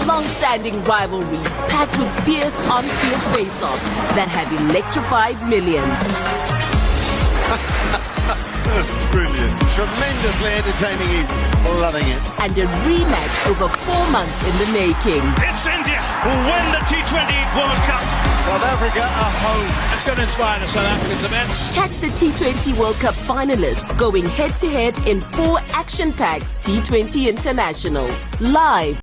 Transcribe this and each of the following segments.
long-standing rivalry packed with fierce on-field face-offs that have electrified millions. Brilliant. Tremendously entertaining evening. Loving it. And a rematch over 4 months in the making. It's India who win the T20 World Cup. South Africa are home. It's going to inspire the South Africans immense. Catch the T20 World Cup finalists going head-to-head in 4 action-packed T20 internationals. Live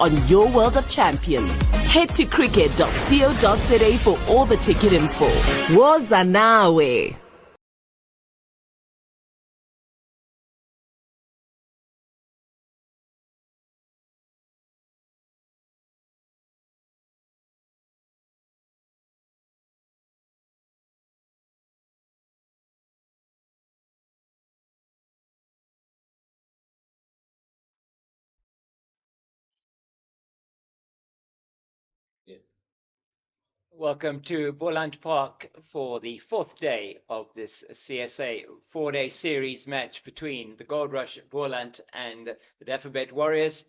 on Your World of Champions. Head to cricket.co.za for all the ticket info. Woza nawe. Welcome to Boland Park for the 4th day of this CSA 4-day series match between the Goldrush, Boland and the Dafabet Warriors.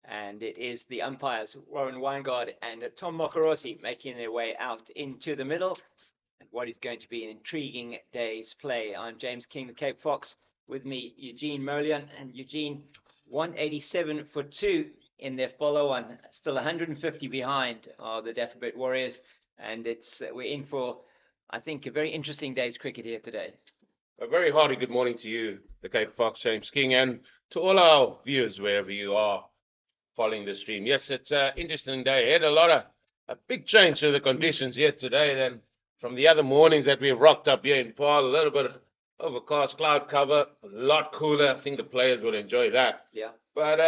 And it is the umpires, Warren Weingard and Tom Mokorosi, making their way out into the middle. And what is going to be an intriguing day's play. I'm James King, the Cape Fox. With me, Eugene Merlion. And Eugene, 187 for 2 in their follow-on. Still 150 behind are the Dafabet Warriors. And we're in for, I think, a very interesting day's cricket here today. A very hearty good morning to you, the Cape Fox, James King, and to all our viewers wherever you are following the stream. Yes, it's an interesting day ahead. A big change to the conditions here today than from the other mornings that we've rocked up here in Paarl. A little bit of overcast cloud cover, a lot cooler. I think the players will enjoy that. Yeah. But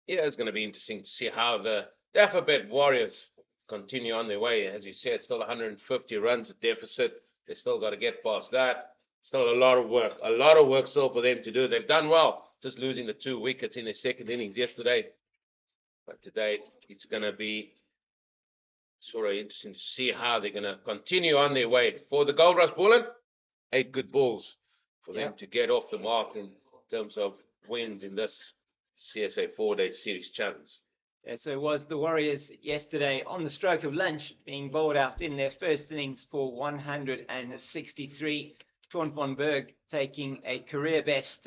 yeah, it's going to be interesting to see how the Dafabet Warriors continue on their way. As you said, still 150 runs deficit. They still got to get past that. Still a lot of work still for them to do. They've done well, just losing the 2 wickets in their second innings yesterday. But today, it's going to be sort of interesting to see how they're going to continue on their way. For the Goldrush Boland, 8 good balls for them to get off the mark in terms of wins in this CSA 4-day series challenge. Yeah, so it was the Warriors yesterday on the stroke of lunch being bowled out in their first innings for 163. Sean von Berg taking a career best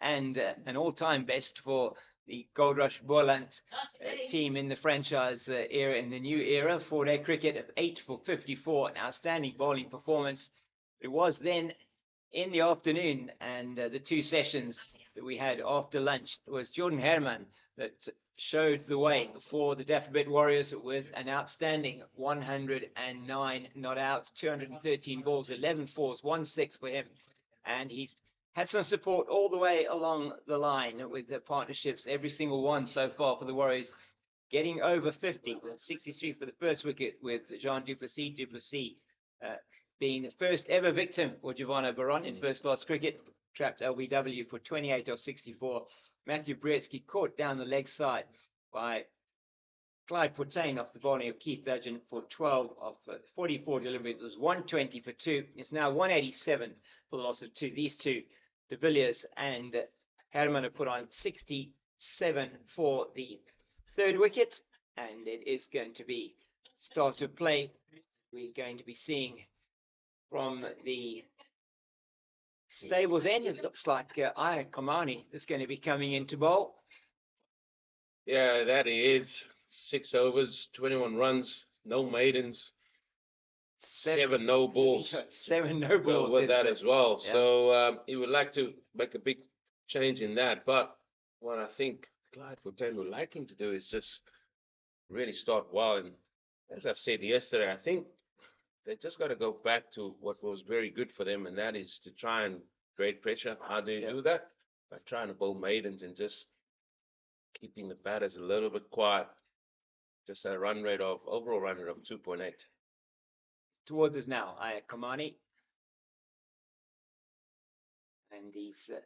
and an all-time best for the Goldrush Boland team in the franchise era, in the new era. 4-day cricket of 8 for 54, an outstanding bowling performance. It was then in the afternoon, and the 2 sessions that we had after lunch, it was Jordan Herman that showed the way for the Dafabet Warriors with an outstanding 109 not out, 213 balls, 11 fours, 1 6 for him. And he's had some support all the way along the line with the partnerships, every single one so far for the Warriors, getting over 50, 63 for the first wicket with Jean Duplessis. Duplessis being the first ever victim for Giovanna Baron in first-class cricket, trapped LBW for 28 of 64. Matthew Brzezinski caught down the leg side by Clive Portain off the bowling of Keith Dudgeon for 12 of 44 deliveries. It was 120 for 2. It's now 187 for the loss of 2. These two, de Villiers and Herman, have put on 67 for the third wicket. And it is going to be start to play. We're going to be seeing from the stables end, it looks like Aya Kamani is going to be coming into bowl. Yeah, that is 6 overs, 21 runs, no maidens, 7 no balls. 7 no balls with that as well. Yeah. So he would like to make a big change in that. But what I think Clyde Fortin would like him to do is just really start well. And as I said yesterday, I think they just got to go back to what was very good for them, and that is to try and create pressure. How do you do that? By trying to bowl maidens and just keeping the batters a little bit quiet. Just a overall run rate of 2.8. Towards us now, Aya Kamani. And he's a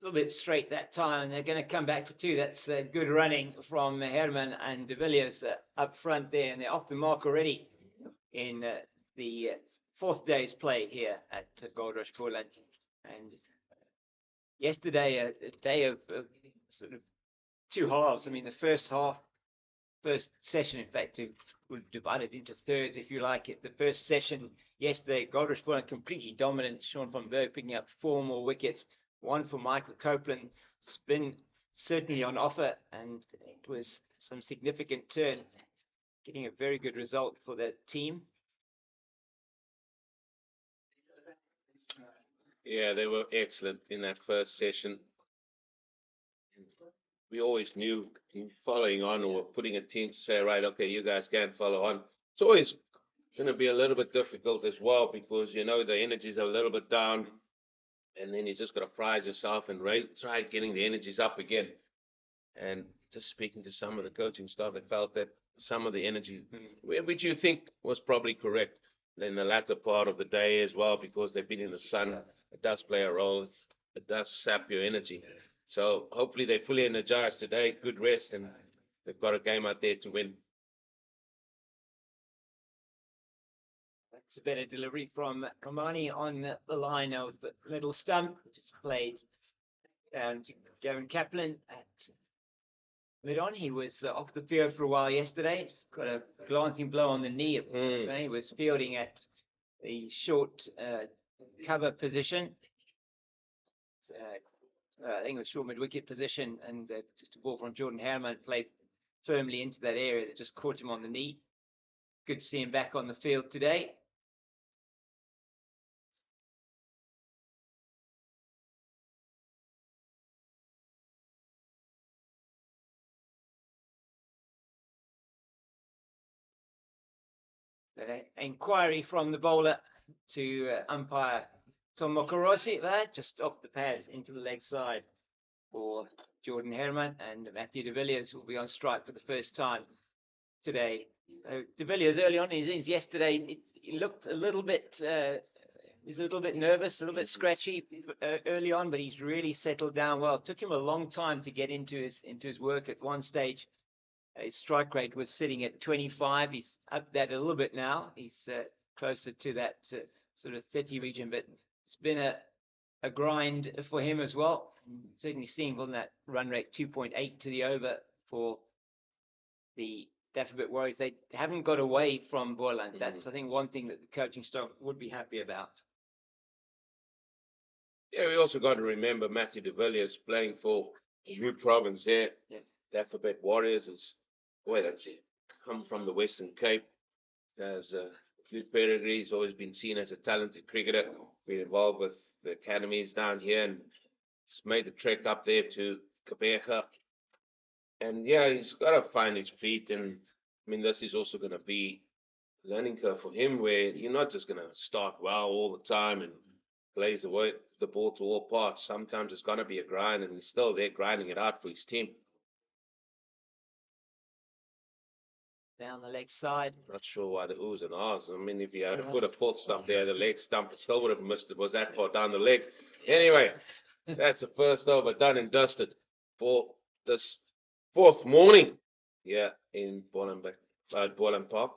little bit straight that time, and they're going to come back for 2. That's good running from Herman and de Villiers up front there, and they're off the mark already in the fourth day's play here at Goldrush Boland. And yesterday, a day of sort of two halves. I mean, the first session, in fact, we divided into thirds, if you like it. The first session yesterday, Goldrush Boland completely dominant. Sean van Berg picking up 4 more wickets, 1 for Michael Copeland. Spin certainly on offer, and it was some significant turn, getting a very good result for the team. Yeah, they were excellent in that first session. We always knew following on or putting a team to say, right, okay, you guys can follow on. It's always going to be a little bit difficult as well, because, you know, the energies are a little bit down, and then you just got to pride yourself and try getting the energies up again. And just speaking to some of the coaching staff, I felt that some of the energy, which you think was probably correct, in the latter part of the day as well, because they've been in the sun, it does play a role. It does sap your energy. So hopefully they're fully energized today, good rest, and they've got a game out there to win. That's a better delivery from Kamani on the line of middle stump, just played down to Gavin Kaplan at mid-on. He was off the field for a while yesterday, just got a glancing blow on the knee. He was fielding at the short cover position. I think it was short mid-wicket position, and just a ball from Jordan Harriman played firmly into that area that just caught him on the knee. Good to see him back on the field today. An inquiry from the bowler to umpire Tom Mokorosi there, just off the pads into the leg side for Jordan Herman, and Matthew de Villiers will be on strike for the first time today. De Villiers early on in his innings yesterday, he looked a little bit, he's a little bit nervous, a little bit scratchy early on, but he's really settled down well. It took him a long time to get into his work. At one stage, his strike rate was sitting at 25. He's up that a little bit now. He's closer to that sort of 30 region, but it's been a grind for him as well. Certainly seeing on that run rate 2.8 to the over for the Dafabet Warriors. They haven't got away from Boland. That's, I think, one thing that the coaching staff would be happy about. Yeah, we also got to remember Matthew de Villiers playing for New Province there. Yeah. Dafabet Warriors is, well, that's it. Come from the Western Cape. Has a good pedigree. He's always been seen as a talented cricketer. Been involved with the academies down here, and he's made the trek up there to Quebec. And yeah, he's got to find his feet. And I mean, this is also going to be a learning curve for him, where you're not just going to start well all the time and plays the ball to all parts. Sometimes it's going to be a grind, and he's still there grinding it out for his team. Down the leg side. Not sure why the oohs and ahs. I mean, if you had put a full stump there, the leg stump, it still would have missed it. Was that far down the leg? Anyway, that's the first over done and dusted for this fourth morning here in Boland Park.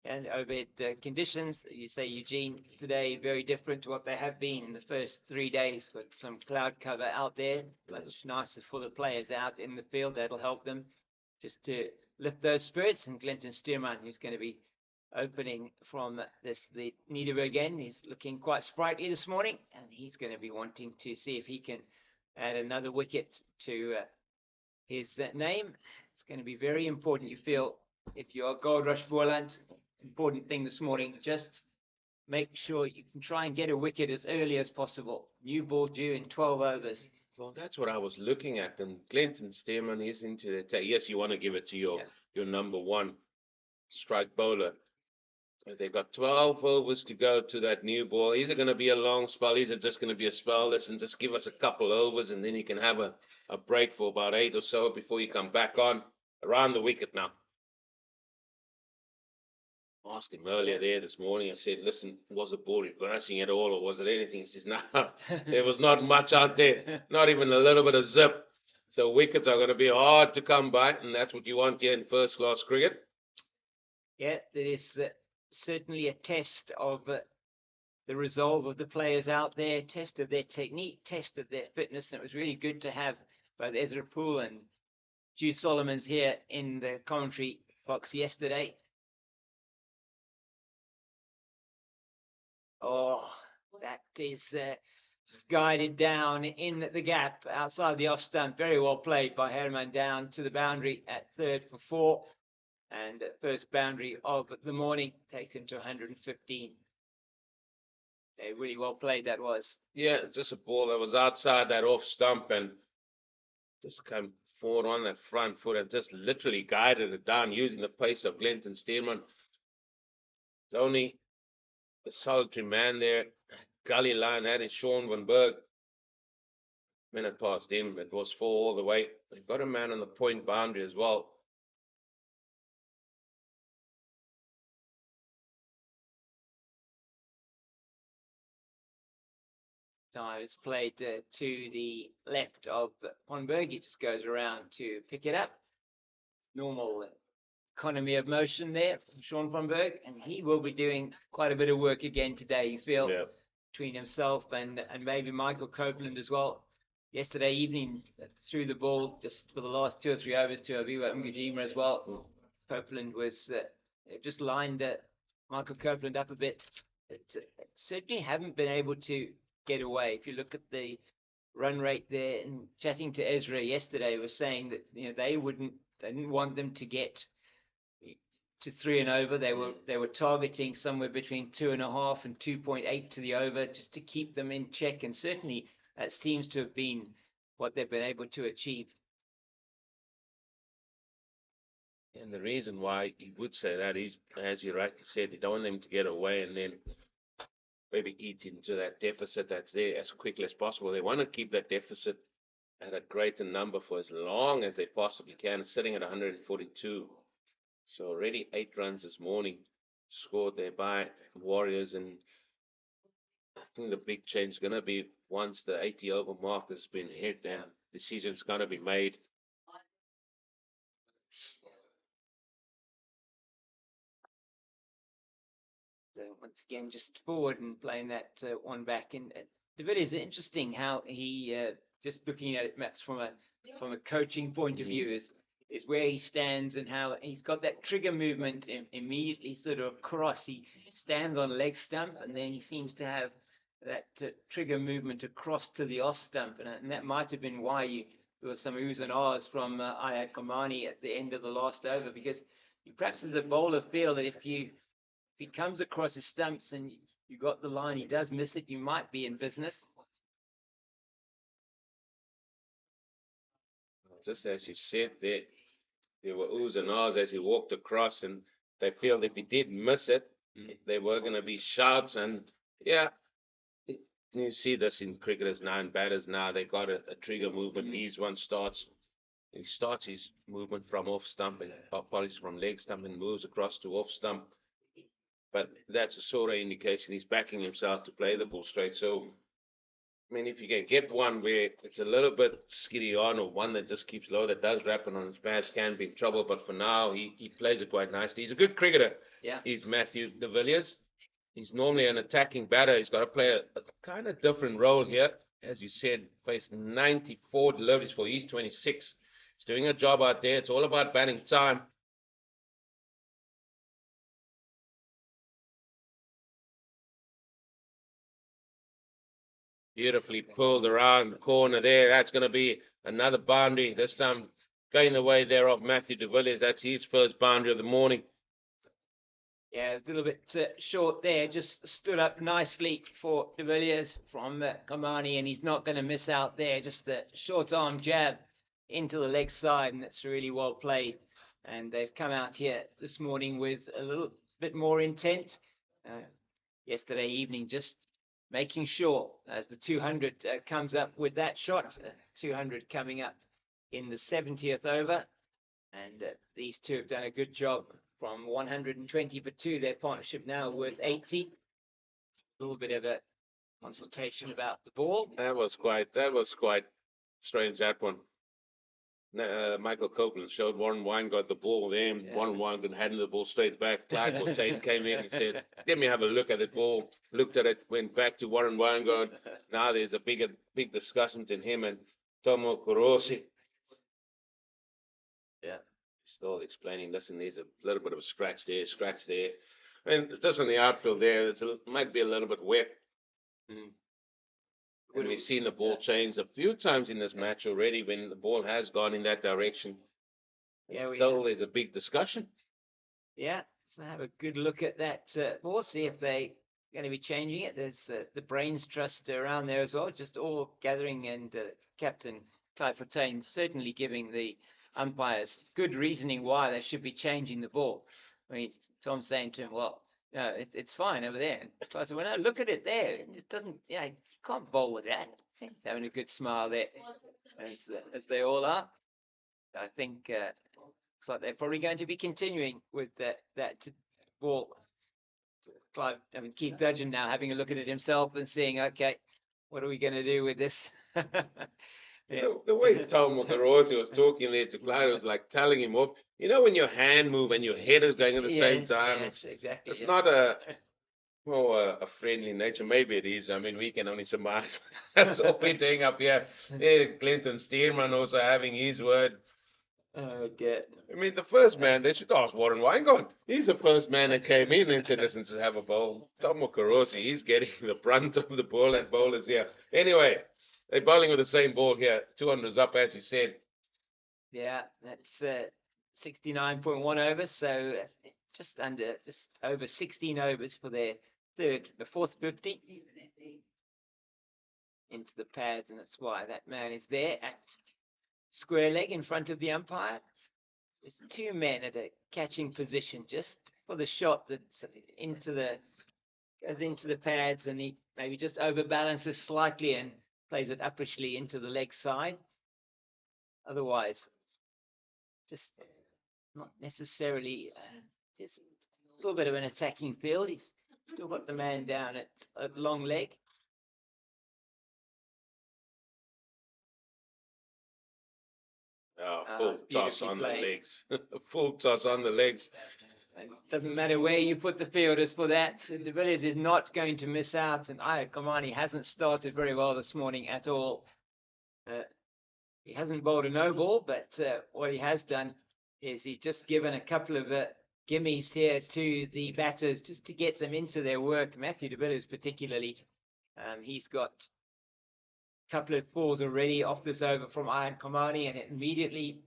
And overhead conditions, you say, Eugene, today very different to what they have been in the first 3 days, with some cloud cover out there. Much nicer for the players out in the field. That'll help them just to lift those spirits. And Glenton Stearman, who's going to be opening from the Nederburg again, he's looking quite sprightly this morning, and he's going to be wanting to see if he can add another wicket to his name. It's going to be very important, you feel, if you're Goldrush Boland. Important thing this morning, just make sure you can try and get a wicket as early as possible. New ball due in 12 overs. Well, that's what I was looking at. And Glenton Stearman is into the attack. Yes, you want to give it to your number one strike bowler. They've got 12 overs to go to that new ball. Is it going to be a long spell? Is it just going to be a spell? Listen, just give us a couple overs, and then you can have a break for about 8 or so before you come back on around the wicket now. I asked him earlier there this morning. I said, listen, was the ball reversing at all, or was it anything? He says, no, there was not much out there, not even a little bit of zip. So wickets are going to be hard to come by, and that's what you want here in first-class cricket. Yeah, that is certainly a test of the resolve of the players out there, tested their technique, tested their fitness, and it was really good to have both Ezra Poole and Jude Solomons here in the commentary box yesterday. Oh, that is just guided down in the gap outside the off stump. Very well played by Herman, down to the boundary at third for 4. And first boundary of the morning takes him to 115. Really well played, that was. Yeah, just a ball that was outside that off stump and just came forward on that front foot and just literally guided it down using the pace of Glenton Steelman. It's only the solitary man there. Gully line had is Sean Van Berg. Minute past him, it was 4 all the way. They've got a man on the point boundary as well. Time is played to the left of Van Berg. He just goes around to pick it up. It's normal economy of motion there from Sean Van Berg, and he will be doing quite a bit of work again today, you feel, between himself and maybe Michael Copeland as well. Yesterday evening, threw the ball just for the last 2 or 3 overs to Aviva Mgijima as well. Copeland was just lined Michael Copeland up a bit. Certainly haven't been able to get away. If you look at the run rate there, and chatting to Ezra yesterday, was saying that they didn't want them to get to 3 and over. They were targeting somewhere between 2.5 and 2.8 to the over, just to keep them in check. And certainly that seems to have been what they've been able to achieve. And the reason why he would say that is, as you rightly said, they don't want them to get away and then maybe eat into that deficit that's there as quickly as possible. They want to keep that deficit at a greater number for as long as they possibly can, sitting at 142. So already 8 runs this morning scored there by Warriors, and I think the big change is going to be once the 80 over mark has been hit and decision's going to be made. So once again, just forward and playing that one back. And De Villiers, is interesting how he, just looking at it maps from a coaching point of view, is where he stands and how he's got that trigger movement immediately sort of across. He stands on leg stump, and then he seems to have that trigger movement across to the off stump. And that might have been why there was some oohs and ahs from Ayad Kamani at the end of the last over, because you perhaps as a bowler feel that if he comes across his stumps and you got the line, he does miss it, you might be in business. Just as you said, there were oohs and ahs as he walked across, and they feel if he did miss it, there were going to be shouts. And yeah, you see this in cricketers now and batters now. They got a trigger movement. He starts his movement from off stump and apologies from leg stump and moves across to off stump. But that's a sort of indication he's backing himself to play the ball straight. So, I mean, if you can get one where it's a little bit skiddy on, or one that just keeps low, that does wrap it on his pads, can be in trouble. But for now, he plays it quite nicely. He's a good cricketer. Yeah. He's Matthew de Villiers. He's normally an attacking batter. He's got to play a kind of different role here. As you said, faced 94 deliveries for his 26. He's doing a job out there. It's all about batting time. Beautifully pulled around the corner there. That's going to be another boundary. This time going the way there of Matthew de Villiers. That's his first boundary of the morning. Yeah, it was a little bit short there. Just stood up nicely for de Villiers from Kamani, and he's not going to miss out there. Just a short arm jab into the leg side, and it's really well played. And they've come out here this morning with a little bit more intent. Yesterday evening, just making sure as the 200 comes up with that shot, 200 coming up in the 70th over. And these two have done a good job. From 120 for 2, their partnership now worth 80. A little bit of a consultation about the ball. That was quite strange, that one. Michael Copeland showed Warren Weingart the ball there. Yeah. Warren Weingart handed the ball straight back. Clyde Fontaine came in and said, let me have a look at the ball. Looked at it, went back to Warren Weingart. Now there's a big discussion between him and Tomo Korosi. Yeah. Still explaining, listen, there's a little bit of a scratch there. And just in the outfield there, might be a little bit wet. And we've seen the ball change a few times in this match already when the ball has gone in that direction. Yeah, There's a big discussion. Yeah, so have a good look at that ball, see if they're going to be changing it. There's the Brains Trust around there as well, just all gathering, and Captain Clyde Fontaine certainly giving the umpires good reasoning why they should be changing the ball. I mean, Tom's saying to him, well, no, it's fine over there. And Clyde said, well, no, look at it there. It doesn't, you can't bowl with that. He's having a good smile there, as they all are. I think looks like they're probably going to be continuing with that ball. Clive, Keith Dudgeon now having a look at it himself and seeing, okay, what are we going to do with this? Yeah. The way Tom Mokorosi was talking there to Clyde was like telling him off. You know when your hand move and your head is going at the same time? Yes, exactly. It's not a friendly nature. Maybe it is. I mean, we can only surmise. That's all we're doing up here. Yeah, Clinton Stearman also having his word. Oh, dear. I mean, the first man, they should ask Warren Weingart. He's the first man that came in and said, listen, to have a bowl. Tom Mokorosi, he's getting the brunt of the Boland bowlers here. Anyway, they're bowling with the same ball here. 200's up, as you said. Yeah, that's 69.1 overs, so just over 16 overs for their fourth 50 into the pads, and that's why that man is there at square leg in front of the umpire. There's two men at a catching position just for the shot that goes into the pads, and he maybe just overbalances slightly and plays it uppishly into the leg side. Otherwise, just not necessarily just a little bit of an attacking field. He's still got the man down at long leg. Full toss on the legs. Full toss on the legs. It doesn't matter where you put the fielders for that. De Villiers is not going to miss out, and Kamani hasn't started very well this morning at all. He hasn't bowled a no ball, but what he has done is he's just given a couple of gimmies here to the batters just to get them into their work. Matthew de Villiers particularly, he's got couple of fours already off this over from Ian Kamani, and it immediately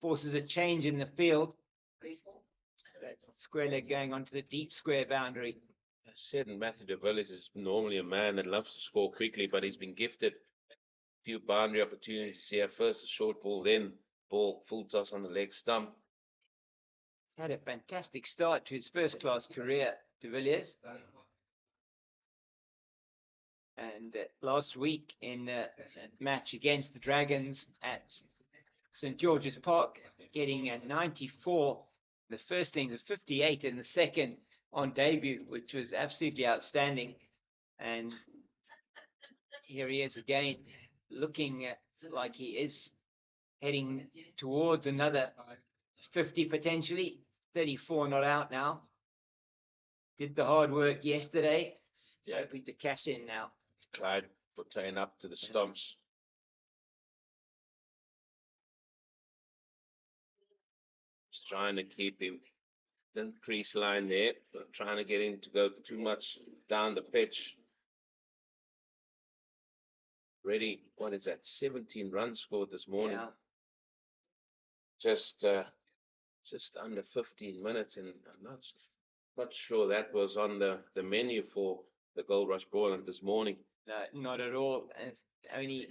forces a change in the field. That square leg going onto the deep square boundary. I said Matthew de Villiers is normally a man that loves to score quickly, but he's been gifted a few boundary opportunities here. First a short ball, then ball full toss on the leg stump. He's had a fantastic start to his first class career, de Villiers. And last week in a match against the Dragons at St. George's Park, getting a 94, the first innings, a 58 in the second on debut, which was absolutely outstanding. And here he is again, looking like he is heading towards another 50 potentially, 34 not out now. Did the hard work yesterday. He's hoping to cash in now. Clyde Fontaine up to the stumps. Just trying to keep him in the crease line there, but trying to get him to go too much down the pitch. Ready, what is that? 17 runs scored this morning. Yeah. Just under 15 minutes, and I'm not sure that was on the menu for the Goldrush Boland this morning. No, not at all. It's only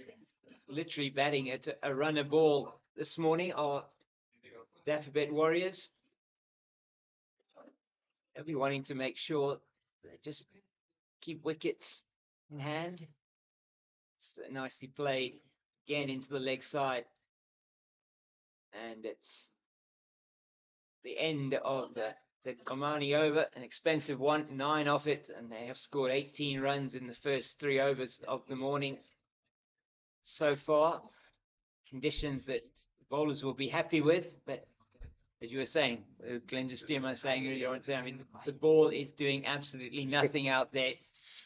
literally batting at a runner ball this morning are Dafabet Warriors. They'll be wanting to make sure they just keep wickets in hand. It's nicely played again into the leg side. And it's the end of the Kamani over, an expensive one, 9 off it, and they have scored 18 runs in the first 3 overs of the morning so far. Conditions that bowlers will be happy with. But as you were saying, Glenn Stearman was saying earlier on, I mean, the ball is doing absolutely nothing out there.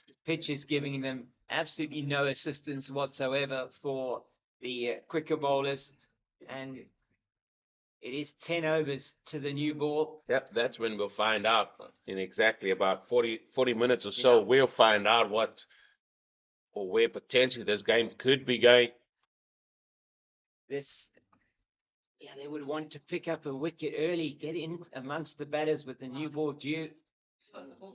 The pitch is giving them absolutely no assistance whatsoever for the quicker bowlers. And it is 10 overs to the new ball. Yep, that's when we'll find out in exactly about 40 minutes or so. We'll find out what or where potentially this game could be going. They would want to pick up a wicket early, get in amongst the batters with the new ball due.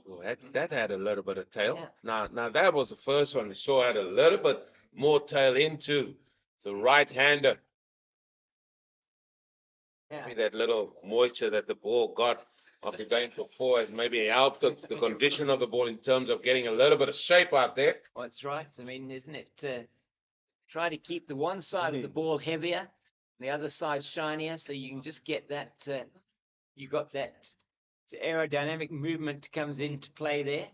Well, that had a little bit of tail. Yeah. Now that was the first one we saw had a little bit more tail into the right-hander. Yeah. Maybe that little moisture that the ball got after going for 4 has maybe helped the condition of the ball in terms of getting a little bit of shape out there. Well, that's right. I mean, isn't it? Try to keep the one side of the ball heavier, the other side shinier, so you can just get that. You got that aerodynamic movement comes into play there.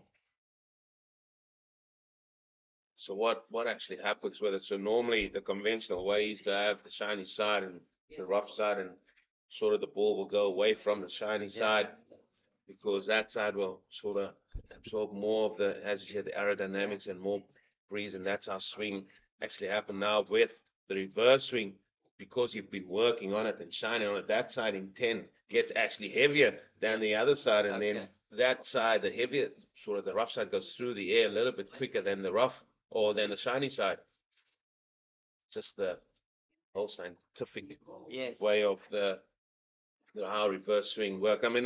So what actually happens with it? So normally the conventional way is to have the shiny side and the rough side, and sort of the ball will go away from the shiny side because that side will sort of absorb more of the, as you said, the aerodynamics and more breeze, and that's how swing actually happened now with the reverse swing. Because you've been working on it and shining on it, that side in 10 gets actually heavier than the other side, and then that side, the heavier, sort of the rough side, goes through the air a little bit quicker than the rough or than the shiny side. Just the whole scientific way of how reverse swing worked. I mean,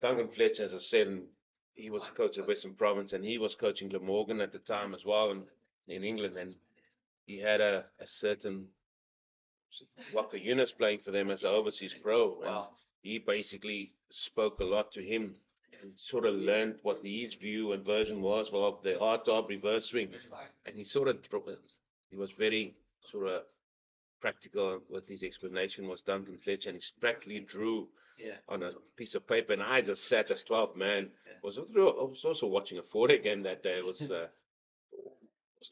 Duncan Fletcher, as I said, and he was a coach at Western Province, and he was coaching Glamorgan at the time as well, and in England, and he had a certain Waka Yunus playing for them as an overseas pro. And he basically spoke a lot to him and sort of learned what his view and version was of the art of reverse swing. And he was very sort of practical with his explanation, was Duncan Fletcher, and he practically drew on a piece of paper. And I just sat as 12th man. I was also watching a 4-day game that day. It was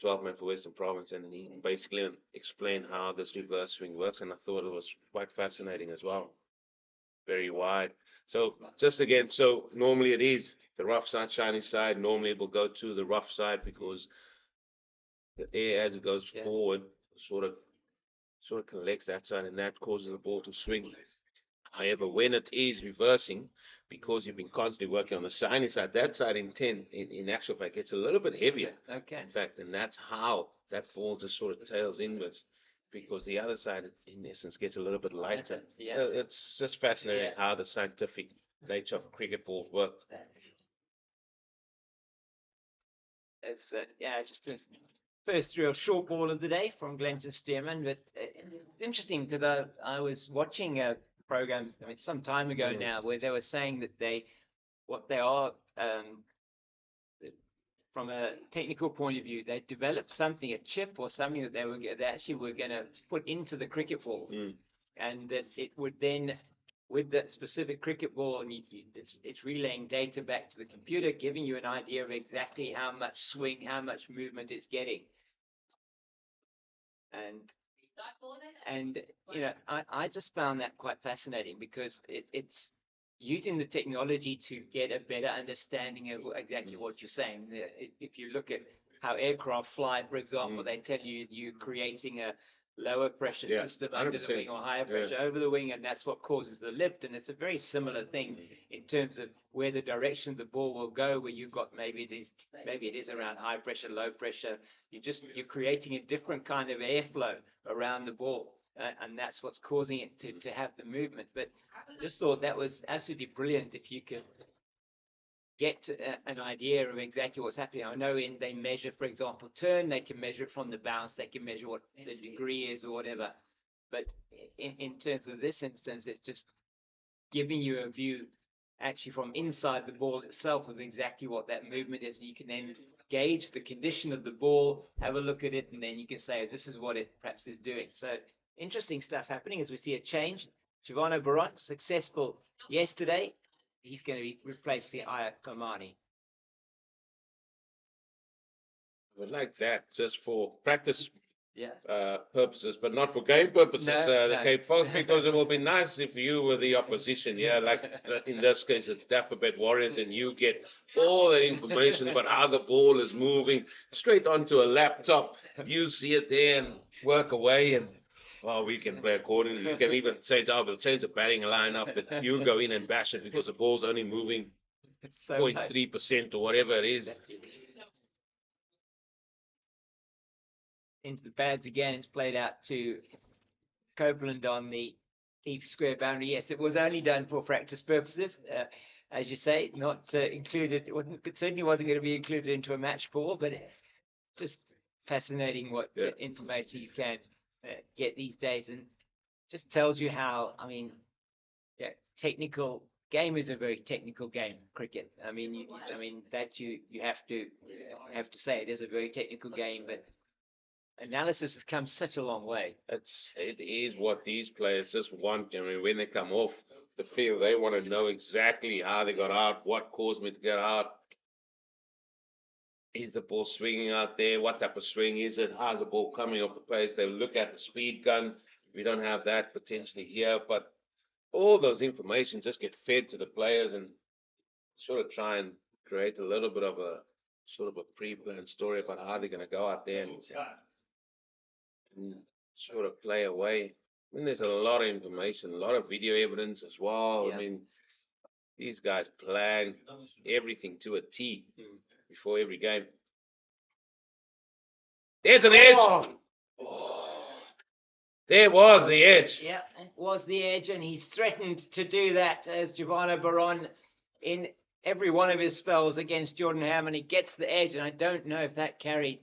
12 man for Western Province, and he basically explained how this reverse swing works, and I thought it was quite fascinating as well. Very wide. So just again, so normally it is the rough side, shiny side. Normally it will go to the rough side because the air, as it goes forward, sort of collects that side, and that causes the ball to swing. However, when it is reversing, because you've been constantly working on the shiny side, that side in 10, in actual fact, gets a little bit heavier. In fact, and that's how that ball just sort of tails inwards, because the other side, in essence, gets a little bit lighter. It's just fascinating how the scientific nature of cricket balls work. It's just a first real short ball of the day from Glenn Stearman, but interesting because I was watching a program, I mean, some time ago now, where they were saying that they are from a technical point of view, they developed something, a chip or something that they actually were going to put into the cricket ball, and that it would then, with that specific cricket ball, and it's relaying data back to the computer, giving you an idea of exactly how much swing, how much movement it's getting. And I just found that quite fascinating because it's using the technology to get a better understanding of exactly what you're saying. If you look at how aircraft fly, for example, they tell you you're creating a lower pressure system under the wing or higher pressure over the wing, and that's what causes the lift. And it's a very similar thing in terms of where the direction the ball will go, where you've got maybe it is around high pressure, low pressure. You're creating a different kind of airflow around the ball, and that's what's causing it to have the movement. But I just thought that was absolutely brilliant if you could get an idea of exactly what's happening. I know they measure, for example, turn, they can measure it from the bounce, they can measure what the degree is or whatever. But in terms of this instance, it's just giving you a view actually from inside the ball itself of exactly what that movement is. And you can then gauge the condition of the ball, have a look at it, and then you can say, this is what it perhaps is doing. So interesting stuff happening as we see a change. Giovanni Baron, successful yesterday. He's going to replace the Aya Komani. I would like that just for practice purposes, but not for game purposes, No, the no. Cape Fox, because it will be nice if you were the opposition, like in this case, the Dafabet Warriors, and you get all that information about how the ball is moving straight onto a laptop. You see it there and work away, and we can play accordingly. You can even say, we'll change the batting lineup, but you go in and bash it because the ball's only moving So 0.3% or whatever it is. into the pads again. It's played out to Copeland on the deep square boundary. Yes, it was only done for practice purposes, as you say, not included. It certainly wasn't going to be included into a match ball, but just fascinating what information you can get these days, and just tells you how. I mean, technical game is a very technical game, cricket. I mean, that you have to say it is a very technical game, but analysis has come such a long way. It is what these players just want. I mean, when they come off the field, they want to know exactly how they got out, what caused me to get out. Is the ball swinging out there? What type of swing is it? How's the ball coming off the pace? They look at the speed gun. We don't have that potentially here, but all those information just get fed to the players and sort of try and create a little bit of a sort of a pre-planned story about how they're going to go out there and sort of play away. I mean, there's a lot of information, a lot of video evidence as well. I mean, these guys plan everything to a T before every game. There's an edge. There was the edge. Yeah, it was the edge, and he's threatened to do that as Giovanna Baron in every one of his spells against Jordan Hammond. He gets the edge, and I don't know if that carried.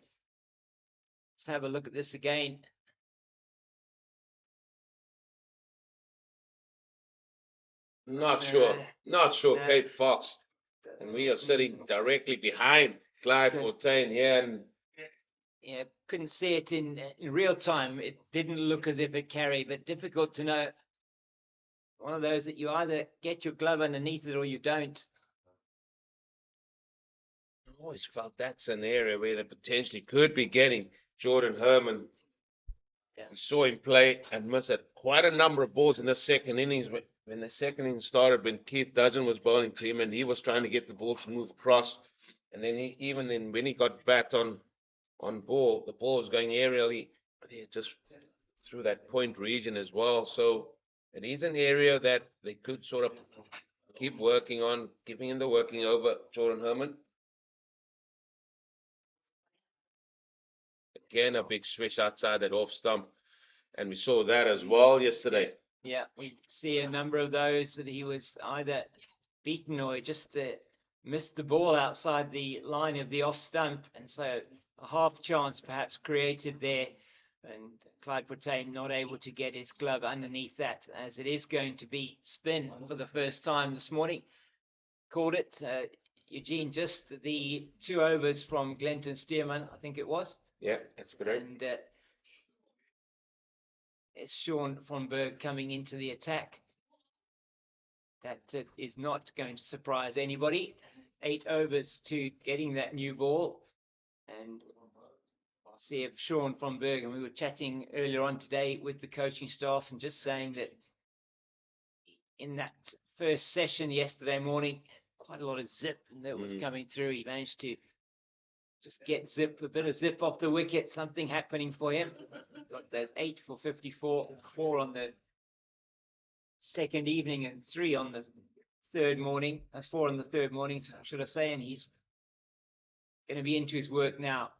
Let's have a look at this again. Not sure. Not sure, no. Cape Fox. And we are sitting directly behind Clyde Fontaine here. And couldn't see it in real time. It didn't look as if it carried, but difficult to know. One of those that you either get your glove underneath it or you don't. I always felt that's an area where they potentially could be getting Jordan Herman. We saw him play and miss quite a number of balls in the second innings. When the second innings started, when Keith Dudgeon was bowling to him and he was trying to get the ball to move across, and then when he got bat on ball, the ball was going aerially just through that point region as well. So it is an area that they could sort of keep working on, giving him the working over Jordan Herman. Again, a big swish outside that off stump, and we saw that as well yesterday. Yeah, we see a number of those that he was either beaten or just missed the ball outside the line of the off stump, and so a half chance perhaps created there, and Clyde Fontaine not able to get his glove underneath that, as it is going to be spin for the first time this morning. Called it, Eugene, just the 2 overs from Glenton Stearman, I think it was. Yeah, that's correct. And it's Sean von Berg coming into the attack. That is not going to surprise anybody. 8 overs to getting that new ball. And I'll see if Sean von Berg, and we were chatting earlier on today with the coaching staff and just saying that in that first session yesterday morning, quite a lot of zip that was coming through. He managed to just get a bit of zip off the wicket, something happening for him. Got those 8 for 54, 4 on the second evening and 3 on the third morning, 4 on the third morning, should I say, and he's going to be into his work now.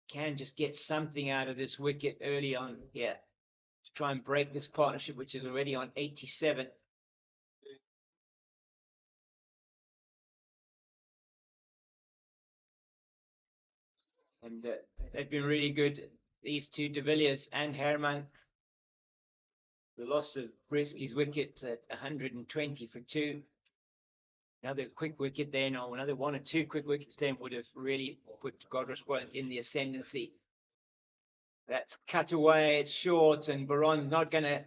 Can just get something out of this wicket early on here to try and break this partnership, which is already on 87. And they've been really good, these two, De Villiers and Herman. The loss of Brisky's wicket at 120 for 2. Another quick wicket then, or another 1 or 2 quick wickets then would have really put Goldrush in the ascendancy. That's cut away, it's short, and Baron's not going to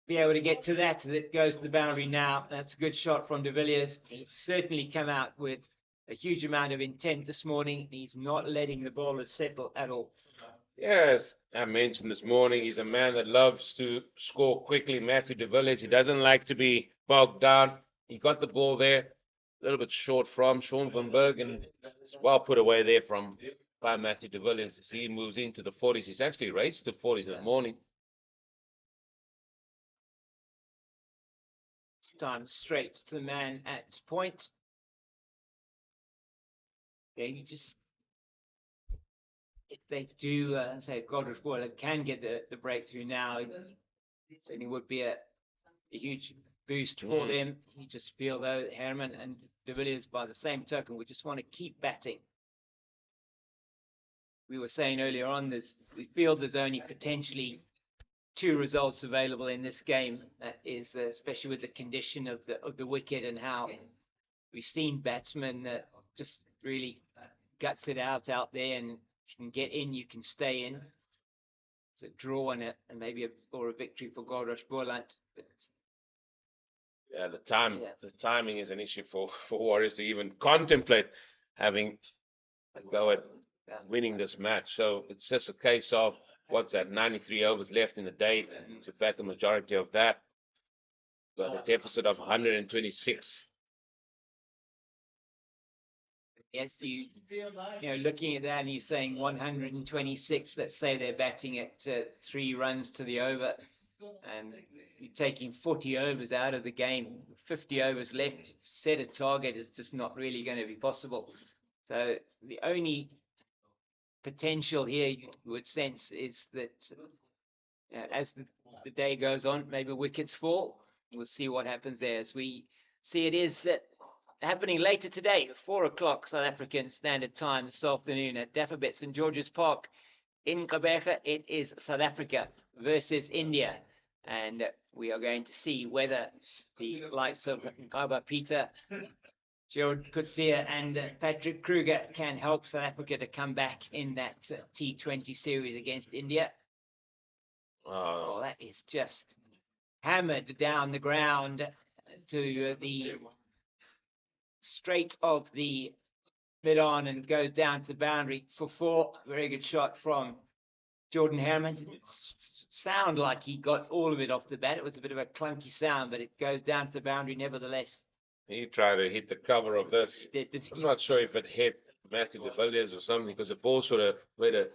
be able to get to that. That goes to the boundary now. That's a good shot from De Villiers. He's certainly come out with a huge amount of intent this morning. He's not letting the bowlers settle at all. Yes, I mentioned this morning, he's a man that loves to score quickly. Matthew de Villiers, he doesn't like to be bogged down. He got the ball there, a little bit short from Sean van Berg, and it's well put away there from by Matthew de Villiers. As he moves into the 40s, he's actually raced to 40s in the morning. This time straight to the man at point. Yeah, you just, if they do, say, Goldrush Boland can get the breakthrough now, it certainly would be a huge boost for them. You just feel, though, Herman and de Villiers, by the same token, would just want to keep batting. We were saying earlier on, we feel there's only potentially 2 results available in this game. That is, especially with the condition of the wicket and how we've seen batsmen just really guts it out there, and if you can get in, you can stay in. It's a draw and maybe or a victory for Goldrush Boland. But yeah, the timing is an issue for Warriors to even contemplate having a go at winning this match. So it's just a case of what's that, 93 overs left in the day to bat the majority of that. Got a deficit of 126. yes, you know, looking at that and you're saying 126, let's say they're batting at 3 runs to the over, and you're taking 40 overs out of the game, 50 overs left, set a target is just not really going to be possible. So the only potential here you would sense is that as the day goes on, maybe wickets fall. We'll see what happens there. As we see, it is happening later today, 4 o'clock South African Standard Time this afternoon at Dafabet St George's Park in Gqeberha. It is South Africa versus India, and we are going to see whether the likes of Nkaba Peter, Gerald Coetzee and Patrick Kruger can help South Africa to come back in that T20 series against India. Oh, that is just hammered down the ground to the straight of the mid-on and goes down to the boundary for 4. Very good shot from Jordan Herman. Didn't sound like he got all of it off the bat. It was a bit of a clunky sound, but it goes down to the boundary nevertheless. He tried to hit the cover of this. I'm not sure if it hit Matthew de Villiers or something, because the ball sort of made a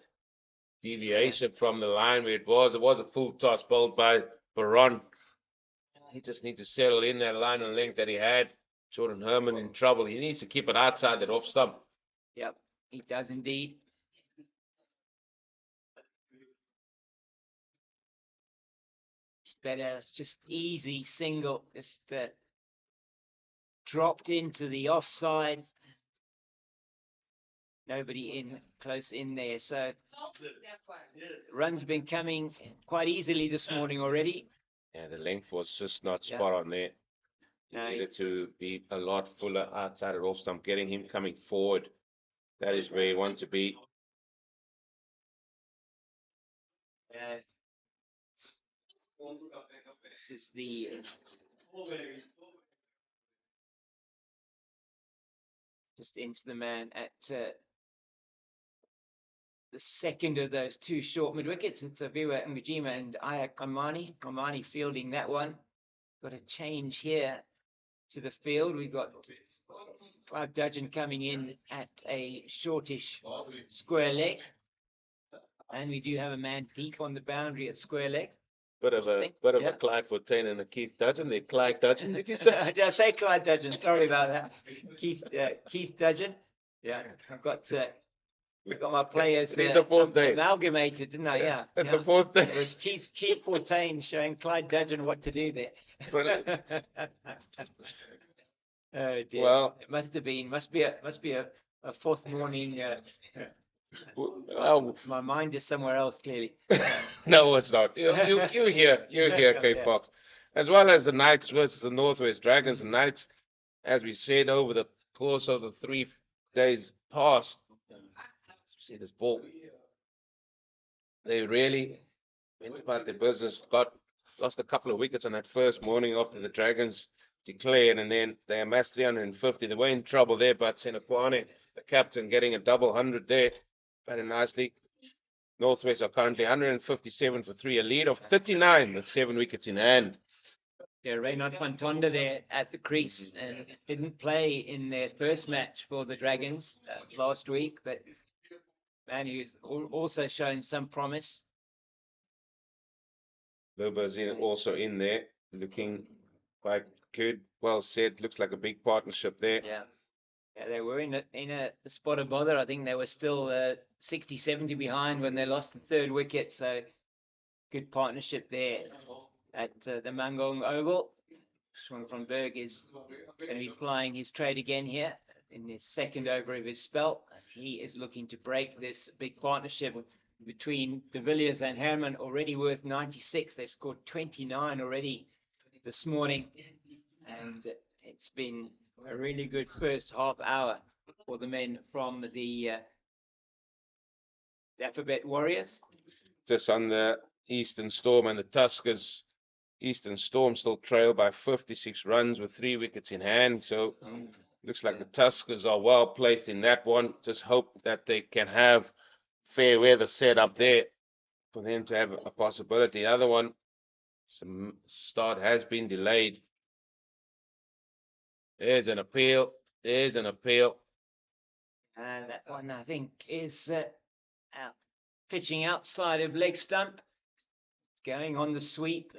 deviation from the line where it was. It was a full toss bowled by Baron. He just needs to settle in that line and length that he had. Jordan Herman in trouble. He needs to keep it outside that off stump. Yep, he does indeed. It's better. It's just easy single. Just dropped into the offside. Nobody in close in there. So runs have been coming quite easily this morning already. Yeah, the length was just not spot on there. He needed to be a lot fuller outside of off stump, getting him coming forward. That is where you want to be. This is the just into the man at the second of those 2 short mid wickets. It's Aviwa Ngujima and Aya Kamani. Kamani fielding that one. Got a change here to the field. We've got Clive Dudgeon coming in at a shortish square leg. And we do have a man deep on the boundary at square leg. Bit of a Clyde Fontaine and a Keith Dudgeon. There, Clyde Dudgeon. Did you say? Did I say Clyde Dudgeon? Sorry about that. Keith Dudgeon. Yeah, I've got my players amalgamated, didn't I? Yeah. It's a 4th day. It was Keith Fontaine showing Clyde Dudgeon what to do there. Oh dear. Well, it must be a 4th morning. Well, my mind is somewhere else, clearly. No, it's not. You're here, Cape Fox. As well as the Knights versus the Northwest Dragons. The Knights, as we said, over the course of the 3 days past, see this ball, they really went about their business, lost a couple of wickets on that first morning after the Dragons declared, and then they amassed 350. They were in trouble there, but Senekwane, the captain, getting a double 100 there, very nicely. Northwest are currently 157 for 3, a lead of 39 with 7 wickets in hand. Yeah, Reynard van Tonder there at the crease and didn't play in their first match for the Dragons last week, but man, he's also showing some promise. Luba's also in there, looking quite good. Well said. Looks like a big partnership there. Yeah. Yeah, they were in a spot of bother. I think they were still 60, 70 behind when they lost the third wicket. So good partnership there at the Mangong Oval. Sean van Berg is going to be plying his trade again here in the second over of his spell. He is looking to break this big partnership between De Villiers and Herman, already worth 96. They've scored 29 already this morning. And it's been a really good first half hour for the men from the Dafabet Warriors. Just on the Eastern Storm and the Tuskers. Eastern Storm still trail by 56 runs with 3 wickets in hand. So looks like the Tuskers are well placed in that one. Just hope that they can have fair weather set up there for them to have a possibility. The other one, some start has been delayed. There's an appeal. There's an appeal. That one, I think, is pitching outside of leg stump. Going on the sweep.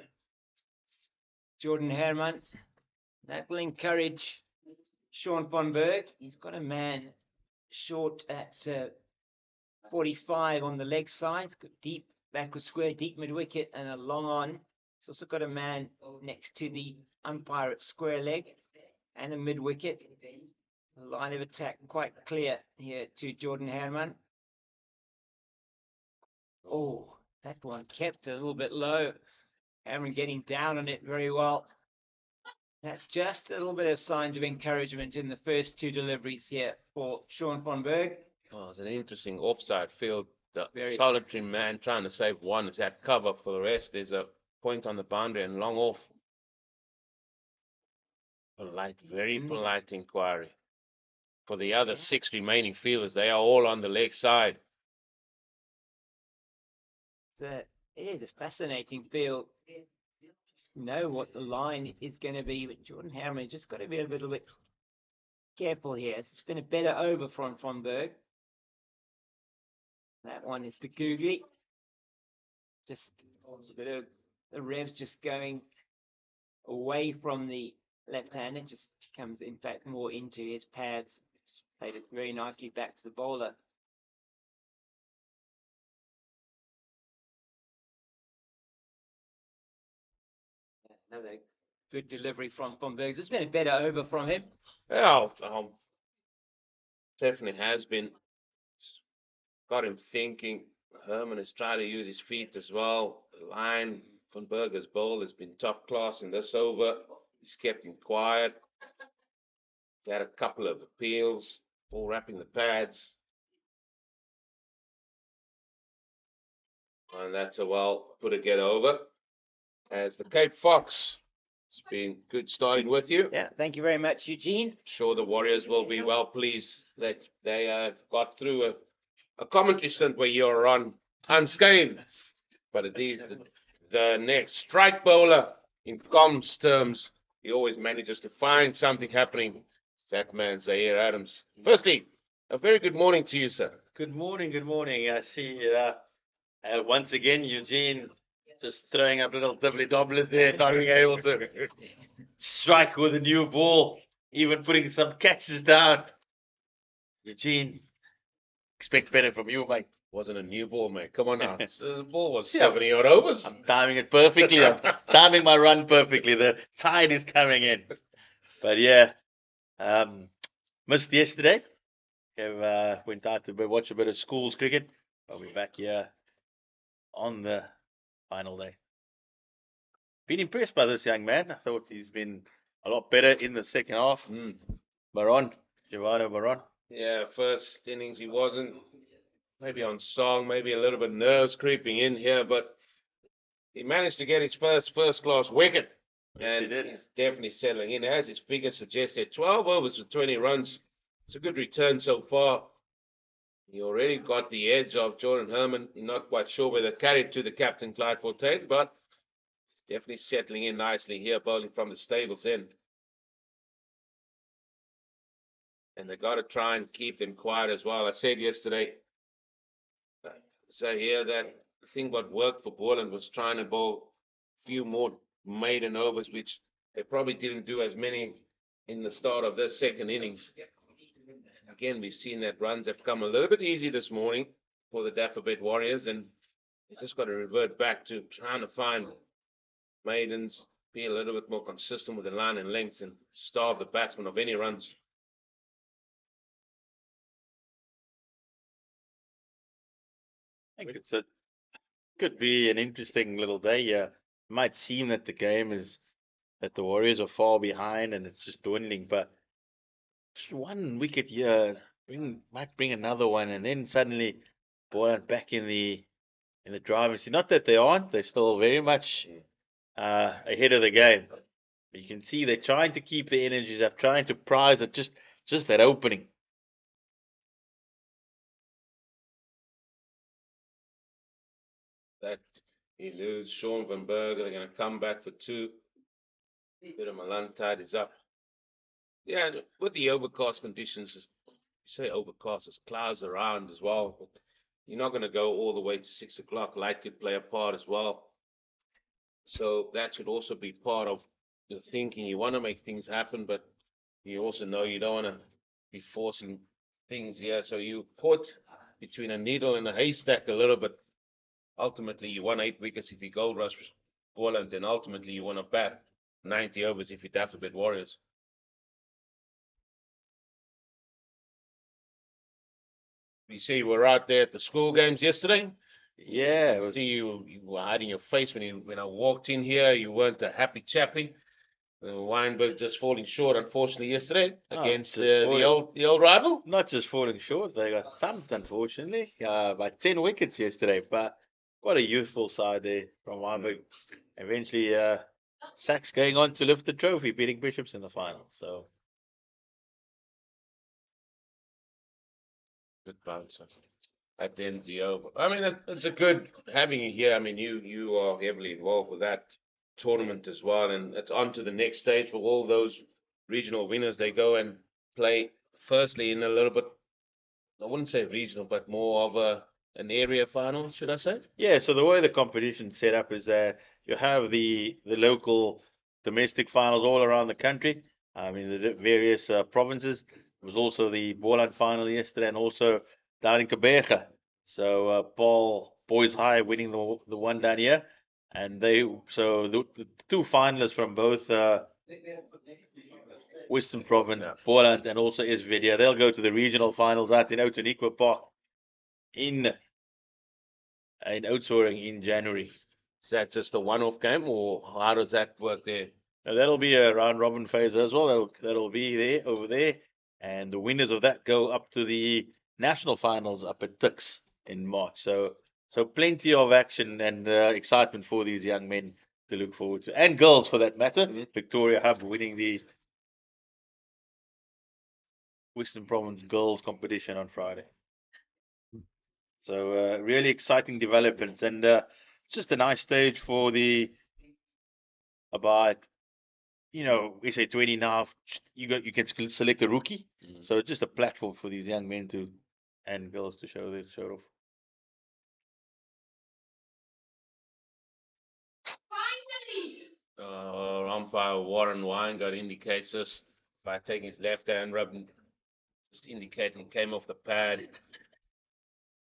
Jordan Herman. That will encourage Sean van Berg. He's got a man short at 45 on the leg side. He's got deep backward square, deep mid wicket, and a long on. He's also got a man next to the umpire at square leg and a mid wicket. The line of attack quite clear here to Jordan Herman. Oh, that one kept a little bit low. Herman getting down on it very well. That's just a little bit of signs of encouragement in the first 2 deliveries here for Sean van Berg. Oh, it's an interesting offside field. The solitary man trying to save one is at cover for the rest. There's a point on the boundary and long off. Polite, very polite inquiry. For the other 6 remaining fielders, they are all on the leg side. It is a fascinating field. Just know what the line is going to be, but Jordan Herman just got to be a little bit careful here. It's been a better over from van Berg. That one is the googly. Just a bit of the revs just going away from the left hand. It just comes, in fact, more into his pads. Just played it very nicely back to the bowler. Another good delivery from van Berg. It's been a better over from him. Yeah, definitely has been. Got him thinking. Herman has tried to use his feet as well. The line, van Berg's bowl has been top class in this over. He's kept him quiet. He's had a couple of appeals, all wrapping the pads. And that's a well put a get over. As the Cape Fox, it's been good starting with you. Yeah, thank you very much, Eugene. Sure, the Warriors will be well pleased that they have got through a commentary stint where you're on unscathed. But it is the next strike bowler in comms terms. He always manages to find something happening. That man, Zaire Adams. Firstly, a very good morning to you, sir. Good morning, good morning. I see once again Eugene just throwing up little dibbly-dobblers there, not being able to strike with a new ball, even putting some catches down. Eugene, expect better from you, mate. Wasn't a new ball, mate. Come on now. The ball was 70 odd overs. I'm timing it perfectly. I'm timing my run perfectly. The tide is coming in. But yeah, missed yesterday. Went out to watch a bit of schools cricket. I'll be back here on the final day. Been impressed by this young man. I thought he's been a lot better in the second half. Giovanni Baron. Yeah, first innings he wasn't. Maybe on song, maybe a little bit nerves creeping in here, but he managed to get his first class wicket. Yes, And he's definitely settling in. As his figures suggest, 12 overs for 20 runs. It's a good return so far. He already got the edge of Jordan Herman. Not quite sure whether carried to the captain, Clyde Fortain, but he's definitely settling in nicely here, bowling from the stables end. And they got to try and keep them quiet as well. I said yesterday, so here that the thing what worked for Boland was trying to bowl a few more maiden overs, which they probably didn't do as many in the start of this second innings. Again, we've seen that runs have come a little bit easy this morning for the Dafabet Warriors, and it's just got to revert back to trying to find maidens, be a little bit more consistent with the line and lengths, and starve the batsman of any runs. I think could be an interesting little day here. It might seem that the game is that the Warriors are far behind and it's just dwindling, but just one wicket here might bring another one, and then suddenly Boland back in the driving seat. Not that they aren't; they're still very much ahead of the game. You can see they're trying to keep the energies up, trying to prize it, just that opening. That he loses Sean van Bergen. They're going to come back for two. Peter Malan tidies up. Yeah, with the overcast conditions, you say overcast, there's clouds around as well. But you're not going to go all the way to 6 o'clock. Light could play a part as well. So that should also be part of the thinking. You want to make things happen, but you also know you don't want to be forcing things here. So you caught between a needle and a haystack a little bit. Ultimately, you won 8 wickets if you Goldrush Boland, and ultimately you want to bat 90 overs if you Dafabet Warriors. You see, you were out there at the school games yesterday. Yeah, See, you were hiding your face when I walked in here. You weren't a happy chappy. Weinberg just falling short, unfortunately, yesterday against the old rival. Not just falling short, they got thumped, unfortunately, by 10 wickets yesterday. But what a youthful side there from Weinberg. Eventually, Sachs going on to lift the trophy, beating Bishops in the final. So Good bouncer at the end of the over. I mean, it's a good having you here. I mean, you are heavily involved with that tournament as well, and it's on to the next stage for all those regional winners. They go and play firstly in a little bit, I wouldn't say regional, but more of an area final, should I say? yeah, so the way the competition set up is that you have the local domestic finals all around the country. I mean, the various provinces. There was also the Boland final yesterday, and also down in Quebec. So Paarl Boys High winning the one down here, and the two finalists from both Western Province, Boland, and also Esvedia, they'll go to the regional finals out in Outeniqua Park in Oudtshoorn in January. Is that just a one-off game, or how does that work there? Now, that'll be a round robin phase as well. That'll be there over there, and the winners of that go up to the national finals up at Tuks in March. So plenty of action and excitement for these young men to look forward to, and girls for that matter. Victoria Hub winning the Western Province girls competition on Friday. So really exciting developments, and just a nice stage for the about SA20 now. You can select a rookie, so just a platform for these young men and girls to show off. Umpire Warren Weingart indicates us by taking his left hand, rubbing, just indicating it came off the pad.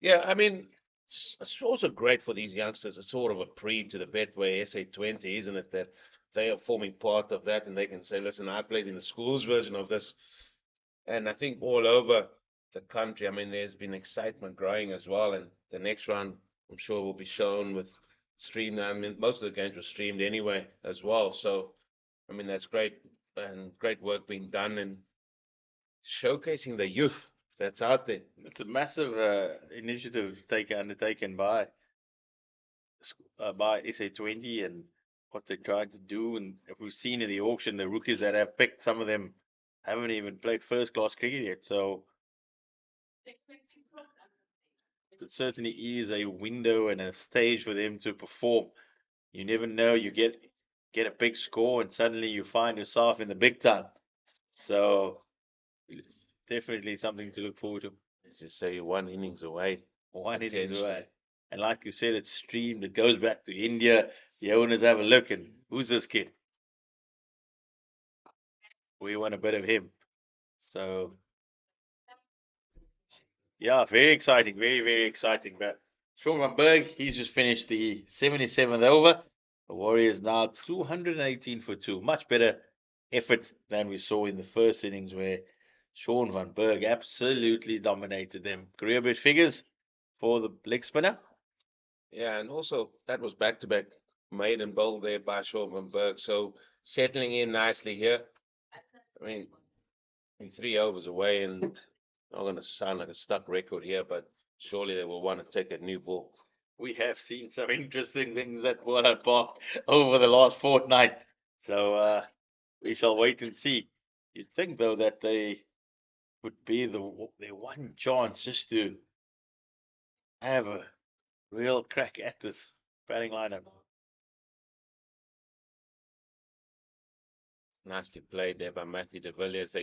Yeah, I mean, it's also great for these youngsters. It's sort of a pre to the Betway SA20, isn't it? That they are forming part of that, and they can say, listen, I played in the schools version of this. And I think all over the country, I mean, there's been excitement growing as well. And the next round, I'm sure, will be shown with stream. I mean, most of the games were streamed anyway as well. So, I mean, that's great, and great work being done and showcasing the youth that's out there. It's a massive initiative undertaken by SA20 and what they're trying to do. And if we've seen in the auction, the rookies that have picked, some of them haven't even played first class cricket yet. So it certainly is a window and a stage for them to perform. You never know. You get a big score, and suddenly you find yourself in the big time. So definitely something to look forward to. As you say, you're 1 innings away. One innings Potentially. away. And like you said, it's streamed. It goes back to India. The owners have a look, and who's this kid? We want a bit of him. So yeah, very exciting. Very, very exciting. But Sean van Berg, he's just finished the 77th over. The Warriors now 218 for 2. Much better effort than we saw in the first innings, where Sean van Berg absolutely dominated them. Career best figures for the leg spinner. Yeah, and also that was back-to-back maiden bowl there by Shaw van Berg. So settling in nicely here. I mean, we're 3 overs away, and not going to sound like a stuck record here, but surely they will want to take a new ball. We have seen some interesting things at Boland Park over the last fortnight. So we shall wait and see. You'd think, though, that they would be their one chance just to have a real crack at this batting lineup. Nicely played there by Matthew de Villiers.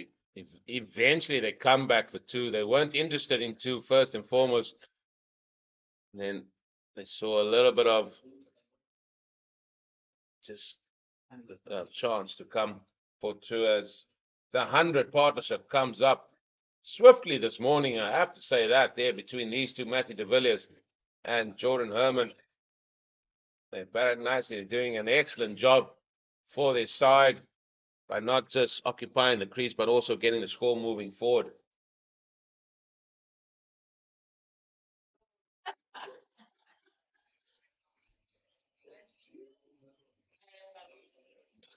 Eventually they come back for 2. They weren't interested in 2 first and foremost. Then they saw a little bit of just a chance to come for 2 as the 100 partnership comes up swiftly this morning. I have to say that there between these two, Matthew de Villiers and Jordan Herman. They batted nicely. They're doing an excellent job for their side by not just occupying the crease, but also getting the score moving forward.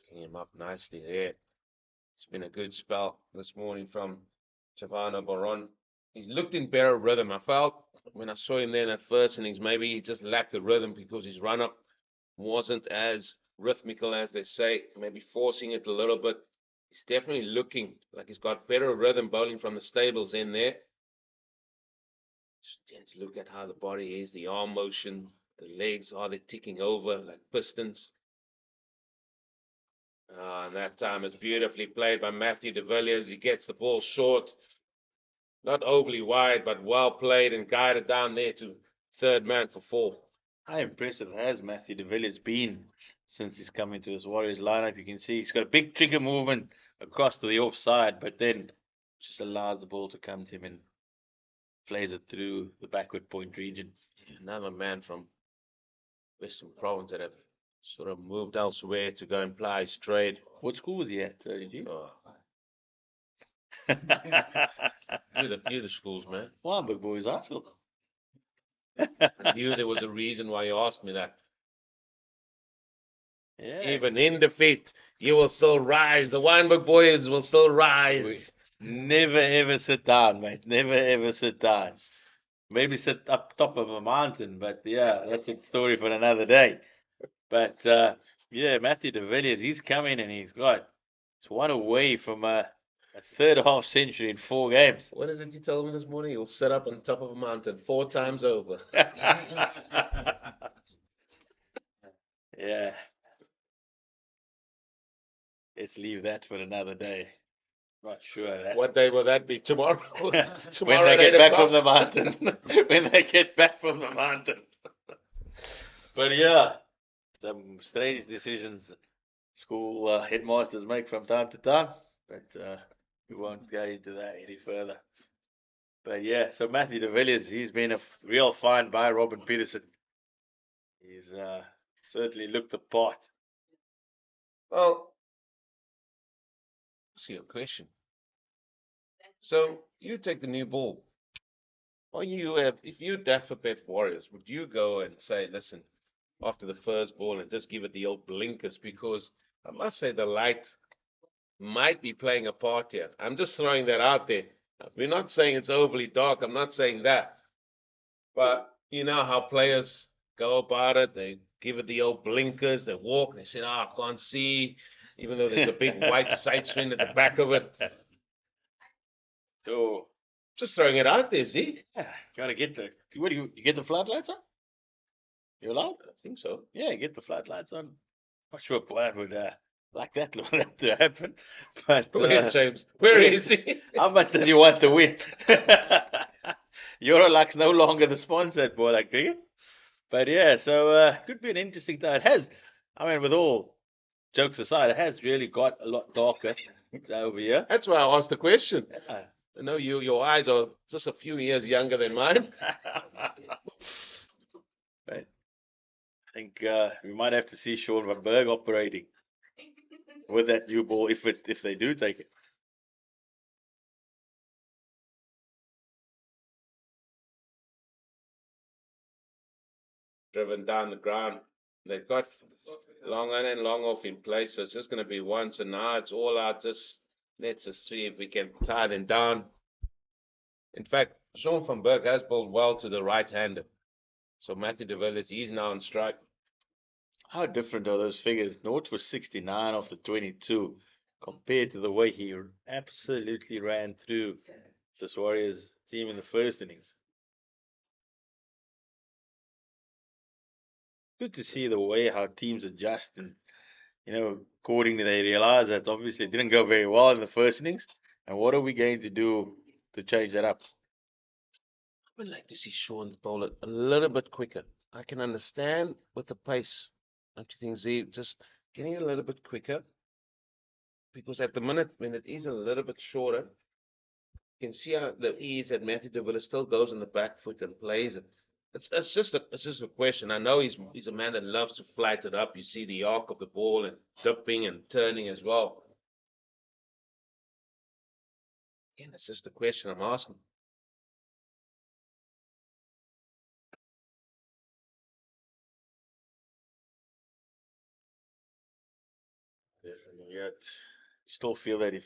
Picking him up nicely there. It's been a good spell this morning from Chavano Baron. He's looked in better rhythm. I felt when I saw him there in that first innings, maybe he just lacked the rhythm because his run-up wasn't as rhythmical as they say, maybe forcing it a little bit. He's definitely looking like he's got better rhythm bowling from the stables in there. Just tend to look at how the body is, the arm motion, the legs, are they ticking over like pistons? And that time is beautifully played by Matthew de Villiers. He gets the ball short, not overly wide, but well played and guided down there to third man for 4. How impressive has Matthew de Villiers been since he's come into this Warriors lineup? You can see he's got a big trigger movement across to the offside, but then just allows the ball to come to him and plays it through the backward point region. Another man from Western Province that have sort of moved elsewhere to go and play his trade. What school was he at, G? Oh, you're the schools, man. Well, Big Boys High School. I knew there was a reason why you asked me that. Yeah. Even in defeat, you will still rise. The Wynberg boys will still rise. Never ever sit down, mate. Never ever sit down. Maybe sit up top of a mountain, but yeah, that's a story for another day. But yeah, Matthew de Villiers, he's coming and it's one away from a third half century in 4 games. What is it you told me this morning? He'll sit up on top of a mountain 4 times over. Yeah. Let's leave that for another day. Not sure. What day will that be? Tomorrow? When they get back from the mountain. When they get back from the mountain. But yeah, some strange decisions school headmasters make from time to time. But we won't go into that any further. But yeah, so Matthew de Villiers, he's been a real find by Robin Peterson. He's certainly looked the part. Well, ask you a question. So you take the new ball. Or if you Dafabet Warriors, would you go and say, listen, after the first ball and just give it the old blinkers? Because I must say the light might be playing a part here. I'm just throwing that out there. We're not saying it's overly dark. I'm not saying that. But you know how players go about it. They give it the old blinkers. They walk. They say, I can't see, even though there's a big white side screen at the back of it. So Just throwing it out there, see? Yeah, gotta get the. What do you get the floodlights on? You allowed? I think so. Yeah, get the floodlights on. Not sure Boland would like that to happen, but Where's James? Where is he? how much does he want to win? Euroluck's no longer the sponsor at Boland Cricket, but yeah, so could be an interesting time. It has, I mean, with all jokes aside, it has really got a lot darker over here. That's why I asked the question. Yeah. I know your eyes are just a few years younger than mine. Right. I think we might have to see Sean van Berg operating with that new ball if they do take it. Driven down the ground. They've got long on and long off in place, so it's just going to be once, and now it's all out. Just let's just see if we can tie them down. In fact, Sean van Berg has bowled well to the right-hander. So Matthew de Villiers, he's now on strike. How different are those figures? North was 69 after 22 compared to the way he absolutely ran through this Warriors team in the first innings. Good to see the way how teams adjust and, accordingly they realize that obviously it didn't go very well in the first innings. And what are we going to do to change that up? I would like to see Sean bowl it a little bit quicker. I can understand with the pace. Don't you think, Z? Just getting it a little bit quicker. Because at the minute, when it is a little bit shorter, you can see how the ease that Matthew de Villiers still goes on the back foot and plays it. It's just a question. I know he's a man that loves to flight it up. You see the arc of the ball and dipping and turning as well. Again, it's just a question I'm asking. Definitely, yet you still feel that if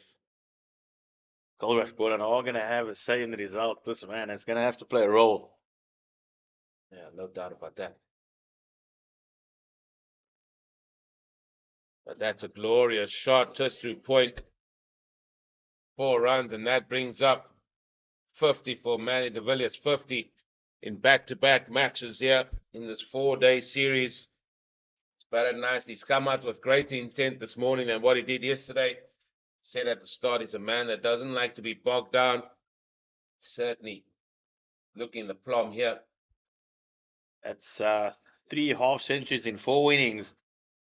Goldrush Boland are going to have a say in the result, this man is going to have to play a role. Yeah, no doubt about that. But that's a glorious shot just through point. 4 runs, and that brings up 50 for Manny de Villiers. 50 in back-to-back matches here in this 4-day series. It's batted nicely. He's come out with greater intent this morning than what he did yesterday. Said at the start, he's a man that doesn't like to be bogged down. Certainly looking the plum here. That's 3 half centuries in 4 innings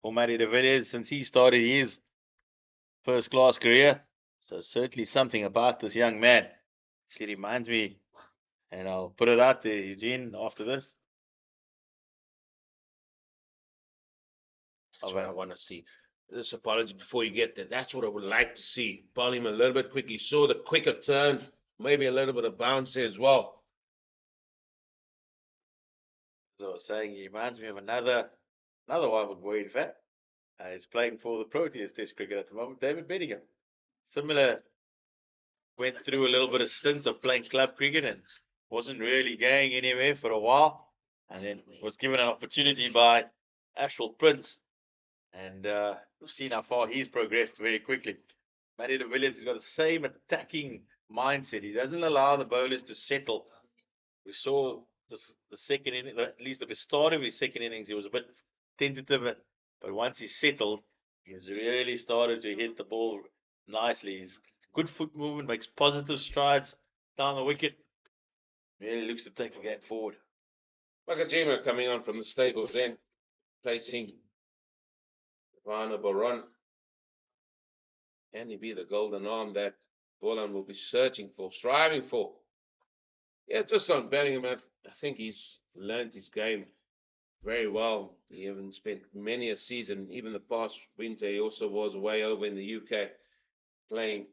for Matty de Villiers since he started his first-class career. So certainly something about this young man. Actually reminds me, and I'll put it out there, Eugene, after this. That's what I want to see. This apology before you get there. That's what I would like to see. Ball him a little bit quick. He saw the quicker turn, maybe a little bit of bounce there as well. As I was saying, he reminds me of another one with Boyd, in fact. He's playing for the Proteas Test cricket at the moment, David Bedingham. Similar, went through a little bit of stint of playing club cricket and wasn't really going anywhere for a while. And then was given an opportunity by Ashwell Prince. And we've seen how far he's progressed very quickly. Matty de Villiers has got the same attacking mindset. He doesn't allow the bowlers to settle. We saw the second inning, at least at the start of his second innings, he was a bit tentative. But once he settled, he's really started to hit the ball nicely. His good foot movement, makes positive strides down the wicket. Really looks to take a game forward. Makajima coming on from the stables then, placing Vana Baron. Can he be the golden arm that Boland will be searching for, striving for? Yeah, just on Bellingham, I think he's learned his game very well. He even spent many a season, even the past winter, he also was away over in the UK playing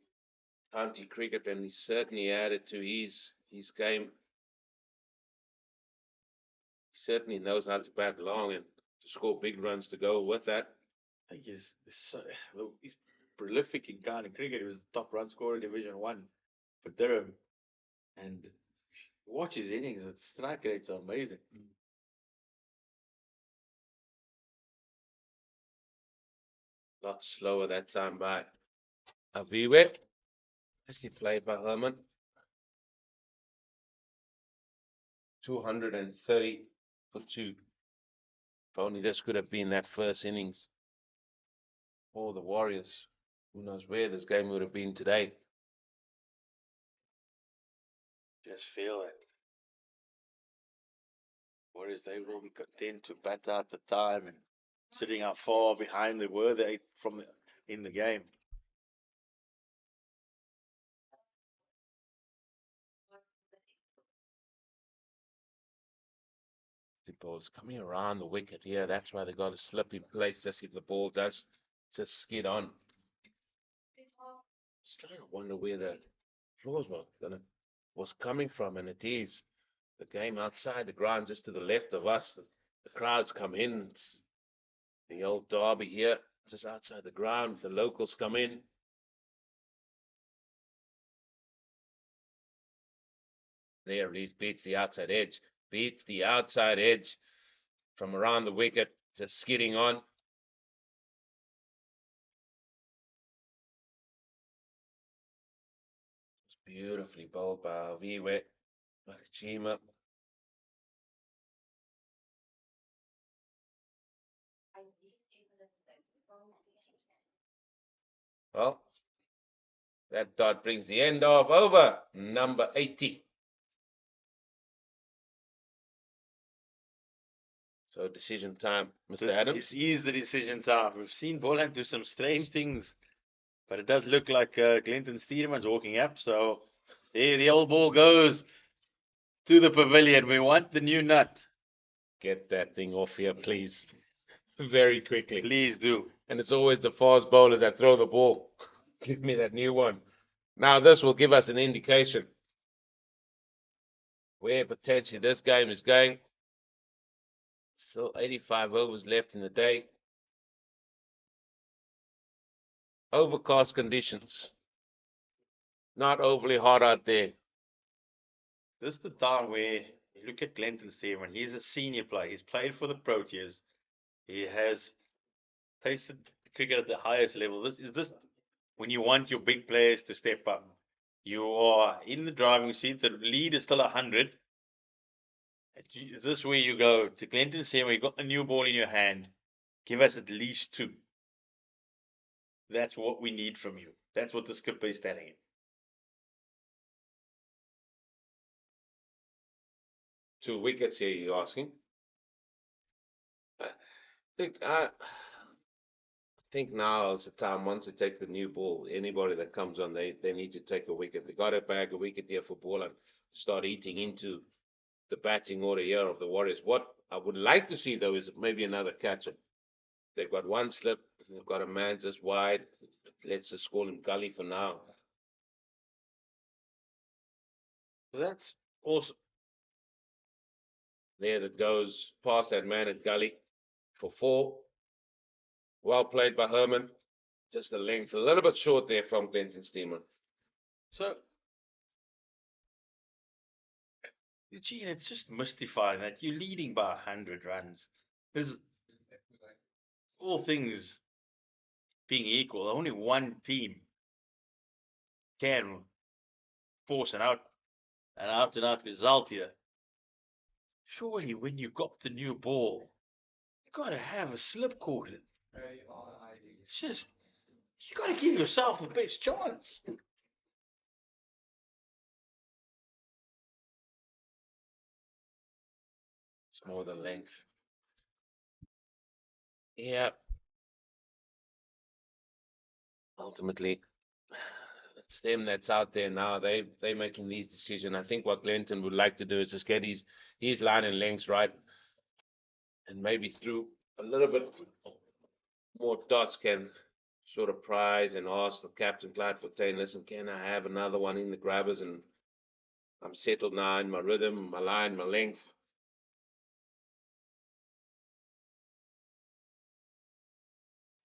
county cricket, and he certainly added to his game. He certainly knows how to bat long and to score big runs to go with that. I think he's prolific in county cricket. He was the top run scorer in Division 1 for Durham. And watch his innings, its strike rates are amazing. Lot slower that time by Aviwe. Nicely played by Herman. 230 for 2. If only this could have been that first innings for the Warriors. Who knows where this game would have been today. Just feel it. Whereas they will be content to bat out the time and sitting how far behind they were in the game. The ball's coming around the wicket here. That's why they got to slip in place just if the ball does just skid on. Just trying to wonder where the floors was coming from, and it is the game outside the ground, just to the left of us. The crowds come in. It's the old derby here, just outside the ground. The locals come in. There it is, beats the outside edge. Beats the outside edge from around the wicket, just skidding on. It's beautifully bowled by Alviwe, Makachima. Well, that dot brings the end of over number 80. So decision time, Mr. Adams. This is the decision time. We've seen Boland do some strange things, but it does look like Clinton Steedman's walking up. So there the old ball goes to the pavilion. We want the new nut. Get that thing off here, please. Very quickly. Please do. And it's always the fast bowlers that throw the ball. Give me that new one. Now this will give us an indication where potentially this game is going. Still 85 overs left in the day. Overcast conditions. Not overly hot out there. This is the time where you look at Clinton Steedman. He's a senior player. He's played for the Proteas. He has tasted cricket at the highest level. This is when you want your big players to step up. You are in the driving seat. The lead is still 100. Is this where you go to Clinton Steedman? You got the new ball in your hand. Give us at least 2. That's what we need from you. That's what the skipper is telling him. 2 wickets here, you're asking? I think now is the time. Once they take the new ball, anybody that comes on, they need to take a wicket. They got to bag a wicket here for Boland to start eating into the batting order here of the Warriors. What I would like to see, though, is maybe another catcher. They've got one slip. They've got a man just wide. Let's just call him Gully for now. So that's also there that goes past that man at Gully for 4. Well played by Herman. Just the length a little bit short there from Clinton Steedman. so. Eugene, it's just mystifying that you're leading by 100 runs. There's all things being equal, only one team can force an out-and-out result here. Surely, when you got the new ball, you got to have a slip cordon. It's just you got to give yourself the best chance. It's more the length. Yeah. Ultimately, it's them that's out there now. They're making these decisions. I think what Clinton would like to do is just get his line and lengths right, and maybe through a little bit more dots can sort of prize and ask the captain Clyde Fontaine, listen, can I have another one in the grabbers? And I'm settled now in my rhythm, my line, my length.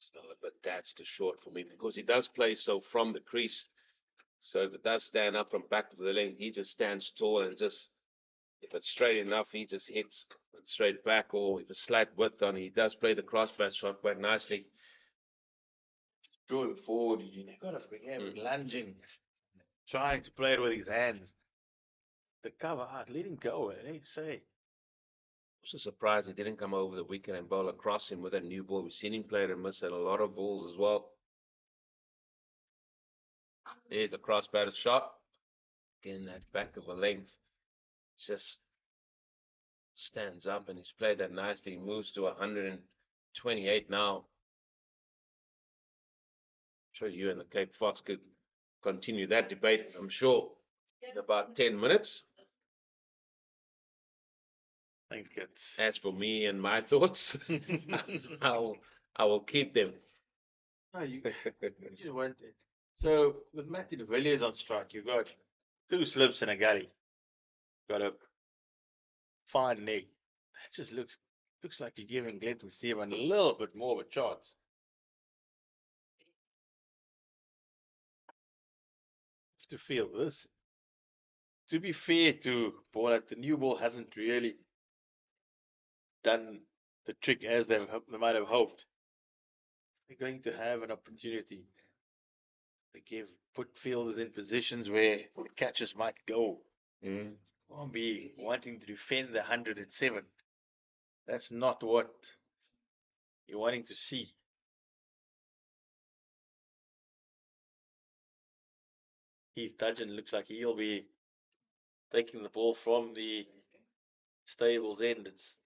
Still a bit that's too short for me because he does play so from the crease. So if it does stand up from back of the length, he just stands tall and just, if it's straight enough, he just hits straight back, or if it's slight width on, he does play the crossbat shot quite nicely. Draw him forward. You've got to forget lunging, trying to play it with his hands. the cover out. Let him go. Let him say. Also surprised he didn't come over the weekend and bowl across him with that new ball. We've seen him play and miss a lot of balls as well. There's a cross batted shot. Again, that back of a length just stands up, and he's played that nicely. He moves to 128 now. I'm sure you and the Cape Fox could continue that debate, I'm sure, in about 10 minutes. I think it's. As for me and my thoughts, I will keep them. No, you just want it. So with Matty de Villiers on strike, you've got 2 slips and a gully. Got a fine leg. That just looks like you're giving Glenton Steven a little bit more of a chance. To feel this. To be fair to Boland, the new ball hasn't really done the trick as they might have hoped. They're going to have an opportunity to put fielders in positions where the catches might go. Won't be wanting to defend the 107. That's not what you're wanting to see. Keith Dudgeon looks like he'll be taking the ball from the stable's end. It's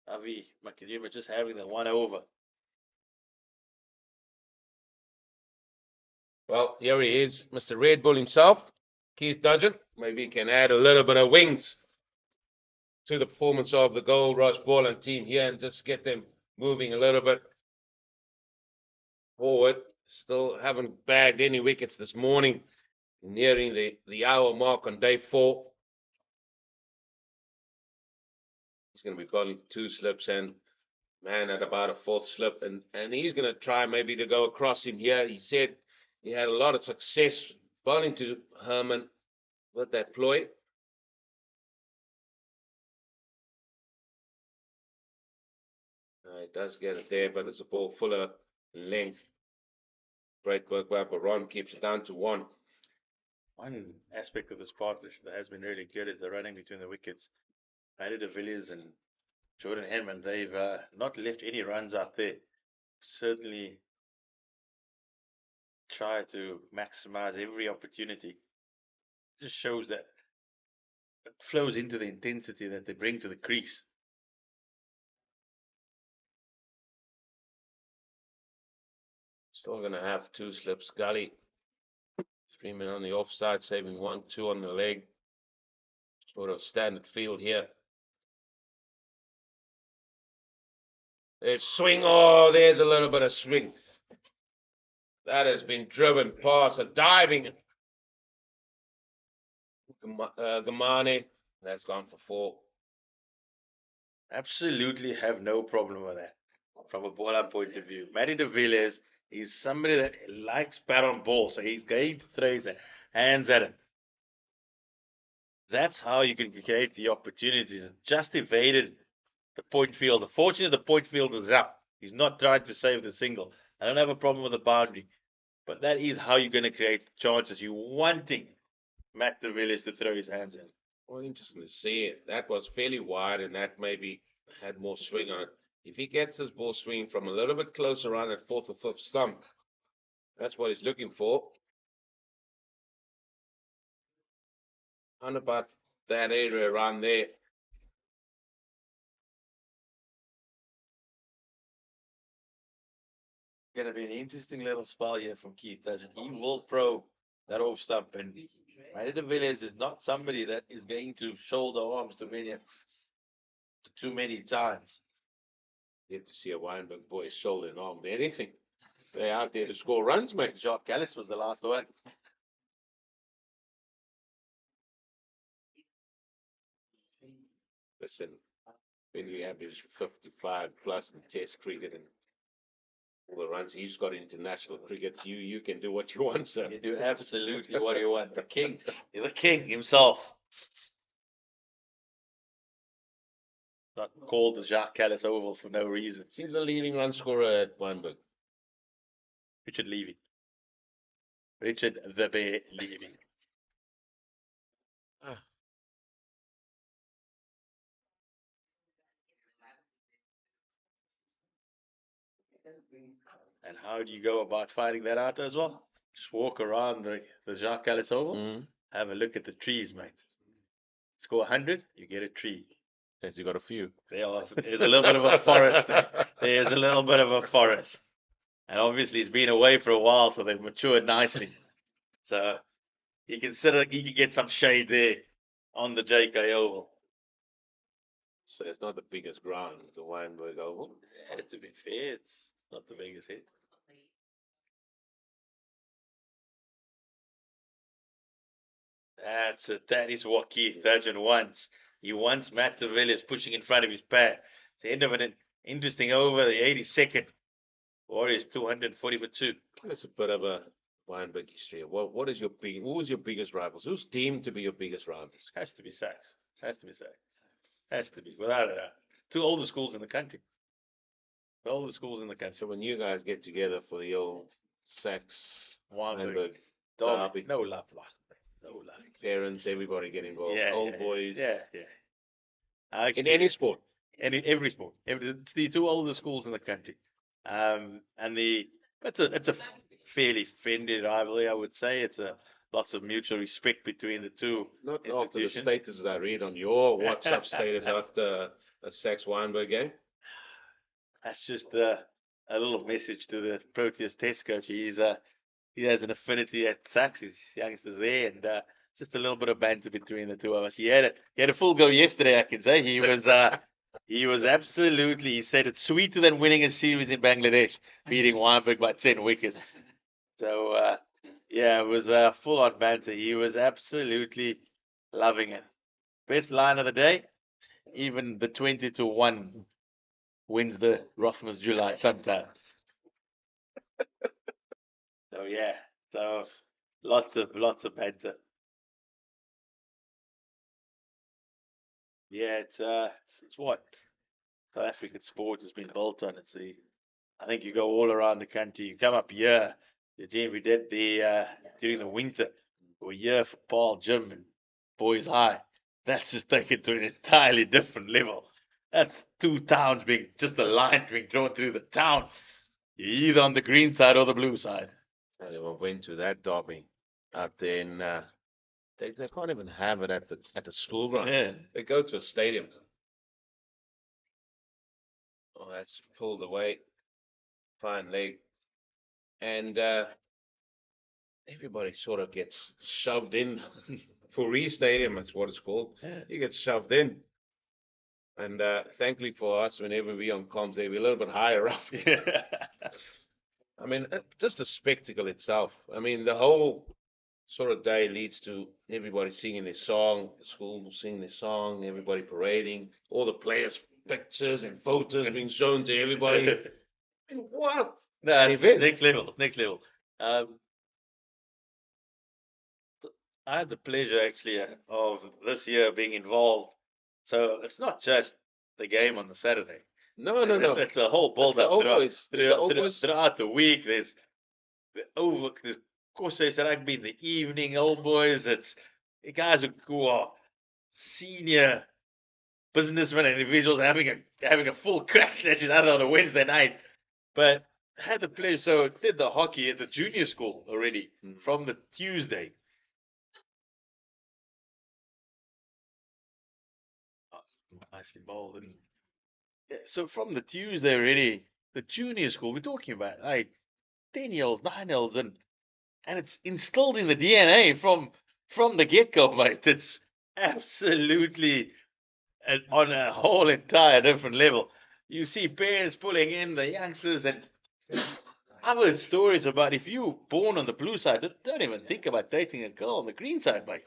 Avi Makaduma just having the 1 over. Well, here he is, Mr. Red Bull himself, Keith Dudgeon. Maybe he can add a little bit of wings to the performance of the Goldrush Boland team here and just get them moving a little bit forward. Still haven't bagged any wickets this morning, nearing the hour mark on day 4. He's going to be bowling 2 slips and man at about a 4th slip, and he's going to try maybe to go across him here. He said he had a lot of success bowling to Herman with that ploy. He does get it there, but it's a ball fuller in length. Great work by Ron, keeps it down to 1. One aspect of this partnership that has been really good is the running between the wickets. Matty de Villiers and Jordan Henman, they've not left any runs out there. Certainly try to maximize every opportunity. Just shows that it flows into the intensity that they bring to the crease. Still going to have 2 slips. Gully streaming on the offside, saving 1-2 on the leg. Sort of standard field here. There's swing. Oh, there's a little bit of swing. That has been driven past a diving Gamane. That's gone for 4. Absolutely have no problem with that from a bowler point of view. Matty de Villiers is somebody that likes bat on ball, so he's going to throw his hands at it. That's how you can create the opportunities. Just evaded the point fielder. Fortunately, the point fielder is up. He's not trying to save the single. I don't have a problem with the boundary, but that is how you're going to create chances. You're wanting Matt de Villiers to throw his hands in. Well, interesting to see it. That was fairly wide, and that maybe had more swing on it. If he gets his ball swinging from a little bit closer around that 4th or 5th stump, that's what he's looking for. And about that area around there. Going to be an interesting little spell here from Keith Dudgeon. He will probe that off stump, and Matty de Villiers is not somebody that is going to shoulder arms too many times. You have to see a Wynberg boy shouldering arm anything. They're out there to score runs, mate. Jacques Callis was the last one. Listen, when you average 55 plus in Test cricket and all the runs he's got in international cricket, you can do what you want, sir. You do absolutely what you want. The king himself. Not called the Jacques Callis Oval for no reason. See the leading run scorer at Wynberg. Richard Levy. Richard the Bear Levy. And how do you go about finding that out as well? Just walk around the Jacques Calais Oval, have a look at the trees, mate. Score 100, you get a tree. Has you got a few? There's a little bit of a forest there. There's a little bit of a forest. And obviously it's been away for a while, so they've matured nicely. So you can get some shade there on the JK Oval. So it's not the biggest ground, the Wynberg Oval. Yeah, to be fair, it's not the biggest hit. That is what Keith Turgeon wants. He wants Matt de Villiers pushing in front of his pad. It's the end of an interesting over, the 82nd. Warriors 240 for 2. It's a bit of a Wynberg history. Who was your biggest rivals? Who's deemed to be your biggest rivals? Has to be Sachs. Has to be Sachs. Has to be, without a doubt. Two older schools in the country. The older schools in the country. So when you guys get together for the old Sachs, Wynberg, derby, no love lost. No love. Parents, everybody get involved. Yeah, old boys. Yeah. Actually, in any sport. Every sport. It's the two older schools in the country. It's a fairly friendly rivalry, I would say. It's lots of mutual respect between the two. Not after the statuses I read on your WhatsApp status after a Sachs Wynberg game. That's just a little message to the Proteas test coach. He has an affinity at Sachs. His youngsters there, and just a little bit of banter between the two of us. He had a full go yesterday, I can say. He was absolutely. He said it's sweeter than winning a series in Bangladesh, beating Wynberg by 10 wickets. So it was full on banter. He was absolutely loving it. Best line of the day. Even the 20-1 wins the Rothmans July sometimes. So lots of banter. Yeah, it's what South African sport has been built on. I think you go all around the country. You come up here. We did during the winter. We're here for Paarl Gym and Boys High. That's just taken to an entirely different level. That's two towns just a line being drawn through the town. You're either on the green side or the blue side. I went to that derby out there in they can't even have it at the school ground. Yeah. They go to a stadium. Oh, that's pulled away. Fine leg. And everybody sort of gets shoved in. Fourie Stadium, that's what it's called. Yeah. You get shoved in. And thankfully for us, whenever we're on comms, they're a little bit higher up. I mean, just the spectacle itself. I mean, the whole sort of day leads to everybody singing their song, the school singing their song, everybody parading, all the players' pictures and photos being shown to everybody. I mean, what? No, it's next level. Next level. I had the pleasure actually of this year being involved. So it's not just the game on the Saturday. No. It's a whole build-up throughout the week. There's course there's rugby in the evening, old boys. It's the guys who are senior businessmen and individuals having a full crack at each other on a Wednesday night. But I had the pleasure. So did the hockey at the junior school already from the Tuesday. Nicely bowled. And so from the Tuesday already, the junior school, we're talking about like 10-year-olds, 9-year-olds, and it's instilled in the DNA from the get-go, mate. It's absolutely on a whole entire different level. You see parents pulling in the youngsters, and I've heard stories about if you're born on the blue side, don't even think about dating a girl on the green side, mate.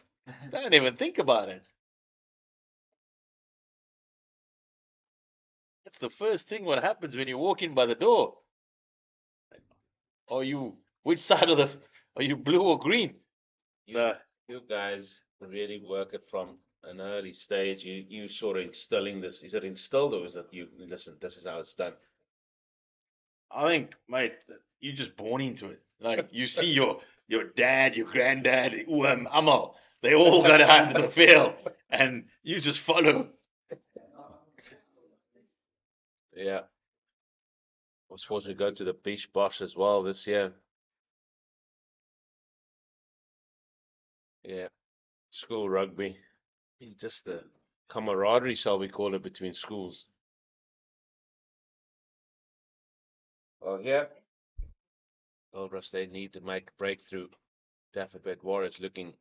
Don't even think about it. That's the first thing what happens when you walk in by the door. Which side are you blue or green? You guys really work it from an early stage. You sort of instilling this. Is it instilled or is it you listen, this is how it's done? I think, mate, you're just born into it. Like you see your dad, your granddad, Amal, they all got out to the field and you just follow. Yeah. was fortunate to go to the Bish Bosch as well this year. Yeah, school rugby. Just the camaraderie, shall we call it, between schools. Well, yeah, Goldrush, they need to make a breakthrough. Dafabet Warriors looking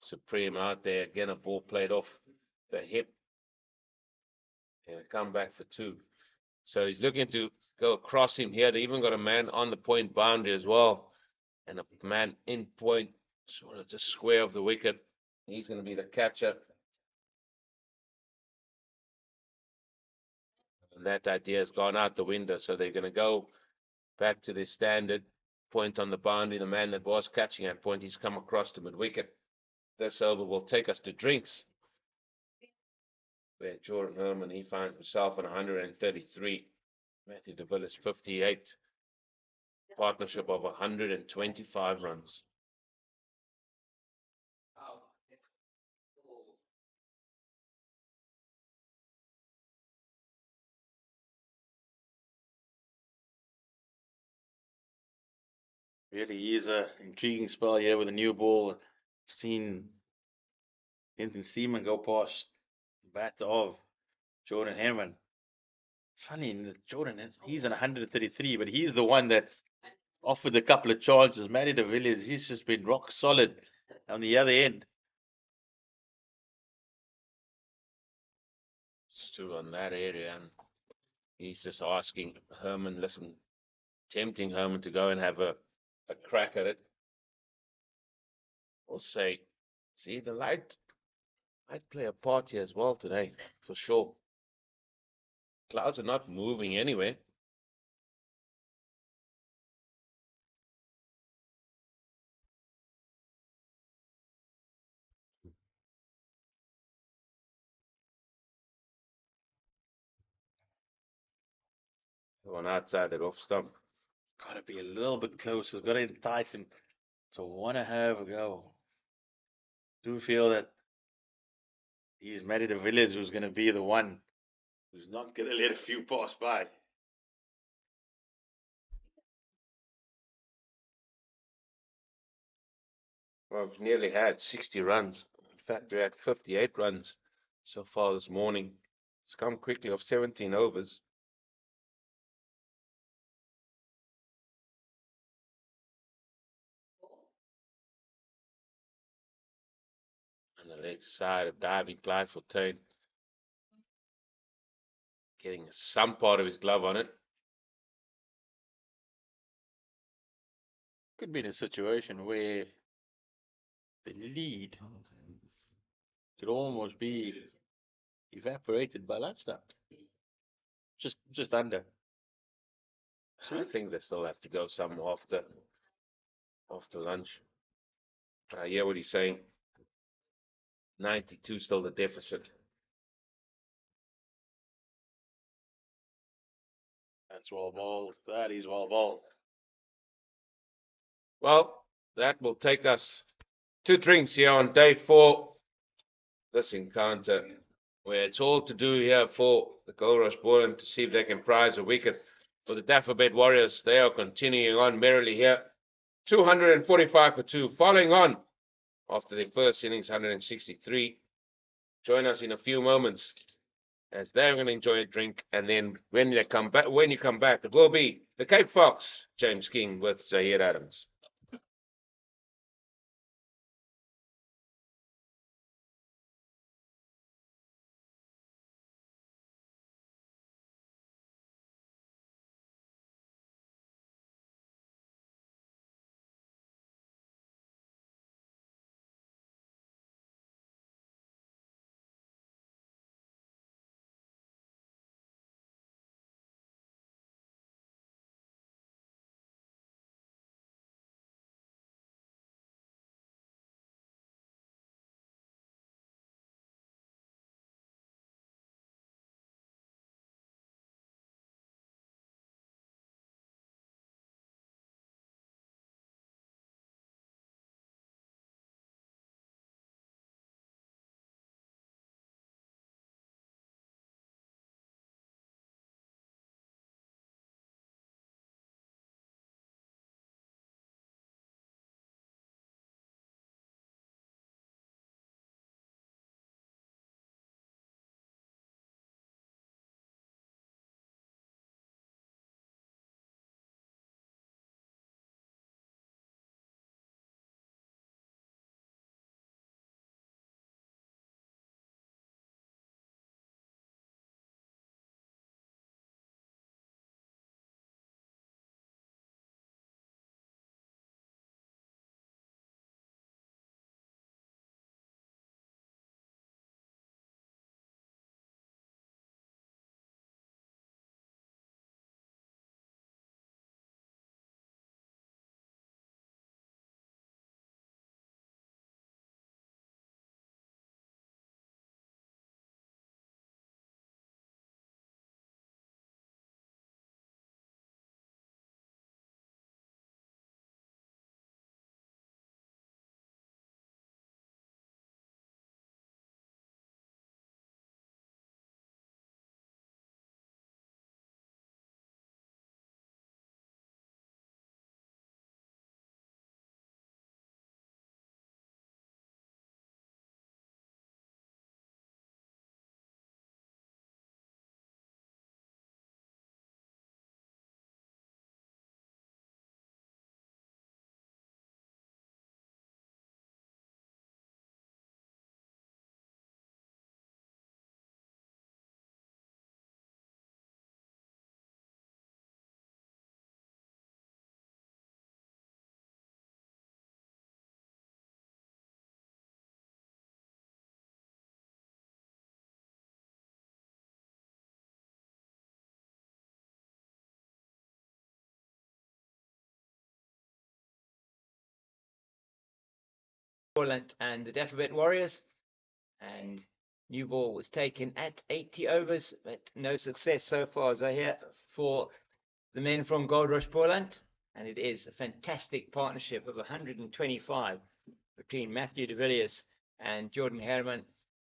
supreme out there. Again, a ball played off the hip. And a comeback for 2. So he's looking to go across him here. They even got a man on the point boundary as well. And a man in point, sort of just square of the wicket. He's going to be the catcher. And that idea has gone out the window. So they're going to go back to their standard point on the boundary. The man that was catching at point, he's come across to mid-wicket. This over will take us to drinks. Where Jordan Herman, he finds himself on 133. Matthew de Villiers, 58. Partnership of 125 runs. Really is an intriguing spell here with a new ball. I've seen Hinton Seaman go past the bat of Jordan Herman. It's funny, he's on 133, but he's the one that's offered a couple of chances. Matty de Villiers, he's just been rock solid on the other end. It's true on that area, and he's just asking Herman, listen, tempting Herman to go and have a crack at it. We'll say, see, the light might play a part here as well today, for sure. Clouds are not moving anywhere. The one outside that off stump. Got to be a little bit closer. Got to entice him to want to have a go. Do feel that he's Matty de Villiers who's going to be the one who's not going to let a few pass by. Well, we've nearly had 60 runs. In fact, we had 58 runs so far this morning. It's come quickly off 17 overs. On the leg side of diving Clive Fontaine. Getting some part of his glove on it. Could be in a situation where the lead could almost be evaporated by lunchtime. Just under. So I think they still have to go some after lunch. But I hear what he's saying. 92 still the deficit. That's well bowled. That is well bowled. Well, that will take us to drinks here on day 4. This encounter, where it's all to do here for the Goldrush Boland to see if they can prize a wicket. For the Dafabet Warriors, they are continuing on merrily here. 245 for 2, following on after their first innings, 163. Join us in a few moments as they're going to enjoy a drink, and then when you come back, it will be the Cape Fox, James King with Zahir Adams. Boland and the Dafabet Warriors. And new ball was taken at 80 overs, but no success so far, as I hear, for the men from Goldrush Boland. And it is a fantastic partnership of 125 between Matthew de Villiers and Jordan Herman.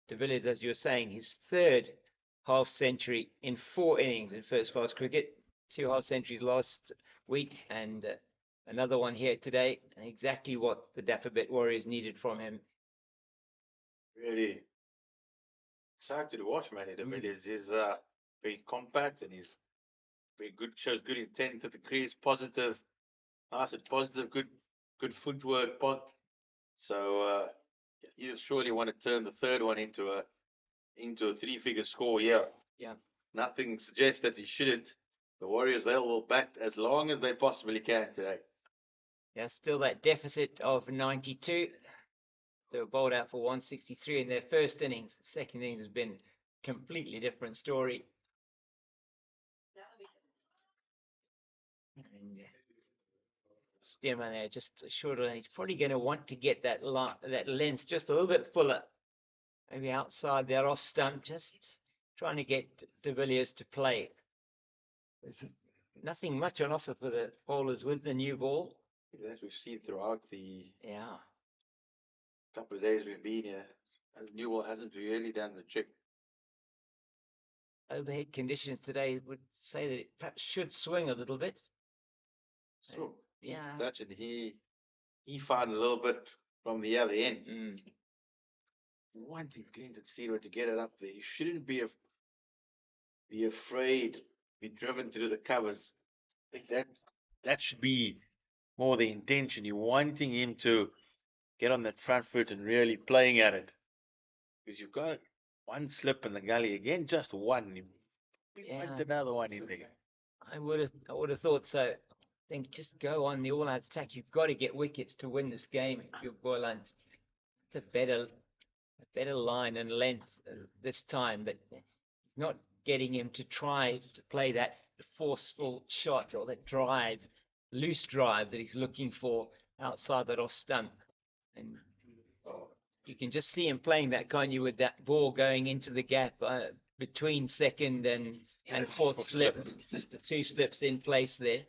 De Villiers, as you were saying, his third half century in 4 innings in first class cricket. 2 half centuries last week and another one here today. Exactly what the Dafabet Warriors needed from him. Really excited to watch Matty de Villiers. He's very compact and he's very good, shows good intent at the crease, positive, nice and positive, good footwork. So you surely want to turn the third one into a 3-figure score here. Yeah. Nothing suggests that he shouldn't. The Warriors, they will bat as long as they possibly can today. Yeah, still that deficit of 92. They were bowled out for 163 in their first innings. The second innings has been a completely different story. And Stearman there just shorter, and he's probably going to want to get that length just a little bit fuller. Maybe outside that off stump, just trying to get de Villiers to play. There's nothing much on offer for the bowlers with the new ball. As we've seen throughout the Yeah. couple of days we've been here, as new ball hasn't really done the trick. Overhead conditions today would say that it perhaps should swing a little bit. So Yeah. Dutch, and he found a little bit from the other end. Wanting Clinton Stewart to get it up there. You shouldn't be afraid, be driven through the covers. I think that should be more the intention. You're wanting him to get on that front foot and really playing at it. Because you've got one slip in the gully again, just one. You want another one in there. I would have thought so. I think just go on the all-out attack. You've got to get wickets to win this game. Your Boland. It's a better line and length this time, but not getting him to try to play that forceful shot or that loose drive that he's looking for outside that off stump. And you can just see him playing that, can't you, with that ball going into the gap between second and fourth slip, just the 2 slips in place there.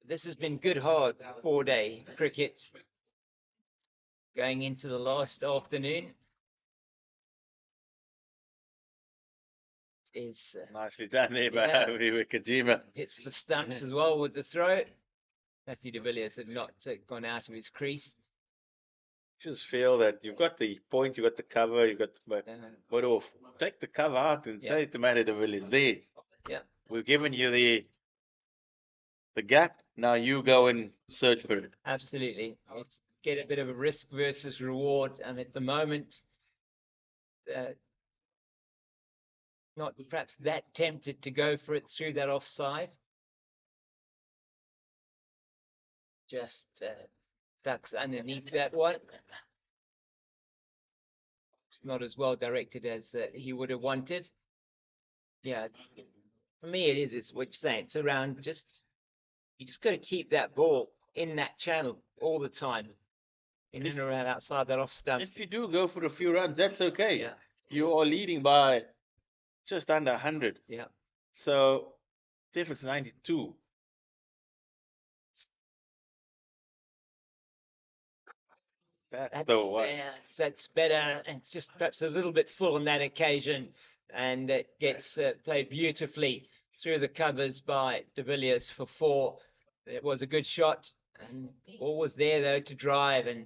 This has been good, hard 4-day cricket going into the last afternoon. Is nicely done there by Kajima. Hits the stumps as well with the throw. Matthew de Villiers had not gone out of his crease. Just feel that you've got the point, you've got the cover, you've got the off. Take the cover out and say to Matty de Villiers, there. Yeah. We've given you the gap. Now you go and search for it. Absolutely. Let's get a bit of a risk versus reward. And at the moment, not perhaps that tempted to go for it through that offside. Just ducks underneath that one. It's not as well directed as he would have wanted. Yeah, for me it's what you're saying. It's around you just got to keep that ball in that channel all the time, in and around outside that off stump. If you do go for a few runs, that's okay. Yeah. You are leading by just under 100. Yeah. So difference 92. That's the one. That's better. And it's just perhaps a little bit full on that occasion, and it gets played beautifully through the covers by de Villiers for 4. It was a good shot, and all was there though to drive, and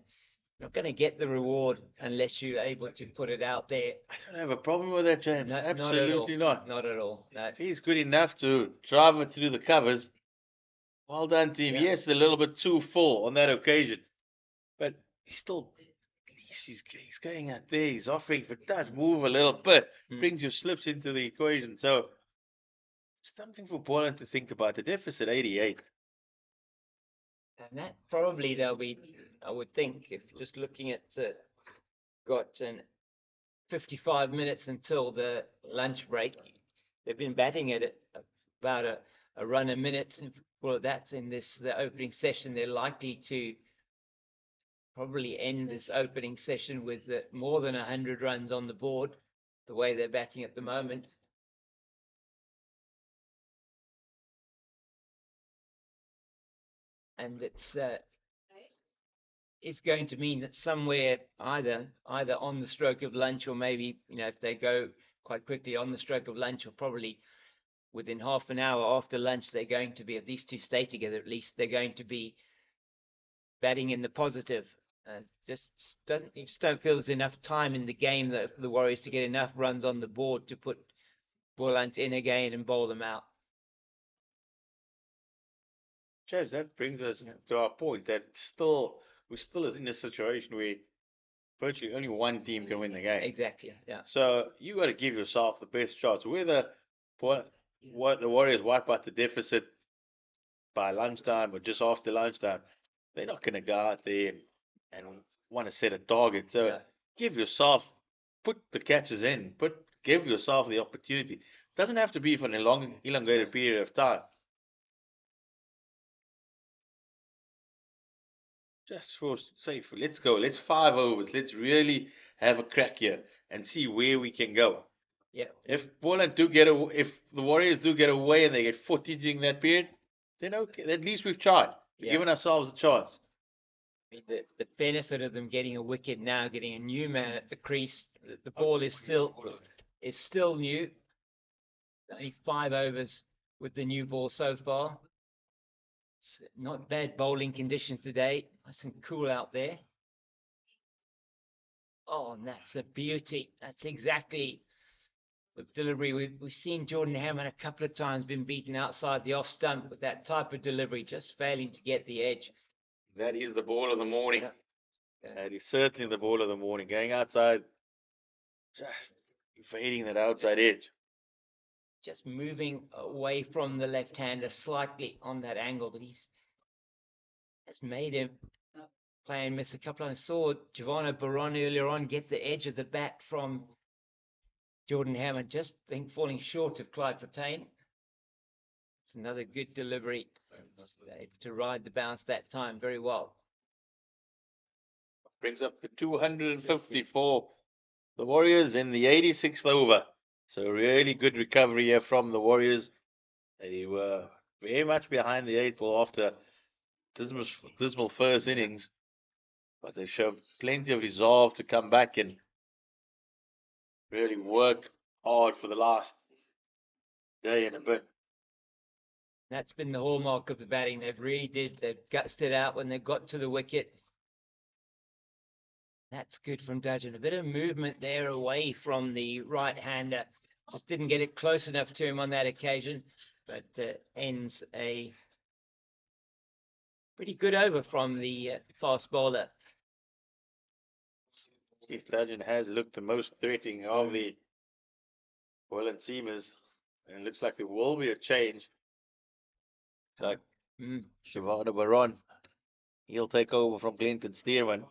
you're not going to get the reward unless you're able to put it out there. I don't have a problem with that, James. No, absolutely not. Not at all. No. If he's good enough to drive it through the covers, well done to him. Yeah. Yes, a little bit too full on that occasion, but he's still, at least he's going out there. He's offering, if it does move a little bit, brings your slips into the equation. So something for Boland to think about. The deficit 88. And that probably they'll be, I would think, if just looking at got 55 minutes until the lunch break. They've been batting at about a run a minute. Well, that's in the opening session. They're likely to probably end this opening session with more than 100 runs on the board, the way they're batting at the moment. And it's going to mean that somewhere either on the stroke of lunch, or maybe, if they go quite quickly on the stroke of lunch, or probably within half an hour after lunch, they're going to be, if these two stay together at least, they're going to be batting in the positive. You just don't feel there's enough time in the game that the Warriors to get enough runs on the board to put Boland in again and bowl them out. James, that brings us to our point that we're still in a situation where virtually only one team can win the game. Exactly. Yeah. So you got to give yourself the best chance. Whether what the Warriors wipe out the deficit by lunchtime or just after lunchtime, they're not going to go out there and want to set a target. So put the catches in, give yourself the opportunity. It doesn't have to be for an elongated period of time. Just for safe, let's go. Let's 5 overs. Let's really have a crack here and see where we can go. Yeah. If the Warriors do get away and they get 40 during that period, then okay, at least we've tried. We've given ourselves a chance. The benefit of them getting a wicket now, getting a new man at the crease, the ball is still new. Only 5 overs with the new ball so far. Not bad bowling conditions today. Nice and cool out there. Oh, and that's a beauty. That's exactly the delivery. We've seen Jordan Hammond a couple of times been beaten outside the off stump with that type of delivery, just failing to get the edge. That is the ball of the morning. Yeah. That is certainly the ball of the morning. Going outside, just evading that outside edge. Just moving away from the left-hander slightly on that angle, but has made him play and miss a couple. I saw Giovanni Baron earlier on get the edge of the bat from Jordan Hammond, just falling short of Clyde Fontaine. It's another good delivery. Just able to ride the bounce that time very well. Brings up to 254. The Warriors in the 86th over. So really good recovery here from the Warriors. They were very much behind the 8 ball after dismal first innings. But they showed plenty of resolve to come back and really work hard for the last day and a bit. That's been the hallmark of the batting. They've gutsed it out when they got to the wicket. That's good from Dudgeon. A bit of movement there away from the right-hander. Just didn't get it close enough to him on that occasion, but ends a pretty good over from the fast bowler. Keith Dudgeon has looked the most threatening of the Boland seamers, and it looks like there will be a change. Like Giovanni Baron, he'll take over from Clinton Stearman.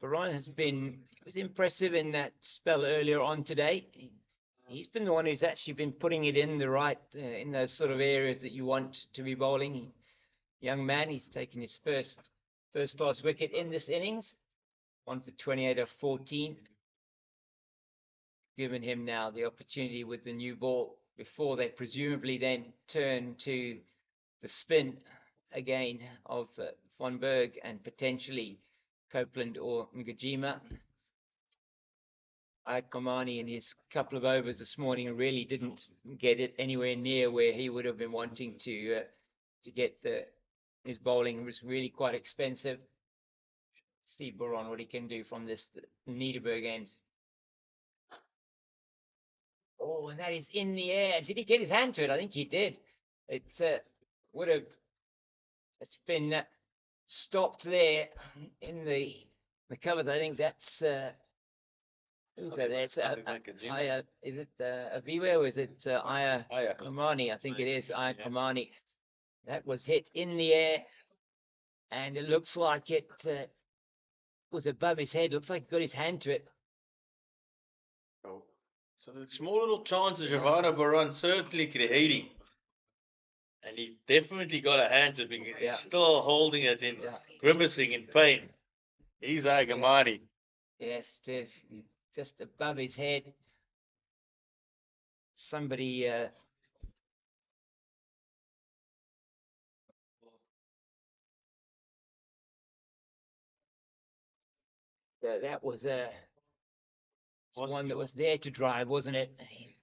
Baron was impressive in that spell earlier on today. He's been the one who's actually been putting it in the right, in those sort of areas that you want to be bowling. Young man, he's taken his first class wicket in this innings. 1 for 28 of 14. Given him now the opportunity with the new ball before they presumably then turn to the spin again of Van Berg and potentially Copeland or Ngajima. Komani in his couple of overs this morning really didn't get it anywhere near where he would have been wanting to get his bowling. Was really quite expensive. See Baron what he can do from this Niederberg end. Oh, and that is in the air. Did he get his hand to it? I think he did. It's been stopped there in the covers. I think that's who's that? It's Aya. Is it Aviwa or is it Aya Komani? I think it is Aya Komani. That was hit in the air, and it looks like it was above his head. Looks like he got his hand to it. So the small little chances Giovanni Baron certainly creating. And he definitely got a hand to it because he's still holding it in grimacing in pain. He's Agamani. Yes, just above his head. Somebody that was one that was there to drive, wasn't it? He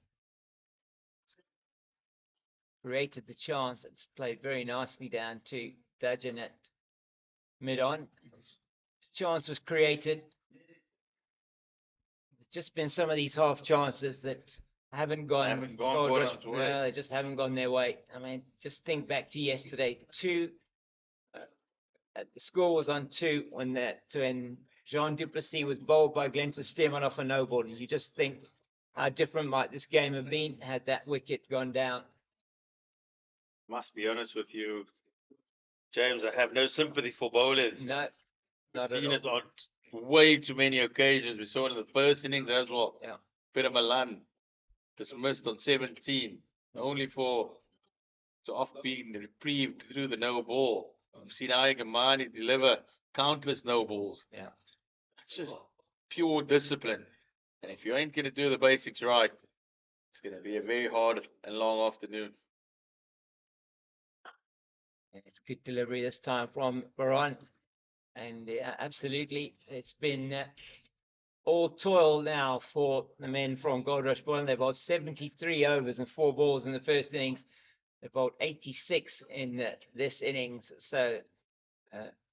created the chance. It's played very nicely down to Dudgeon at mid-on. Chance was created. There's just been some of these half chances that haven't gone Goldrush's way. No, they just haven't gone their way. I mean, just think back to yesterday. The score was on 2 when Jean Duplessis was bowled by Glenn Stearman off a no ball. And you just think how different might this game have been had that wicket gone down. Must be honest with you, James, I have no sympathy for bowlers. No, not I've at seen all. it on way too many occasions. We saw it in the first innings as well. Yeah. Peter Malan dismissed on 17, only for to off being reprieved through the no ball. We've seen Agamani deliver countless no balls. Yeah. It's just pure discipline. And if you ain't going to do the basics right, it's going to be a very hard and long afternoon. It's good delivery this time from Baron. And absolutely, it's been all toil now for the men from Goldrush Boland. They bowled 73 overs and 4 balls in the first innings. They bowled 86 in this innings. So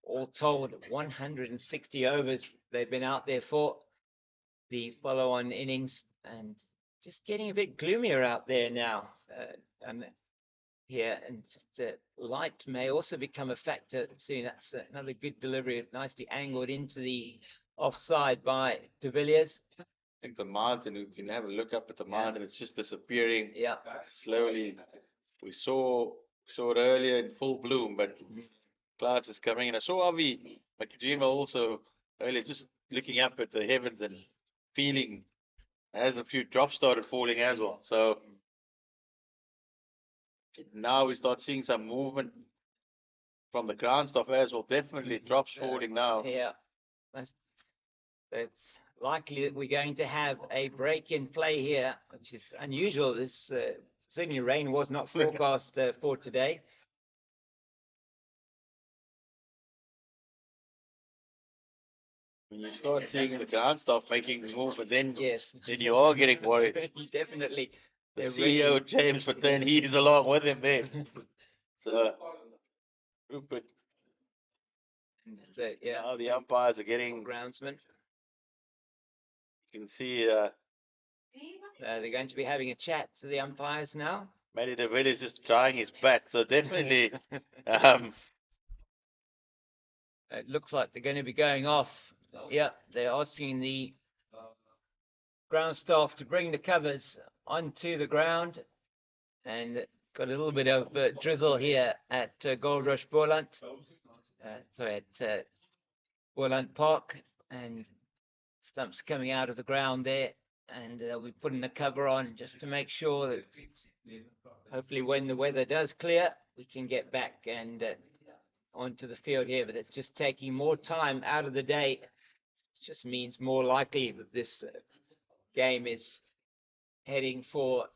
all told, 160 overs they've been out there for the follow-on innings, and just getting a bit gloomier out there now. Here, and just light may also become a factor soon. That's another good delivery, nicely angled into the offside by De Villiers. I think the mountain, you can have a look up at the mountain, it's just disappearing slowly. We saw it earlier in full bloom, but clouds is coming in. I saw Avi Makajima also earlier, just looking up at the heavens and feeling as a few drops started falling as well. So now we start seeing some movement from the ground stuff as well. Definitely drops falling now. Yeah, it's likely that we're going to have a break in play here, which is unusual. This certainly rain was not forecast for today. When you start seeing the ground stuff making the movement, then Yes, then you are getting worried. definitely. The They're CEO really- James Patten, he's along with him there. So Rupert, So, yeah, now the umpires are getting. groundsman. You can see They're going to be having a chat to the umpires now. Matty De Villiers just trying his bat. So definitely, It looks like they're going to be going off. Yeah, they're asking the ground staff to bring the covers onto the ground, and got a little bit of drizzle here at Goldrush Boland. At Boland Park, and stumps coming out of the ground there, and they'll be putting the cover on just to make sure that hopefully when the weather does clear, we can get back and onto the field here. But it's just taking more time out of the day. It just means more likely that this game is heading for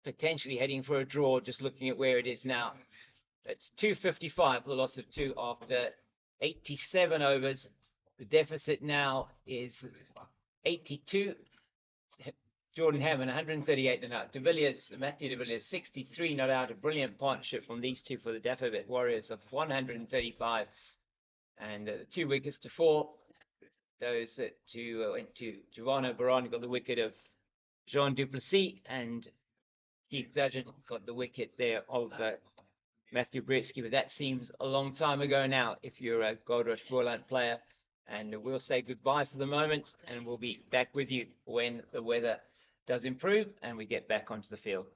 potentially heading for a draw, just looking at where it is now. It's 255 for the loss of 2 after 87 overs. The deficit now is 82. Jordan Hammond, 138 not out. Matthew De Villiers, 63 not out. A brilliant partnership from these two for the Dafabet Warriors of 135. And 2 wickets to 4. Those went to Giovanni Baron, got the wicket of Jean Duplessis, and Keith Dudgeon got the wicket there of Matthew Britsky. But that seems a long time ago now if you're a Goldrush Boland player. And we'll say goodbye for the moment, and we'll be back with you when the weather does improve and we get back onto the field.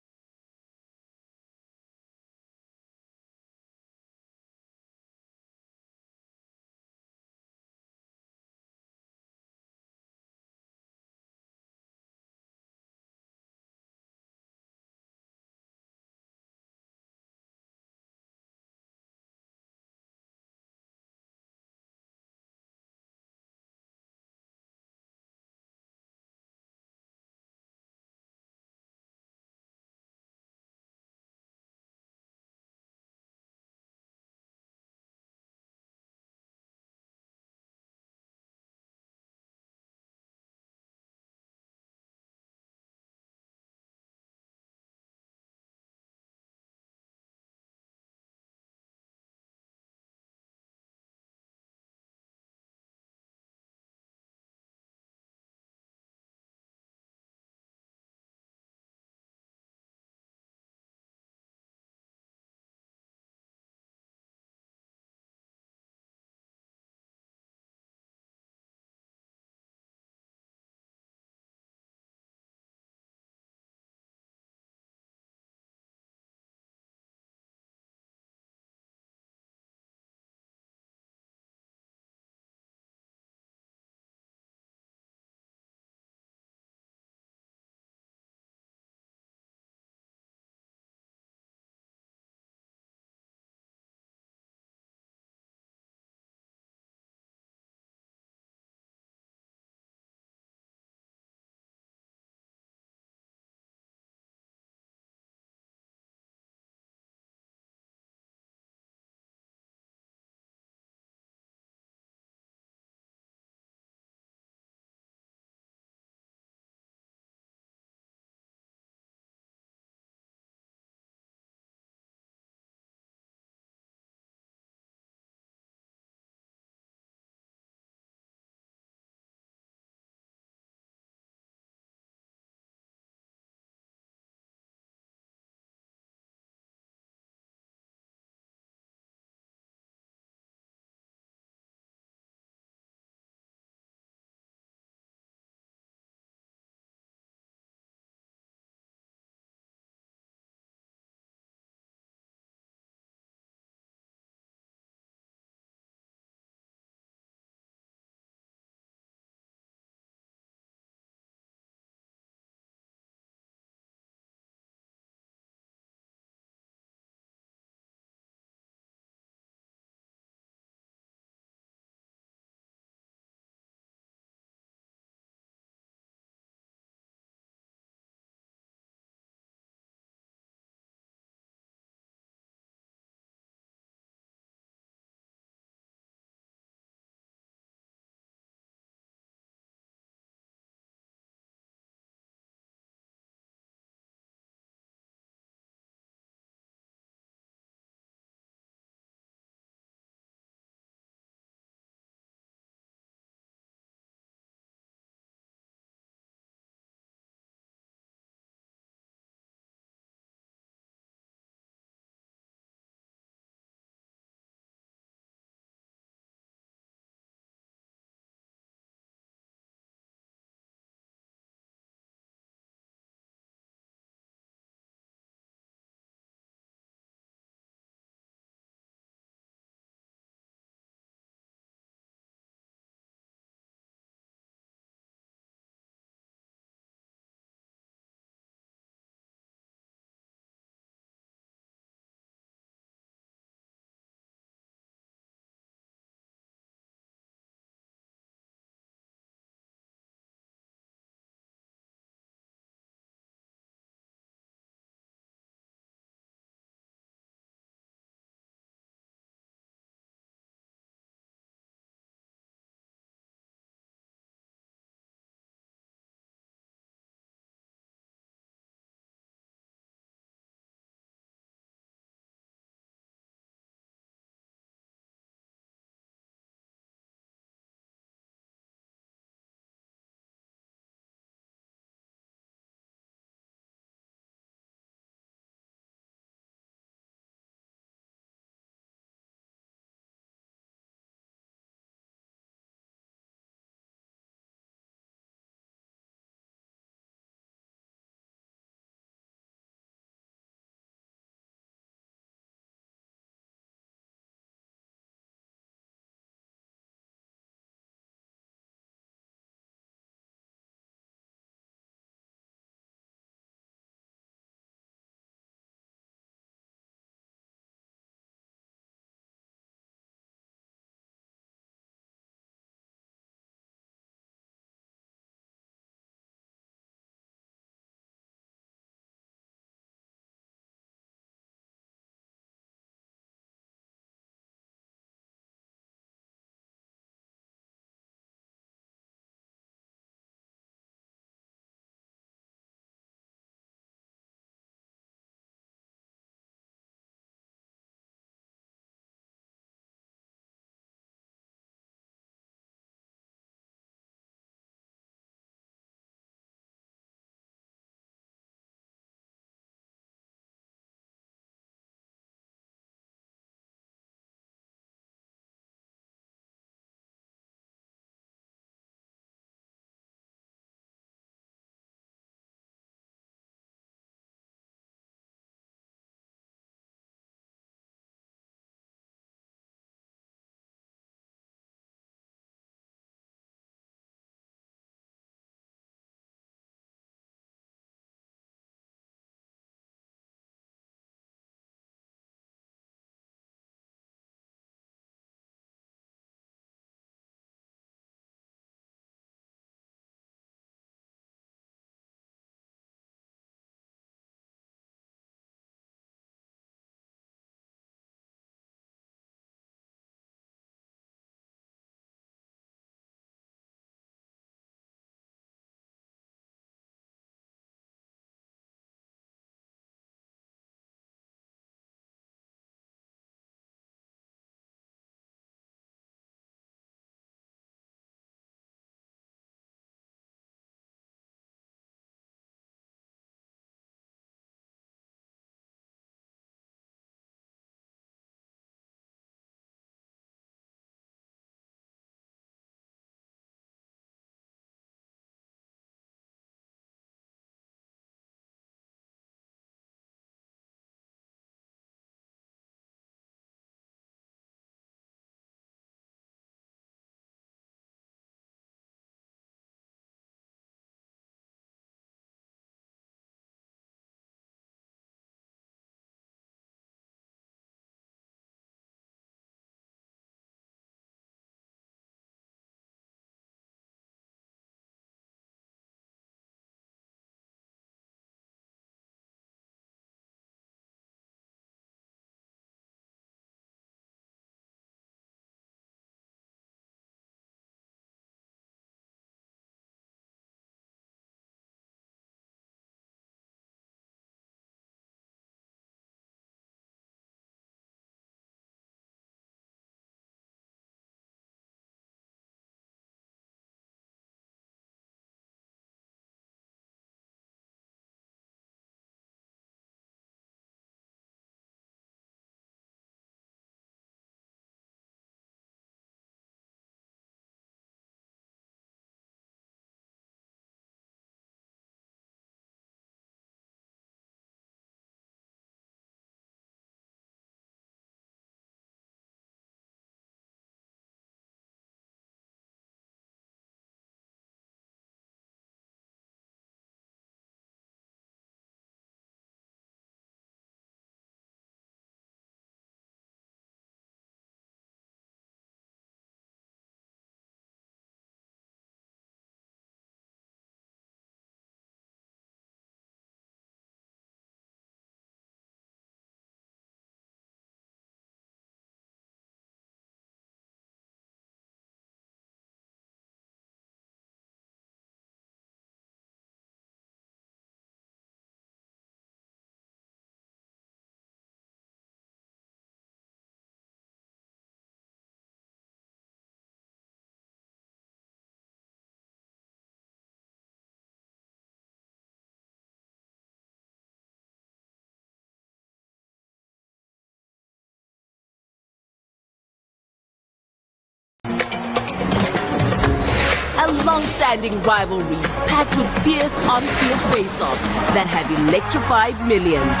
long-standing rivalry packed with fierce on-field face-offs that have electrified millions.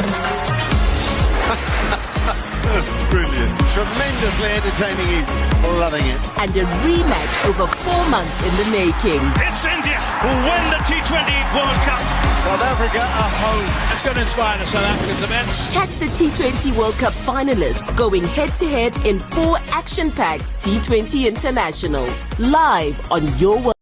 Brilliant. Tremendously entertaining. Loving it. And a rematch over 4 months in the making. It's India who win the T20 World Cup. South Africa are home. It's going to inspire the South Africans immense. Catch the T20 World Cup finalists going head-to-head in 4 action-packed T20 internationals. Live on your world.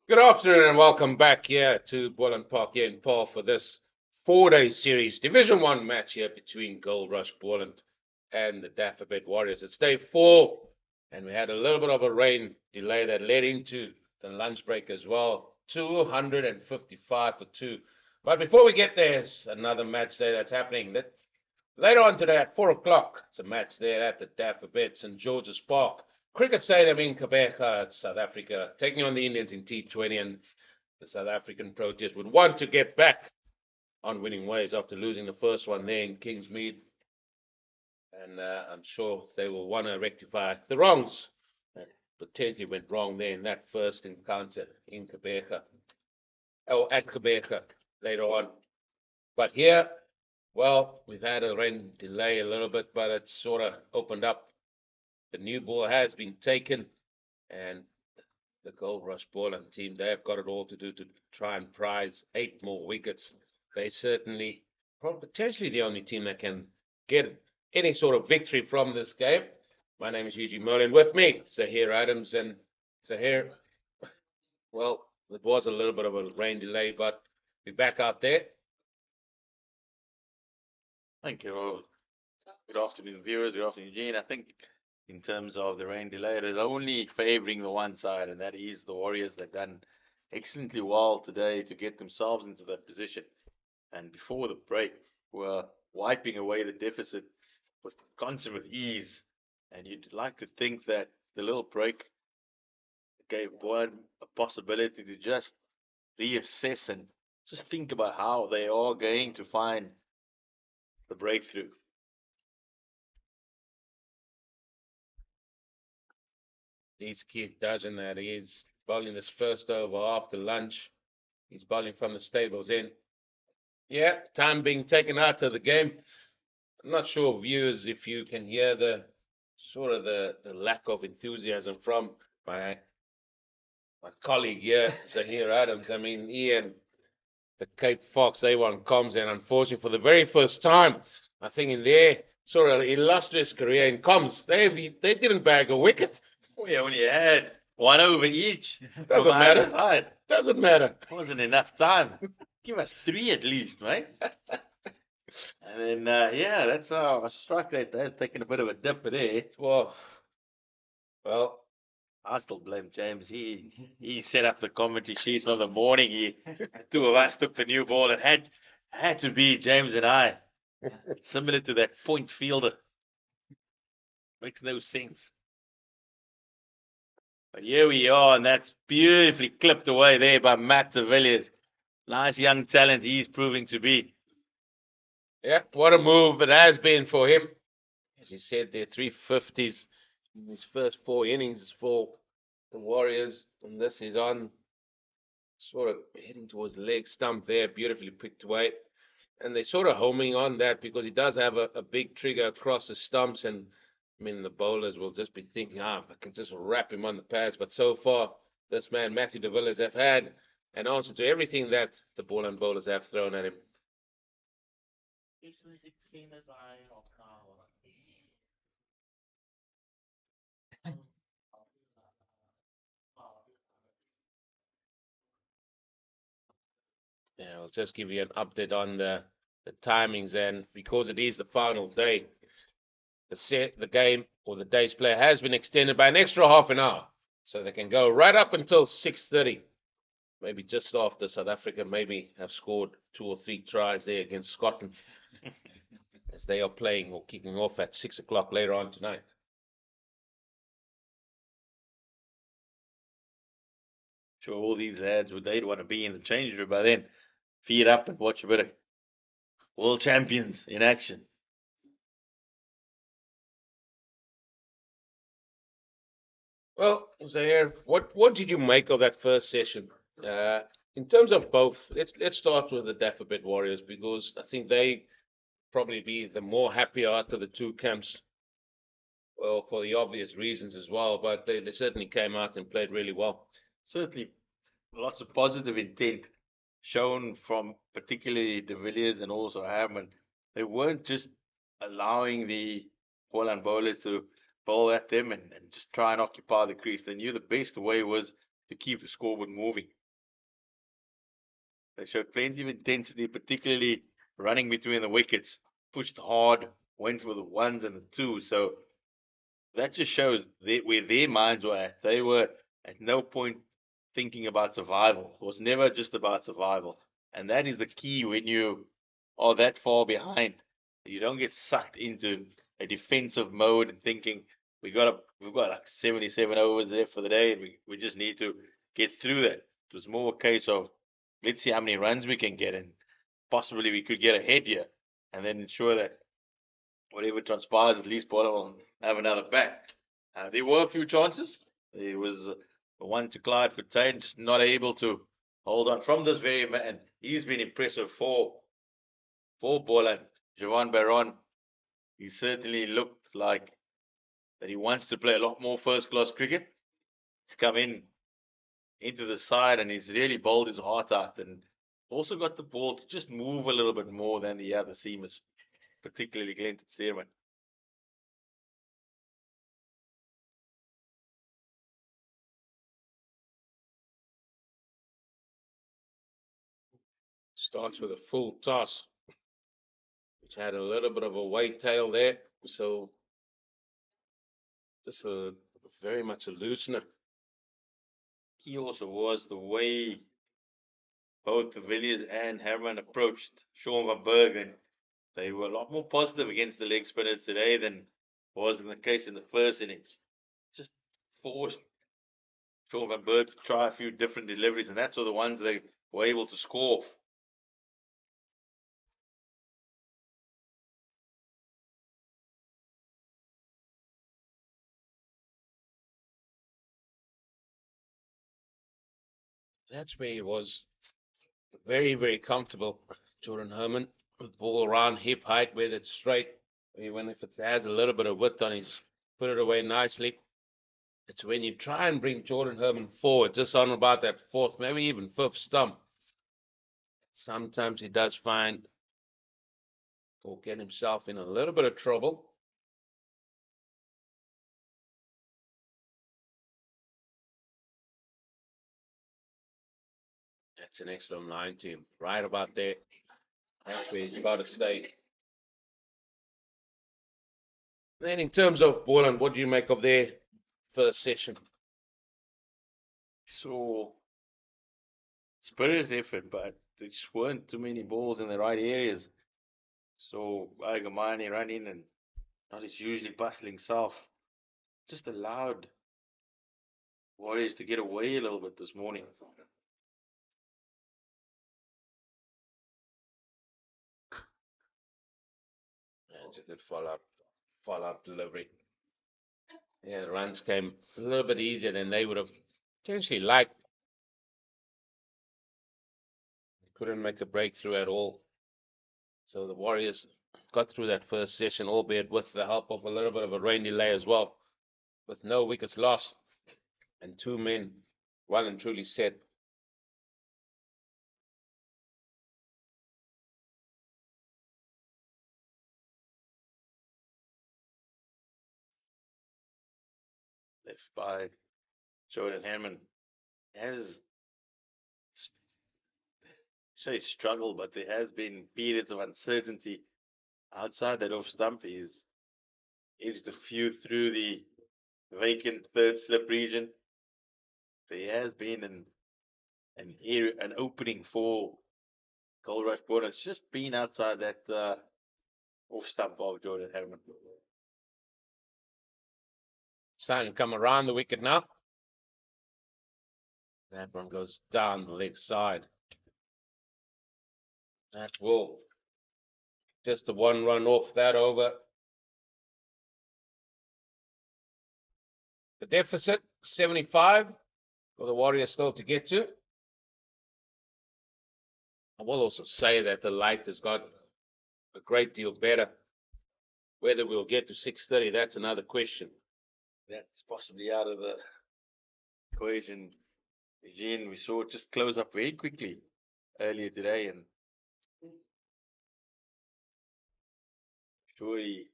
Good afternoon and welcome back here to Boland Park here in Paarl for this 4-day series Division 1 match here between Goldrush Boland and the Dafabet Warriors. It's day 4 and we had a little bit of a rain delay that led into the lunch break as well. 255 for 2. But before we get there, there's another match there that's happening. Later on today at 4 o'clock, it's a match there at the Dafabet St. George's Park. Cricket Stadium in Gqeberha, South Africa, taking on the Indians in T20, and the South African Proteas would want to get back on winning ways after losing the first one there in Kingsmead. And I'm sure they will want to rectify the wrongs that potentially went wrong there in that first encounter in Gqeberha, or at Gqeberha later on. But here, well, we've had a rain delay a little bit, but it's sort of opened up. The new ball has been taken, and the Goldrush Boland team, they've got it all to do to try and prize 8 more wickets. They certainly, potentially the only team that can get any sort of victory from this game. My name is Eugene Merlin. With me, Zahir Adams. And Zahir, well, it was a little bit of a rain delay, but we're back out there. Thank you. Good afternoon, viewers. Good afternoon, Eugene. I think in terms of the rain delay, it is only favoring the one side, and that is the Warriors. They've done excellently well today to get themselves into that position. And before the break, were wiping away the deficit with consummate ease. And you'd like to think that the little break gave Boland a possibility to just reassess and just think about how they are going to find the breakthrough. He's Keith Dudgeon that he's bowling this first over after lunch. He's bowling from the stables in. Yeah, time being taken out of the game. I'm not sure, viewers, if you can hear the sort of the lack of enthusiasm from my colleague here, Zahir Adams. I mean, Ian, the Cape Fox A1 comms, and unfortunately for the very first time, I think in their sort of illustrious career in comms, they didn't bag a wicket. We only had 1 over each. Doesn't matter. Side. Doesn't matter. Wasn't enough time. Give us 3 at least, mate. And then, yeah, that's our strike rate. That's taken a bit of a dip there. Well, I still blame James. He set up the commentary sheet from the morning. 2 of us took the new ball. It had to be James and I. Similar to that point fielder. Makes no sense. But here we are, and that's beautifully clipped away there by Matt de Villiers. Nice young talent he's proving to be. yeah, what a move it has been for him. As you said, there 350s in his first 4 innings for the Warriors, and this is on sort of heading towards the leg stump there, beautifully picked away. And they're sort of homing on that because he does have a big trigger across the stumps, and I mean, the bowlers will just be thinking, if I can just wrap him on the pads. But so far, this man, Matthew de Villiers, have had an answer to everything that the Boland bowlers have thrown at him. Yeah, I'll just give you an update on the timings, and because it is the final day, the game or the day's play has been extended by an extra half an hour, so they can go right up until 6:30, maybe just after South Africa maybe have scored 2 or 3 tries there against Scotland, as they are playing or kicking off at 6 o'clock later on tonight. Sure, all these lads they'd want to be in the change room by then. Feed up and watch a bit of world champions in action. Well, Zaire, what did you make of that first session? In terms of both, let's start with the Dafabet Warriors because I think they probably be the more happier out of the two camps. Well, for the obvious reasons as well, but they certainly came out and played really well. Certainly, lots of positive intent shown from particularly De Villiers and also Herman. They weren't just allowing the Boland bowlers to bowl at them and just try and occupy the crease. They knew the best way was to keep the scoreboard moving. They showed plenty of intensity, particularly running between the wickets, pushed hard, went for the ones and the twos. So that just shows where their minds were at. They were at no point thinking about survival. It was never just about survival. And that is the key when you are that far behind. You don't get sucked into a defensive mode and thinking we've got like 77 overs left for the day and we just need to get through that. It was more a case of let's see how many runs we can get and possibly we could get ahead here and then ensure that whatever transpires, at least Paarl will have another bat. There were a few chances. There was one to Clyde for Tain, just not able to hold on from this very man. He's been impressive for Boland. Javan Baron, he certainly looked like that he wants to play a lot more first class cricket. He's come into the side and he's really bowled his heart out and also got the ball to just move a little bit more than the other seamers, particularly Glenton Stearman. Starts with a full toss, which had a little bit of a weight tail there, so just very much a loosener. He also was the way both De Villiers and Herman approached Sean van Berg, and they were a lot more positive against the leg spinners today than was in the case in the first innings. Just forced Sean van Berg to try a few different deliveries, and that's all the ones they were able to score off. That's where he was very, very comfortable. Jordan Herman with ball around hip height, whether it's straight, even if it has a little bit of width on his, put it away nicely. It's when you try and bring Jordan Herman forward, just on about that fourth, maybe even fifth stump. Sometimes he does find or get himself in a little bit of trouble. That's an excellent line to him, right about there. That's where he's got to stay. Then, in terms of Boland, what do you make of their first session? So, spirited effort, but there just weren't too many balls in the right areas. So, Agamani ran in and not his usually bustling self. Just allowed Warriors to get away a little bit this morning. That's a good follow-up delivery. Yeah, the runs came a little bit easier than they would have potentially liked. Couldn't make a breakthrough at all. So the Warriors got through that first session, albeit with the help of a little bit of a rain delay as well, with no wickets lost and two men well and truly set. Left by Jordan Hammond. Has say struggle, but there has been periods of uncertainty outside that off stump. He's edged a few through the vacant third slip region. There has been an opening for Goldrush Boland. It's just been outside that off stump of Jordan Hammond. Starting to come around the wicket now. That one goes down the leg side. That will just the one run off that over. The deficit, 75 for the Warriors still to get to. I will also say that the light has got a great deal better. Whether we'll get to 6:30, that's another question. That's possibly out of the equation. Eugene, we saw it just close up very quickly earlier today, and surely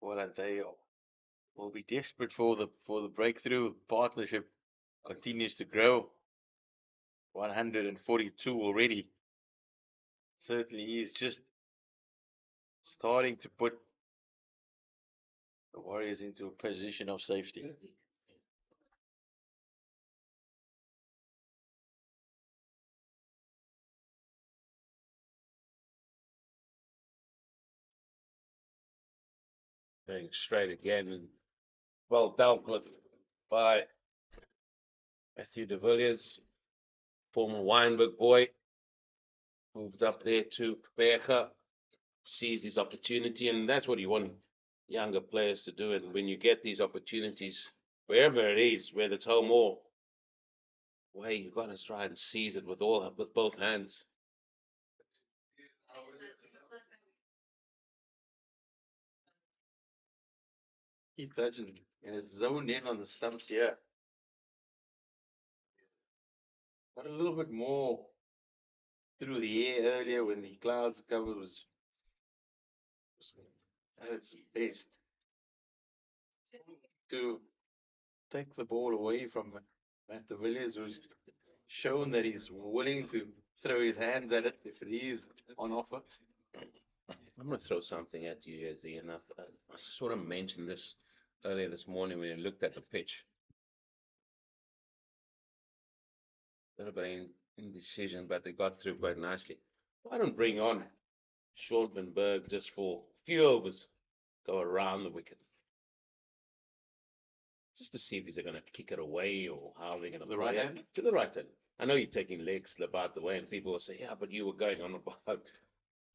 Boland, they will be desperate for the breakthrough. Partnership continues to grow. 142 already. Certainly is just starting to put the Warriors into a position of safety. Going straight again, and well dealt with by Matthew de Villiers, former Wynberg boy, moved up there to Becher, sees his opportunity, and that's what you want younger players to do. And when you get these opportunities, wherever it is, whether it's home or away, you've got to try and seize it with both hands. Keith Dudgeon is zoned in on the stumps here. Got a little bit more through the air earlier when the clouds cover was at its best to take the ball away from Matt de Villiers, who's shown that he's willing to throw his hands at it if it is on offer. I'm going to throw something at you here, Z, and I sort of mentioned this earlier this morning when we looked at the pitch. A little bit of indecision, but they got through quite nicely. Why don't bring on Sean van Berg just for a few overs, go around the wicket, just to see if he's going to kick it away or how they're going to play it. To the right hand. I know you're taking leg slip out the way, and people will say, yeah, but you were going on about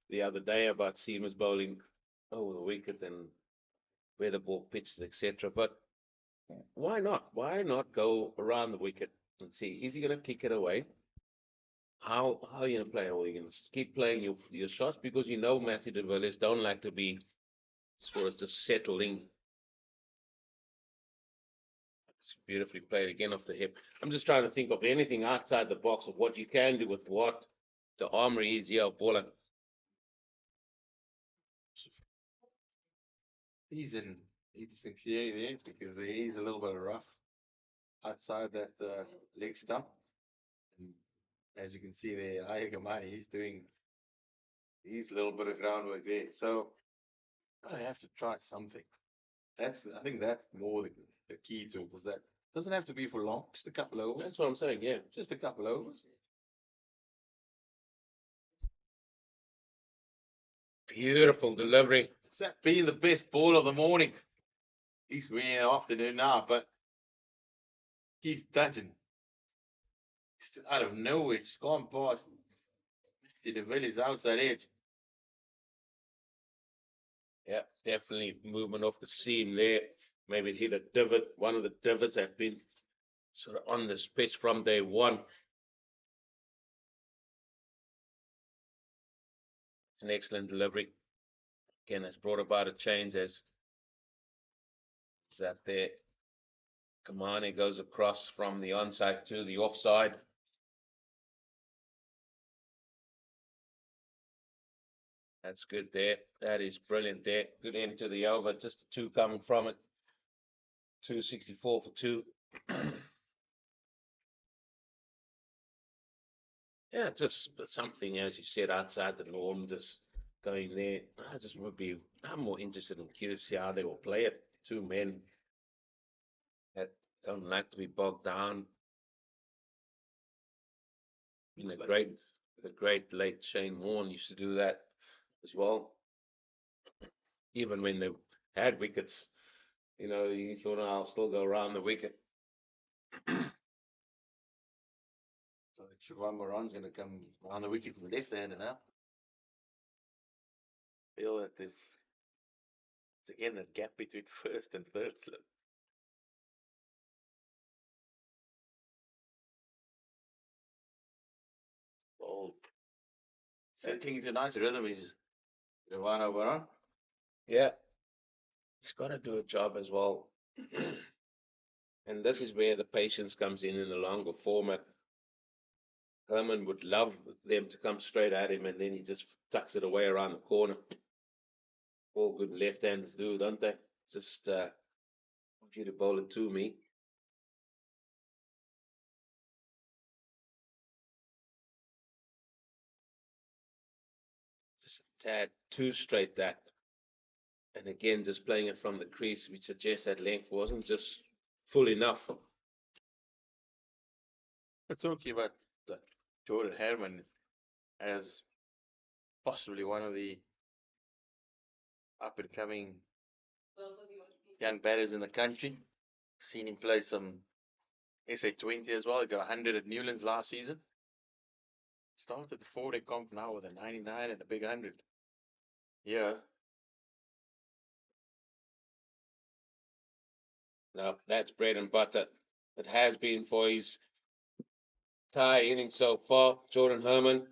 the other day about seamers bowling over the wicket and where the ball pitches, etc. But why not? Why not go around the wicket and see, is he going to kick it away? How are you going to play? Or are you going to keep playing your shots? Because you know Matthew de Villiers don't like to be sort of just settling. It's beautifully played again off the hip. I'm just trying to think of anything outside the box of what you can do with what the armory is here of Boland. He's in interesting theory there because there is a little bit of rough outside that leg stump. And as you can see there, Ayagamani, he's doing his little bit of groundwork there. So I have to try something. I think that's more the key to it, is that doesn't have to be for long, just a couple overs. That's what I'm saying, yeah. Just a couple overs. Beautiful delivery. It's that being the best ball of the morning. At least we're in the afternoon now, but Keith Dudgeon, just out of nowhere, just gone past Matthew de Villiers outside edge. Yeah, definitely movement off the seam there. Maybe it hit a divot. One of the divots have been sort of on this pitch from day one. An excellent delivery. Again, has brought about a change as that there. Kamani goes across from the onside to the offside. That's good there. That is brilliant there. Good end to the over. Just a 2 coming from it. 264 for 2. Yeah, just something, as you said, outside the norm, just going there. I'm more interested and curious to see how they will play it. 2 men that don't like to be bogged down. The great late Shane Warne used to do that as well. Even when they had wickets, he thought, I'll still go around the wicket. So Siobhan Moran's going to come around the wicket to the left hander now. Feel that it's It's again the gap between first and third slip. Bold. Settling into a nice rhythm is Ivano Baron. Yeah, he's got to do a job as well. And this is where the patience comes in the longer format. Herman would love them to come straight at him, and then he just tucks it away around the corner. All good left-handers do, don't they? Just want you to bowl it to me. Just a tad too straight that. And again, just playing it from the crease, which suggests that length wasn't just full enough. We're talking about Jordan Herman as possibly one of the up-and-coming young batters in the country. Seen him play some SA 20 as well. He got 100 at Newlands last season. Started the 4-day comp now with a 99 and a big 100. Yeah. No, that's bread and butter. It has been for his entire innings so far. Jordan Herman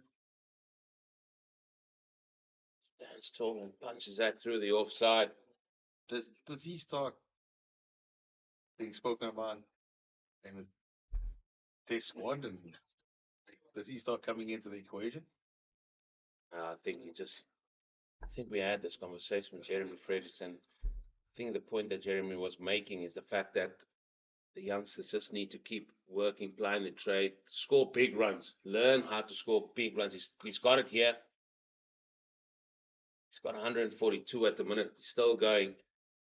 stands tall and punches that through the offside. Does he start being spoken about in the test squad, and does he start coming into the equation? I think we had this conversation with Jeremy Fredrickson. I think the point that Jeremy was making is the fact that the youngsters just need to keep working, playing the trade, score big runs, learn how to score big runs. He's got it here. He's got 142 at the minute. He's still going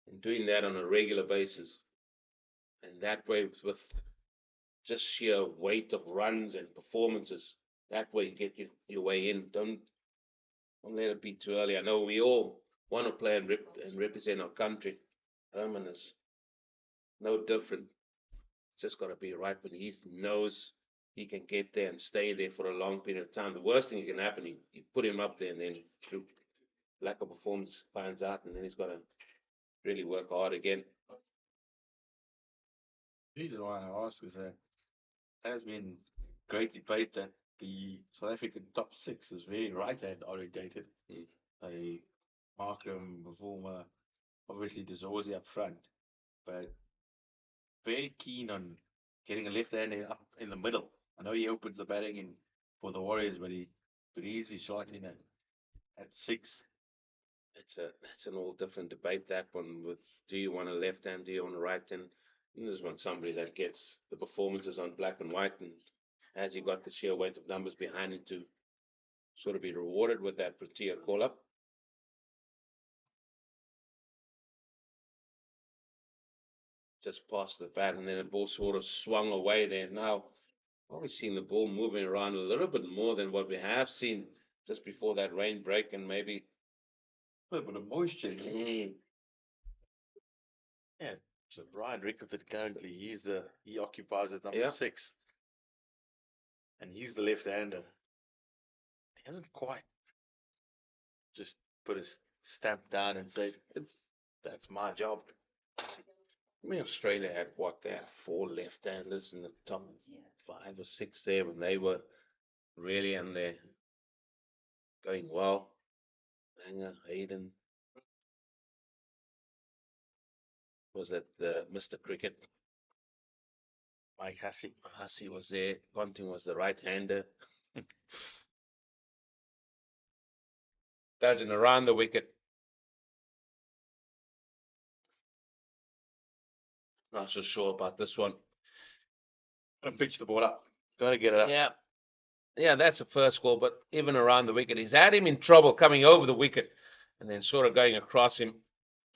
and doing that on a regular basis. And that way, with just sheer weight of runs and performances, that way you get your way in. Don't let it be too early. I know we all want to play and represent our country. Herman is no different. It's just got to be right, but he knows he can get there and stay there for a long period of time. The worst thing that can happen, you put him up there and then through lack of performance finds out, and then he's got to really work hard again. The reason why I ask is that there has been great debate that the South African top six is very right-hand orientated. They Markham, Mavuma, obviously Dezorzi up front, but very keen on getting a left-hander up in the middle. I know he opens the batting in for the Warriors, but he could easily slot in at 6. That's an all different debate, that one, with do you want a left hand, do you want a right hand? You just want somebody that gets the performances on black and white, and has he got the sheer weight of numbers behind him to sort of be rewarded with that Protea call-up. Just past the bat, and then the ball sort of swung away there. Now, we've seen the ball moving around a little bit more than what we have seen just before that rain break, and maybe a little bit of moisture. Yeah, so Brian Rickerton currently he occupies at number 6, and he's the left-hander. He hasn't quite just put his stamp down and said, "That's my job." I mean, Australia had they had 4 left-handers in the top 5 or 6 there when they were really in there going well. Langer, Hayden. Was it Mr. Cricket? Mike Hussey. Hussey was there. Ponting was the right-hander. Dodging around the wicket. Not so sure about this one. And pitch the ball up. Got to get it up. Yeah, that's the first ball, but even around the wicket, he's had him in trouble coming over the wicket and then sort of going across him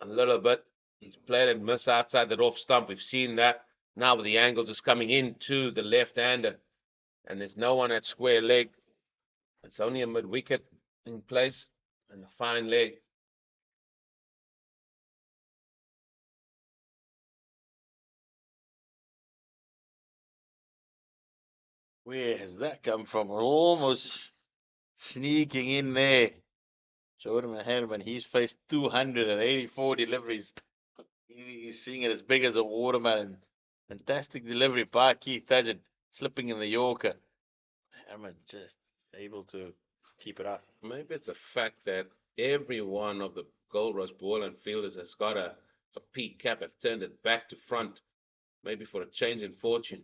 a little bit. He's played and missed outside that off stump. We've seen that. Now with the angle just coming into the left-hander, and there's no one at square leg. It's only a mid-wicket in place and a fine leg. Where has that come from? Almost sneaking in there. Showed him a hand when he's faced 284 deliveries. He's seeing it as big as a watermelon. Fantastic delivery by Keith Tudgeon, slipping in the Yorker. Herman just able to keep it up. Maybe it's a fact that every one of the Goldrush Boland fielders has got a peak cap, have turned it back to front, maybe for a change in fortune.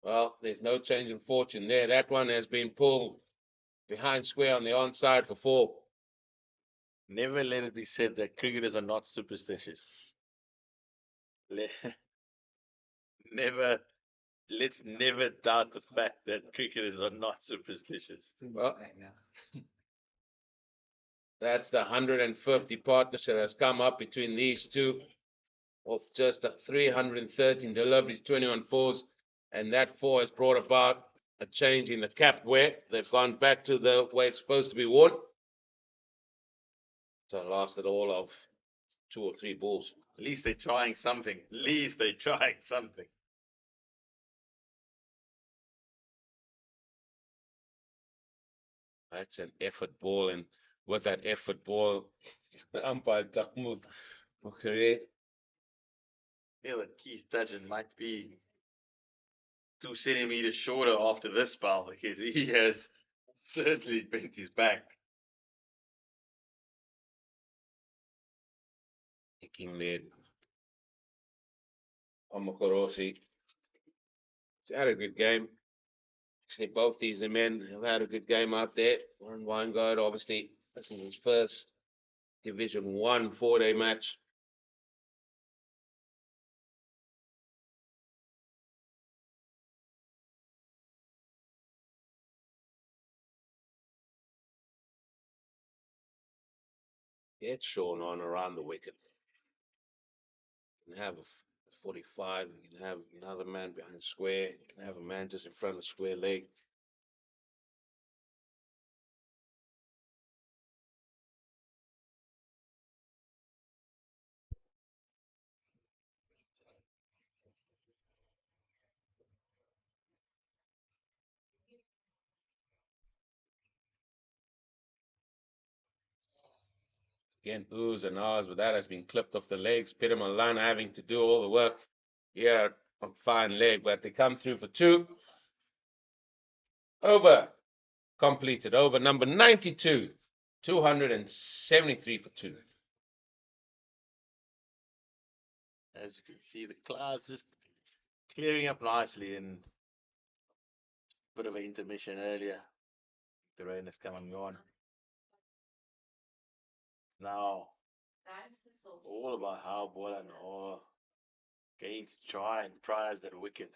Well, there's no change in fortune there. That one has been pulled behind square on the onside for 4. Never let it be said that cricketers are not superstitious. Never, let's never doubt the fact that cricketers are not superstitious. Well, that's the 150 partnership that has come up between these two of just 313 deliveries, 21 fours, and that 4 has brought about a change in the cap wear. They've gone back to the way it's supposed to be worn. So it lasted all of 2 or 3 balls. At least they're trying something. At least they're trying something. That's an effort ball, and with that effort ball, umpire Takmut Mokere. I feel that Keith Tudgeon might be 2 centimeters shorter after this spell because he has certainly bent his back. Kicking lead. Omokorosi. He's had a good game. Actually, both these men have had a good game out there. Warren Weingart, obviously, this is his first Division 1 4-day match. Get Sean on around the wicket. You can have a 45, you can have another man behind square, you can have a man just in front of square leg. Again, oohs and ahs, but that has been clipped off the legs. Peter Malana having to do all the work here on fine leg, but they come through for 2. Over. Completed. Over number 92. 273 for 2. As you can see, the clouds just clearing up nicely, and a bit of an intermission earlier. The rain has come and gone. Now, all about how Boland are going to try and prize that wicket.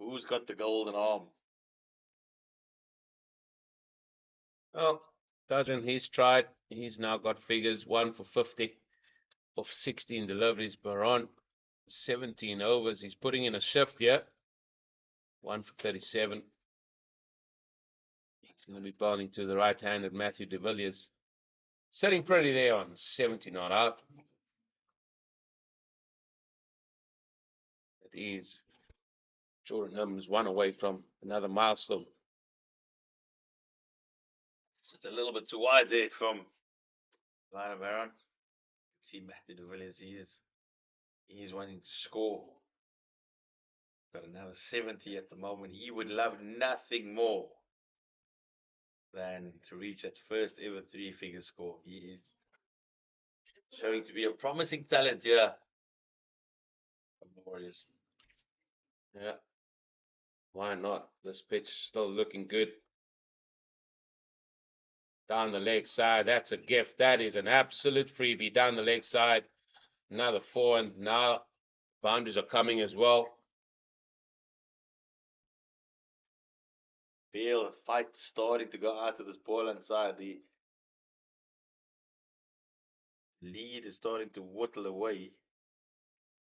Who's got the golden arm? Well, Tudgeon, he's tried. He's now got figures 1 for 50 of 16 deliveries per on. 17 overs. He's putting in a shift here. 1 for 37. He's going to be bowling to the right-handed Matthew de Villiers. Sitting pretty there on 70 not out. It is Jordan Herman's 1 away from another milestone. It's just a little bit too wide there from Lionel Baron. See Matthew de Villiers, he is wanting to score. Got another 70 at the moment. He would love nothing more than to reach that first ever 3-figure score. He is showing to be a promising talent here from the Warriors. Yeah. Why not? This pitch still looking good. Down the leg side, that's a gift. That is an absolute freebie. Down the leg side, another 4, and now boundaries are coming as well. Feel the fight starting to go out of this Boland side. The lead is starting to whittle away.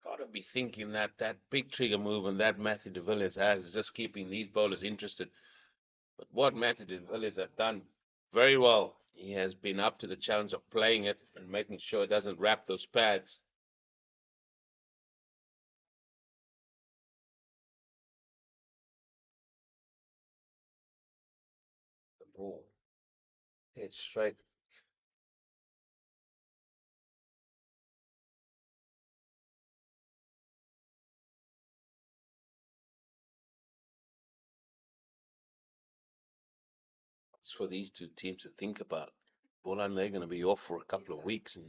Gotta be thinking that that big trigger movement that Matthew de Villiers has is just keeping these bowlers interested. But what Matthew de Villiers has done very well, he has been up to the challenge of playing it and making sure it doesn't wrap those pads. ball. Dead straight. It's for these two teams to think about. Boland, they're going to be off for a couple of weeks, and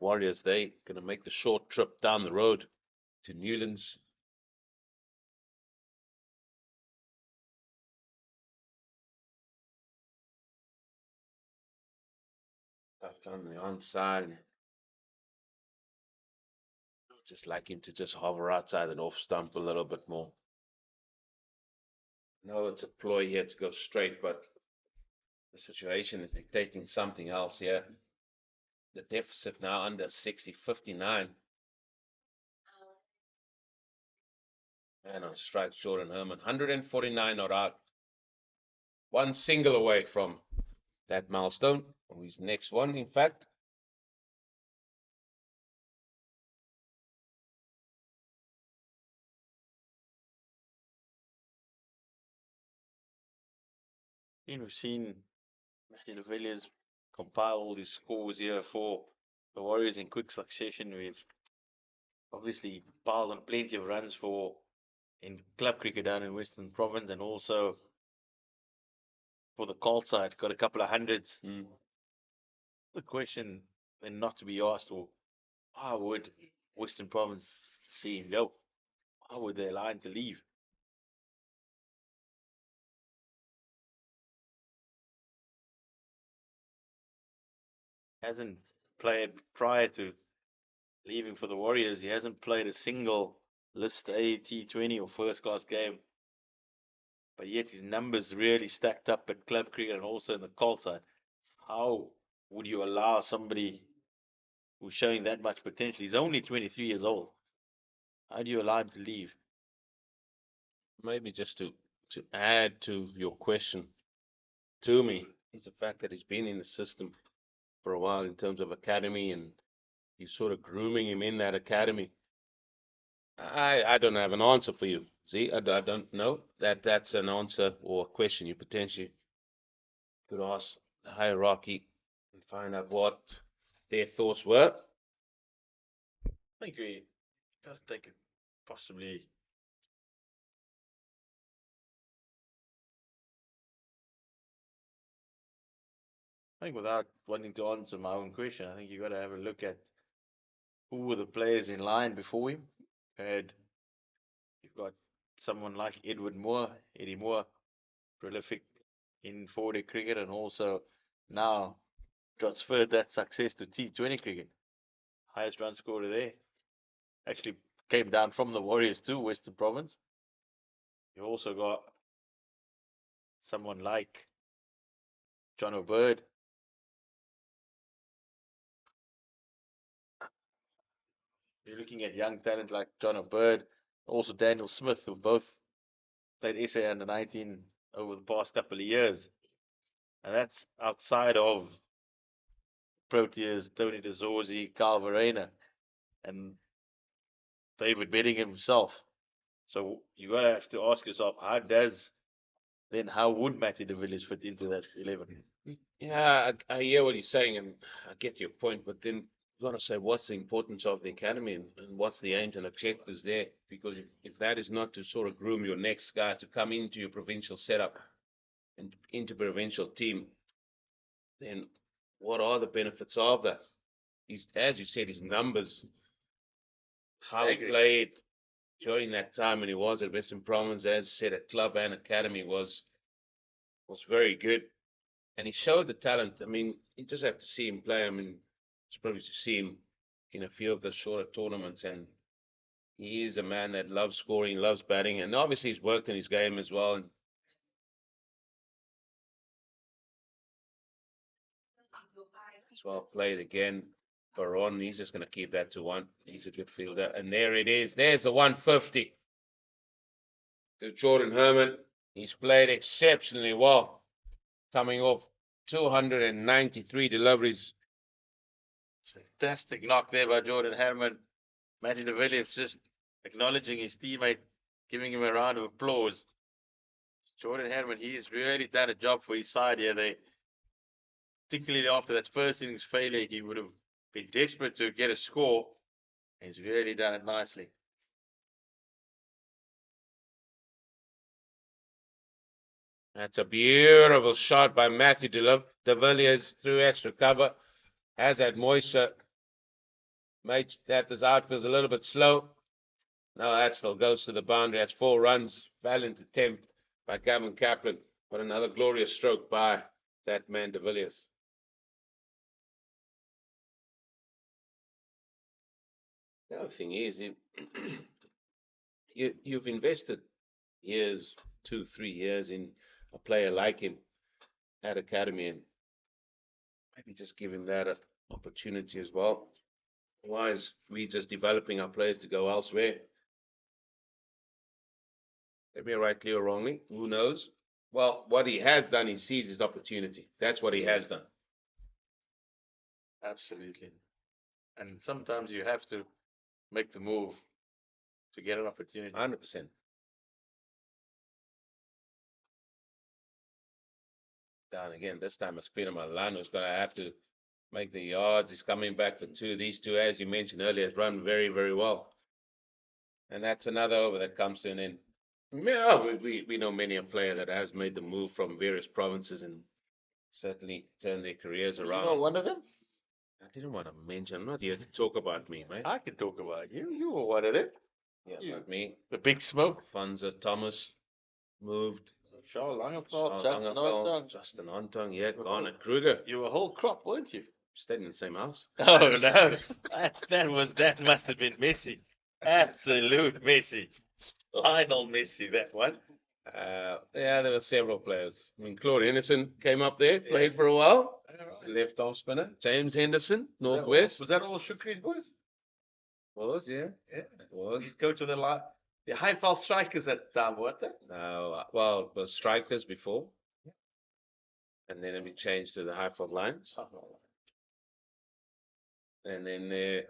Warriors, they're going to make the short trip down the road to Newlands. Up on the onside. Just like him to just hover outside and off stump a little bit more. No, it's a ploy here to go straight, but the situation is dictating something else here. The deficit now under 60, 59. And on strike, Jordan Herman, 149 not out. One single away from that milestone. His next one, in fact. We've seen Matty de Villiers compile all these scores here for the Warriors in quick succession. We've obviously piled on plenty of runs for in club cricket down in Western Province, and also for the Colt side, got a couple of hundreds. The question then not to be asked, well, how would Western Province see him go? How would they line to leave? Hasn't played prior to leaving for the Warriors. He hasn't played a single List A, T20 or first class game. But yet his numbers really stacked up at club cricket and also in the Colt side. How would you allow somebody who's showing that much potential? He's only 23 years old. How do you allow him to leave? Maybe just to add to your question to me is the fact that he's been in the system for a while in terms of academy, and you're sort of grooming him in that academy. I don't have an answer for you. See, I don't know that that's an answer or a question you potentially could ask the hierarchy and find out what their thoughts were. I think we got to take it possibly. I think without wanting to answer my own question, I think you got to have a look at who were the players in line before him. You've got someone like Eddie Moore, prolific in 4-day cricket, and also now transferred that success to T20 cricket. Highest run scorer there. Actually came down from the Warriors to Western Province. You've also got someone like John O'Bird. You're looking at young talent like John O'Bird, also Daniel Smith, who both played SA under 19 over the past couple of years. And that's outside of Proteas, Tony De Zorzi, Carl Verena, and David Bedingham himself. So you gotta have to ask yourself, how would Matty de Villiers fit into that 11? Yeah, I hear what he's saying, and I get your point, but then you've got to say what's the importance of the academy and what's the aims and objectives there? Because if that is not to sort of groom your next guys to come into your provincial setup and into provincial team, then what are the benefits of that? As you said, his numbers, how he played during that time when he was at Western Province, as you said, at club and academy was very good. And he showed the talent. I mean, you just have to see him play. I mean, it's probably to see him in a few of the shorter tournaments, and he is a man that loves scoring, loves batting, and obviously he's worked in his game as well. And as well played again. Baron, he's just going to keep that to one. He's a good fielder. And there it is. There's the 150 to Jordan Herman. He's played exceptionally well, coming off 293 deliveries. Fantastic knock there by Jordan Herman. Matty de Villiers just acknowledging his teammate, giving him a round of applause. Jordan Henman, he's really done a job for his side here. They, particularly after that first innings failure, he would have been desperate to get a score. He's really done it nicely. That's a beautiful shot by Matthew de Villiers through extra cover. Has that moisture. Made that this outfield's a little bit slow. No, that still goes to the boundary. That's 4 runs. Valiant attempt by Gavin Kaplan. But another glorious stroke by that man de Villiers. The other thing is, you've invested years, 2-3 years in a player like him at academy, and maybe just give him that opportunity as well. Why is we just developing our players to go elsewhere? Maybe rightly or wrongly, who knows? Well, what he has done, he sees his opportunity. That's what he has done. Absolutely. And sometimes you have to make the move to get an opportunity. 100%. Down again. This time, Espino Milano's going to have to make the yards. He's coming back for 2. These 2, as you mentioned earlier, have run very, very well. And that's another over that comes to an end. Yeah, we know many a player that has made the move from various provinces and certainly turned their careers around. You know one of them? I didn't want to mention. I'm not here to talk about me, mate. I can talk about you. You were one of them. Yeah, not me. The big smoke. Fonza Thomas moved. Charles Langerfeld, Charles Justin Langerfeld, Ontong. Justin Ontong, yeah, Garnet Kruger. You were a whole crop, weren't you? Stayed in the same house. Oh no, that must have been Messi. Absolute Messi. Lionel Messi, that one. Yeah, there were several players. I mean, Claude Henderson came up there, played for a while. Left off spinner. James Henderson, Northwest. Was that all Shukri's boys? Was, yeah. Yeah. It was. He's coach of the Highveld Strikers at the time, weren't they? No, well, it was Strikers before. And then it changed to the Highveld Lions. And then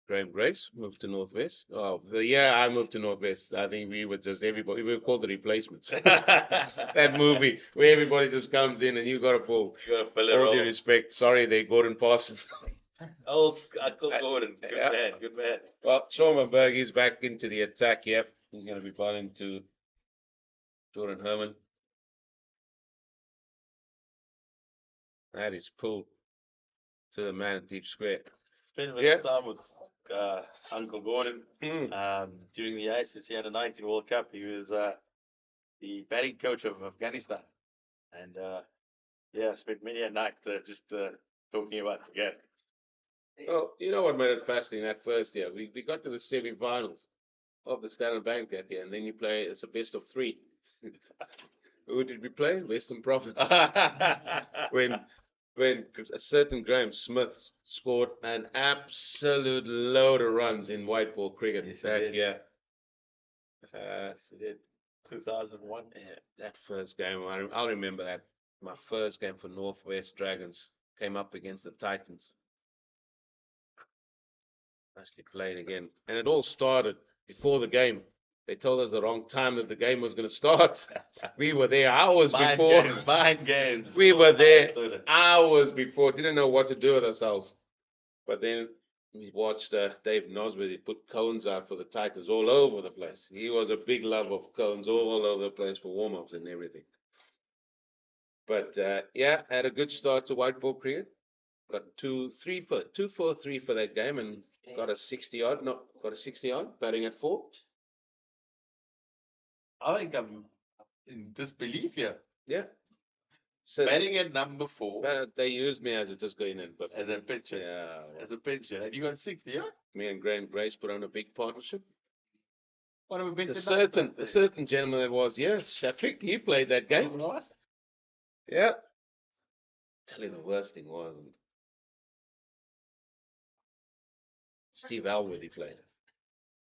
Graham Grace moved to Northwest. Oh, the year I moved to Northwest, I think we were just everybody. We were called the replacements. That movie where everybody just comes in and you got to pull. You got to fill it All all. due respect, sorry, they Gordon Parsons. Oh, Uncle Gordon, good man, good man. Well, Schaumenberg is back into the attack. Yep, he's going to be bowling to Jordan Herman. That is pulled to the man at deep square. Spent a bit of time with Uncle Gordon during the ICC Under 19 World Cup. He was the batting coach of Afghanistan, and spent many a night just talking about the game. Well, you know what made it fascinating that first year? We got to the semi-finals of the Standard Bank that year, and then you play, it's a best of 3. Who did we play? Western Province. when a certain Graham Smith scored an absolute load of runs in white ball cricket that year. Yes, he did. 2001. Yeah, that first game, I'll remember that. My first game for Northwest Dragons came up against the Titans. Nicely played again. And it all started before the game. They told us the wrong time that the game was going to start. We were there hours before. Mind games. We were there hours before. Didn't know what to do with ourselves. But then we watched Dave Nosworthy. He put cones out for the Titans all over the place. He was a big love of cones all over the place for warm-ups and everything. But had a good start to white ball cricket. Got 2 for 3 for that game and got a 60 odd, batting at 4. I think I'm in disbelief here. Yeah. So batting at number 4. But they used me as just going in, but as a pitcher. Yeah. As a pitcher. And you got 60, yeah? Me and Graham Grace put on a big partnership. What have we been A certain gentleman that was, yes, Shafiq, he played that game. Right. Yeah. Tell you the worst thing was Steve Alworthy played.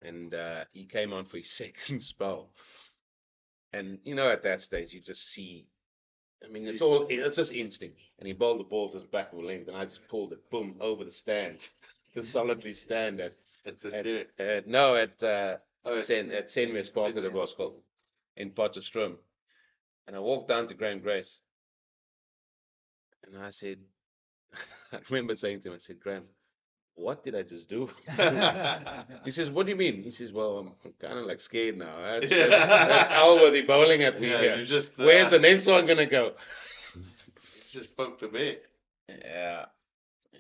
And he came on for his second spell. And, at that stage, you just see, it's just instinct. And he bowled the ball to his back of the length, and I just pulled it, boom, over the stand. The solitary stand at Senwes Park, as it was called, in Potchefstroom. And I walked down to Graham Grace. And I said, I remember saying to him, I said, Graham, what did I just do? He says, what do you mean? He says, well, I'm kind of like scared now. That's Alworthy bowling at me here. You just, Where's the next one going to go? just spoke to me. Yeah.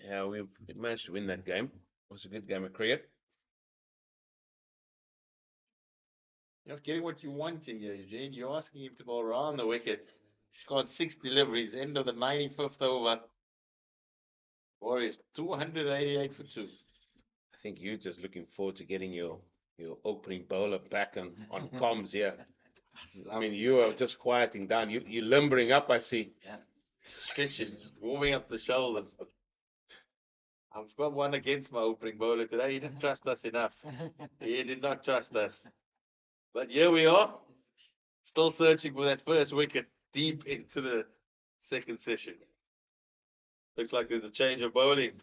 Yeah, we managed to win that game. It was a good game of cricket. You're not getting what you want in here, Eugene. You're asking him to bowl around the wicket. He's got 6 deliveries, end of the 95th over. Warriors 288 for 2. I think you're just looking forward to getting your opening bowler back on comms here. I mean, you are just quieting down. You're limbering up, I see. Yeah. Stretching, warming up the shoulders. I've got one against my opening bowler today. He didn't trust us enough. He did not trust us. But here we are, still searching for that first wicket deep into the second session. Looks like there's a change of bowling.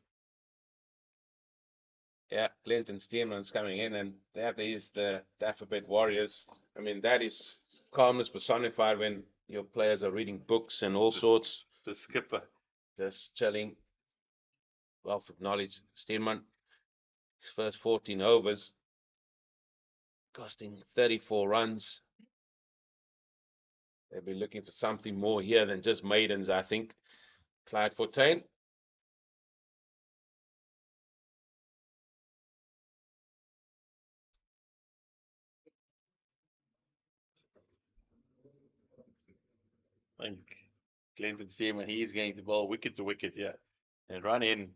Yeah, Clinton Steenman's coming in, and that is the Dafabet Warriors. I mean, that is calmness personified when your players are reading books and all sorts. The skipper. Just chilling. Wealth of knowledge. Steenman, his first 14 overs, costing 34 runs. They'll be looking for something more here than just maidens, I think. Clyde Fortain. I think Clinton Seaman, he's going to bowl wicket to wicket here and run in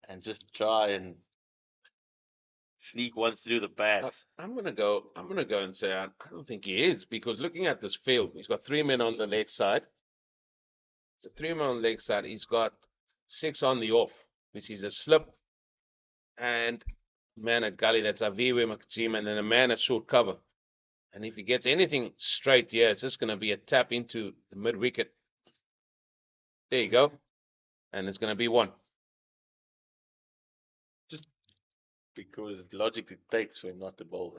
and just try and sneak one through the pads. I'm gonna go and say I don't think he is, because looking at this field, he's got 3 men on the leg side. So 3 men on the leg side. He's got 6 on the off, which is a slip and man at gully. That's Aviwe Makajima, and then a man at short cover. And if he gets anything straight here, it's just going to be a tap into the mid wicket. There you go. And it's going to be 1. Just because logic dictates for him not to bowl.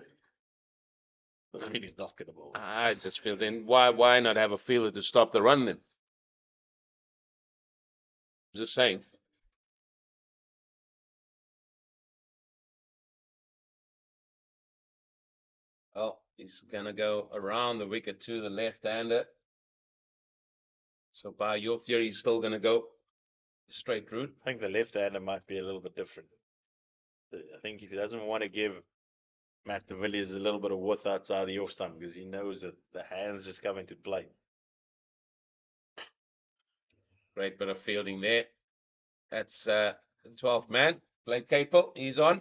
Doesn't mean he's not going to bowl. I just feel then why not have a fielder to stop the run then? Just saying. Oh, he's going to go around the wicket to the left-hander. So by your theory, he's still going to go the straight route. I think the left-hander might be a little bit different. I think if he doesn't want to give Matt de Villiers a little bit of width outside the off stump, because he knows that the hands just come into play. Great bit of fielding there. That's the 12th man, Blake Capel. He's on.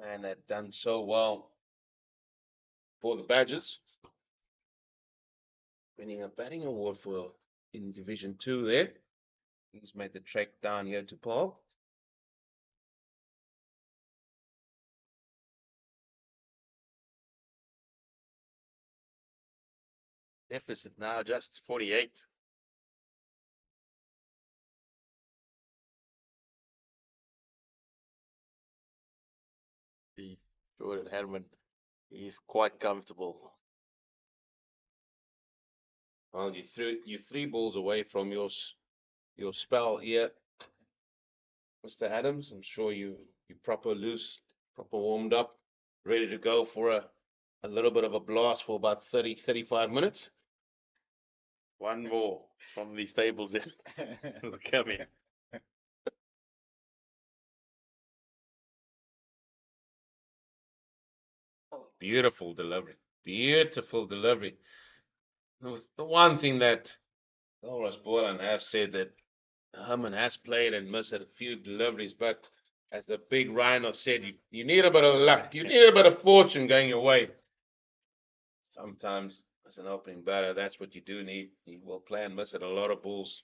And they've done so well for the Badgers. Winning a batting award for in Division 2 there. He's made the trek down here to Paarl. Deficit now just 48. The Jordan Herman, he's quite comfortable. Well, you 3 balls away from your spell here, Mr. Adams. I'm sure you proper loose, proper warmed up, ready to go for a little bit of a blast for about 30-35 minutes. One more from the stables in. Will come in. Beautiful delivery. Beautiful delivery. The one thing that Goldrush Boland has said that Herman has played and missed a few deliveries, but as the big Rhino said, you need a bit of luck. You need a bit of fortune going your way. Sometimes as an opening batter, that's what you do need. You will play and miss at a lot of balls.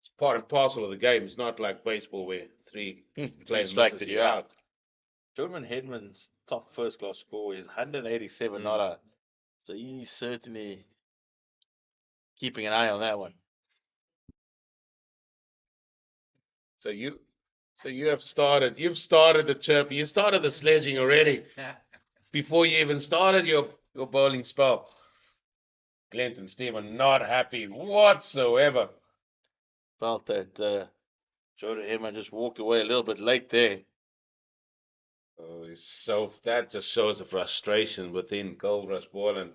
It's part and parcel of the game. It's not like baseball where 3 players misses you out. Jordan Hedman's top first class score is 187 not out. So he's certainly keeping an eye on that one. So you've started the chirp, you started the sledging already before you even started your bowling spell. Clinton's team are not happy whatsoever. Felt that Jordan Herman just walked away a little bit late there. Oh, that just shows the frustration within Goldrush Boland.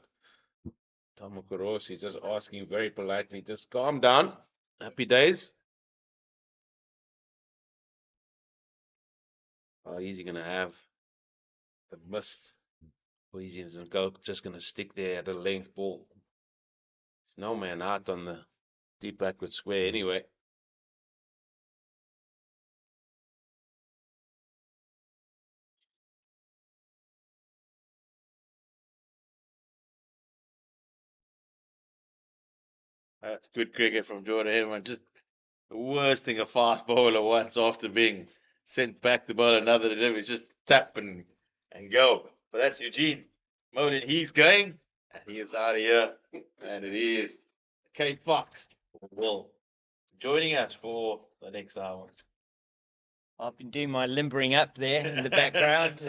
Tamakorosi just asking very politely, just calm down. Happy days. Oh, is he gonna have the mist? Or is he just gonna stick there at the length ball? There's no man out on the deep backward square anyway. That's good cricket from Jordan Herman. Just the worst thing a fast bowler wants after being sent back to bowl another delivery is just tap and go. But that's Eugene Molan. He's going and he is out of here. And it is Kate Fox will joining us for the next hour. I've been doing my limbering up there in the background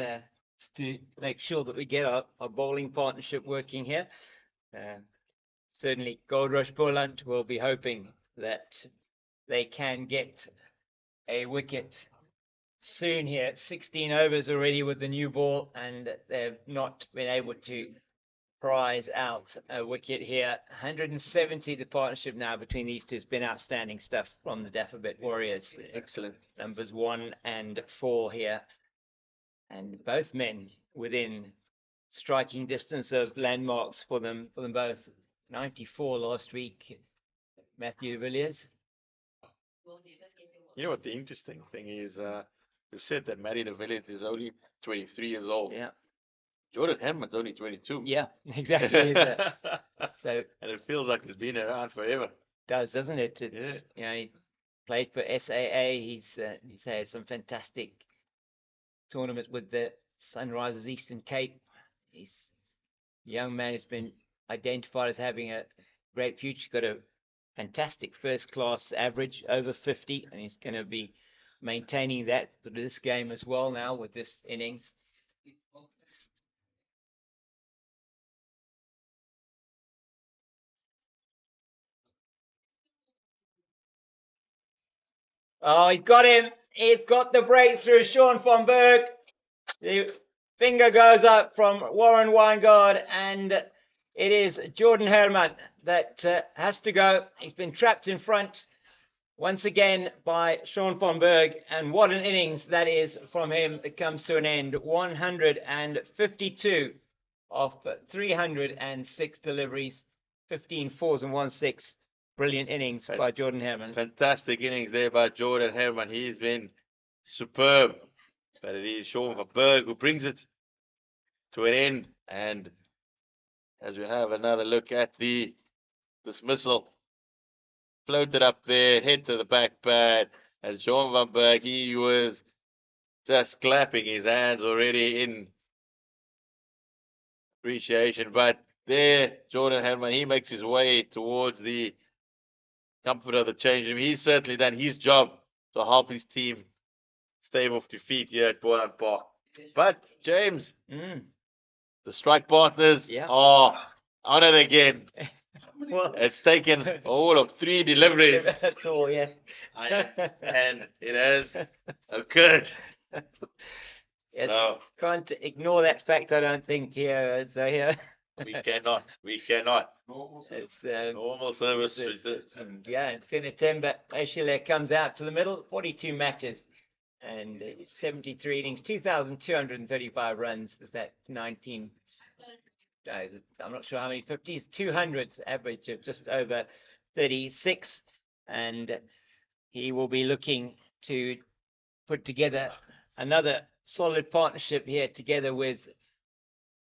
just to make sure that we get our bowling partnership working here. Certainly, Goldrush Boland will be hoping that they can get a wicket soon here. 16 overs already with the new ball, and they've not been able to prize out a wicket here. 170 the partnership now between these two has been outstanding stuff from the Dafabet Warriors. Excellent. Numbers 1 and 4 here, and both men within striking distance of landmarks for them both. 94 last week, Matthew de Villiers. You know what the interesting thing is? We've said that Matty de Villiers is only 23 years old. Yeah. Jordan Herman's only 22. Yeah, exactly. So and it feels like he's been around forever. Doesn't it? It's he played for CSA. He's had some fantastic tournaments with the Sunrisers Eastern Cape. He's a young man who's been identified as having a great future. Got a fantastic first class average over 50, and he's going to be maintaining that through this game as well now with this innings. Oh, he's got him. He's got the breakthrough, Sean van Berg. The finger goes up from Warren Weingard, and it is Jordan Herman that has to go. He's been trapped in front once again by Sean van Berg, and what an innings that is from him. It comes to an end. 152 of 306 deliveries, 15 fours and 1 6. Brilliant innings by Jordan Herman. Fantastic innings there by Jordan Herman. He's been superb. But it is Sean van Berg who brings it to an end. And as we have another look at the dismissal, floated up there, head to the back pad. And Sean van Berg, he was just clapping his hands already in appreciation. But there, Jordan Herman, he makes his way towards the comfort of the change room. He's certainly done his job to help his team stave off defeat here at Boland Park. But James, the strike partners are on it again. Well, it's taken all of 3 deliveries. That's all, yes. And it has occurred. Yes, So, can't ignore that fact, I don't think, here. So, yeah. we cannot. It's Normal service. yeah, in September, Ashile comes out to the middle, 42 matches and 73 innings, 2,235 runs. Is that 19? I'm not sure how many 50s, 200s average of just over 36. And he will be looking to put together another solid partnership here together with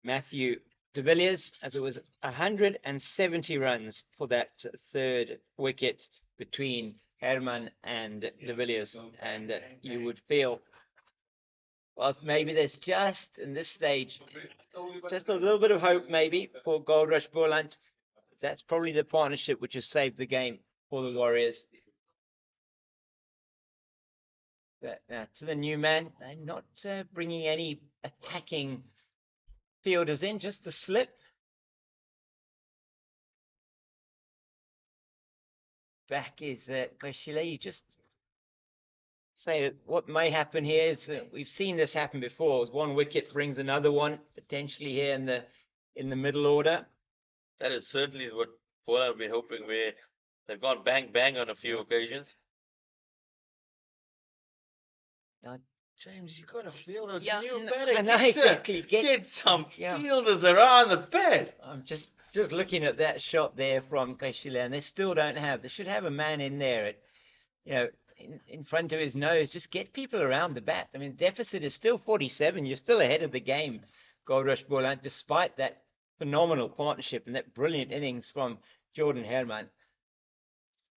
Matthew de Villiers, as it was 170 runs for that third wicket between Herman and de Villiers. And you would feel, whilst maybe there's just in this stage just a little bit of hope maybe for Goldrush Boland, that's probably the partnership which has saved the game for the Warriors. But to the new man, they're not bringing any attacking fielders in, just the slip. back is Gashile. You just say that what may happen here is we've seen this happen before. One wicket brings another one potentially here in the middle order. That is certainly what Paul have been hoping, where they've gone bang bang on a few occasions. Now, James, you got to feel those Yeah, new no, batting. I know, exactly. Get some Yeah. fielders around the bat. I'm just looking at that shot there from Gashile, and they still don't have. They should have a man in there, in front of his nose. Just get people around the bat. I mean, deficit is still 47. You're still ahead of the game, Goldrush Boland, despite that phenomenal partnership and that brilliant innings from Jordan Herman.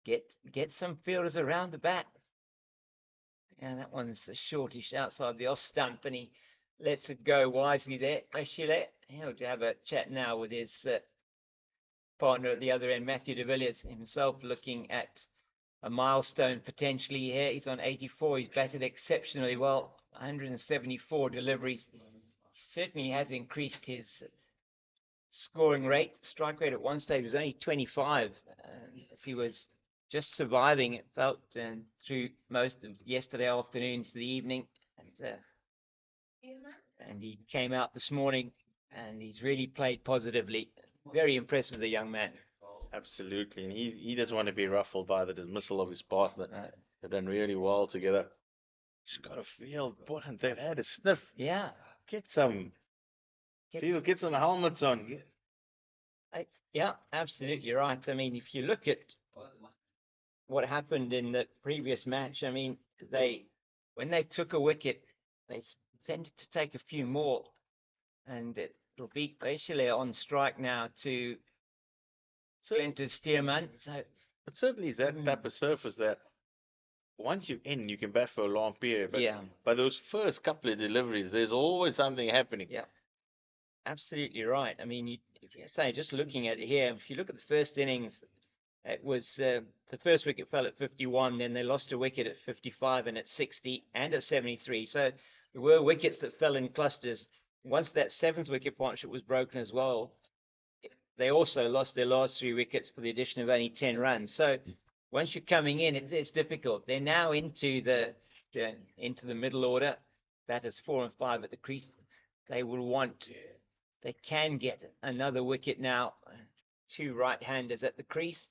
Get some fielders around the bat. Yeah, that one's shortish outside the off stump, and he lets it go wisely there. Gashile, he'll have a chat now with his partner at the other end, Matthew de Villiers, himself looking at a milestone potentially here. He's on 84. He's batted exceptionally well, 174 deliveries. He certainly has increased his scoring rate. Strike rate at one stage was only 25. As he was just surviving, it felt, through most of yesterday afternoon to the evening. And he came out this morning, and he's really played positively. Very impressed with the young man. Absolutely, and he doesn't want to be ruffled by the dismissal of his partner. They've done really well together. Just got to feel, boy, they've had a sniff. Yeah. Get some helmets on. Yeah, absolutely right. I mean, if you look at what happened in the previous match, I mean, when they took a wicket, they tended to take a few more, and it'll be basically on strike now to Clinton Stearman. So it certainly is that type of surface that once you're in, you can bat for a long period. But yeah, by those first couple of deliveries, there's always something happening. Yeah, absolutely right. I mean, if you say, just looking at it here, if you look at the first innings, it was the first wicket fell at 51, then they lost a wicket at 55 and at 60 and at 73. So there were wickets that fell in clusters. Once that seventh wicket partnership was broken as well, they also lost their last three wickets for the addition of only 10 runs. So once you're coming in, it's difficult. They're now into the middle order. Batters 4 and 5 at the crease. They can get another wicket now. Two right-handers at the crease.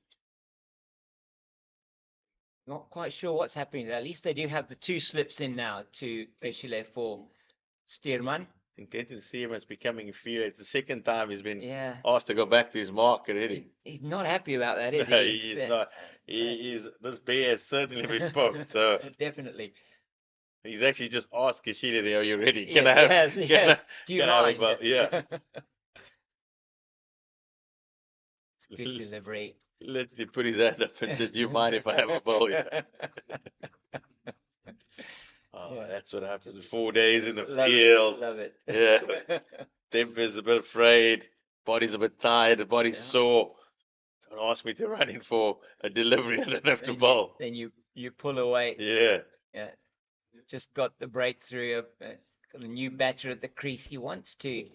Not quite sure what's happening there. At least they do have the two slips in now to Gashile for Stearman. I think Clinton Stearman's becoming infuriated. It's the second time he's been Yeah. asked to go back to his mark already. He's not happy about that, is No, he? he's not. This bear has certainly been poked. So definitely. he's actually just asked Gashile there, are you ready? Yes, I have? Do you mind? Yeah. It's good delivery. Literally put his hand up and said, do you mind if I have a bowl? Yeah. Oh, Yeah. that's what happens. 4 days in the Love field. Love it. Yeah. Temper's a bit afraid. Body's a bit tired. The body's sore. Don't ask me to run in for a delivery. I don't have to bowl. Then you pull away. Yeah. Yeah. Just got the breakthrough. Got a new batter at the crease. He wants to.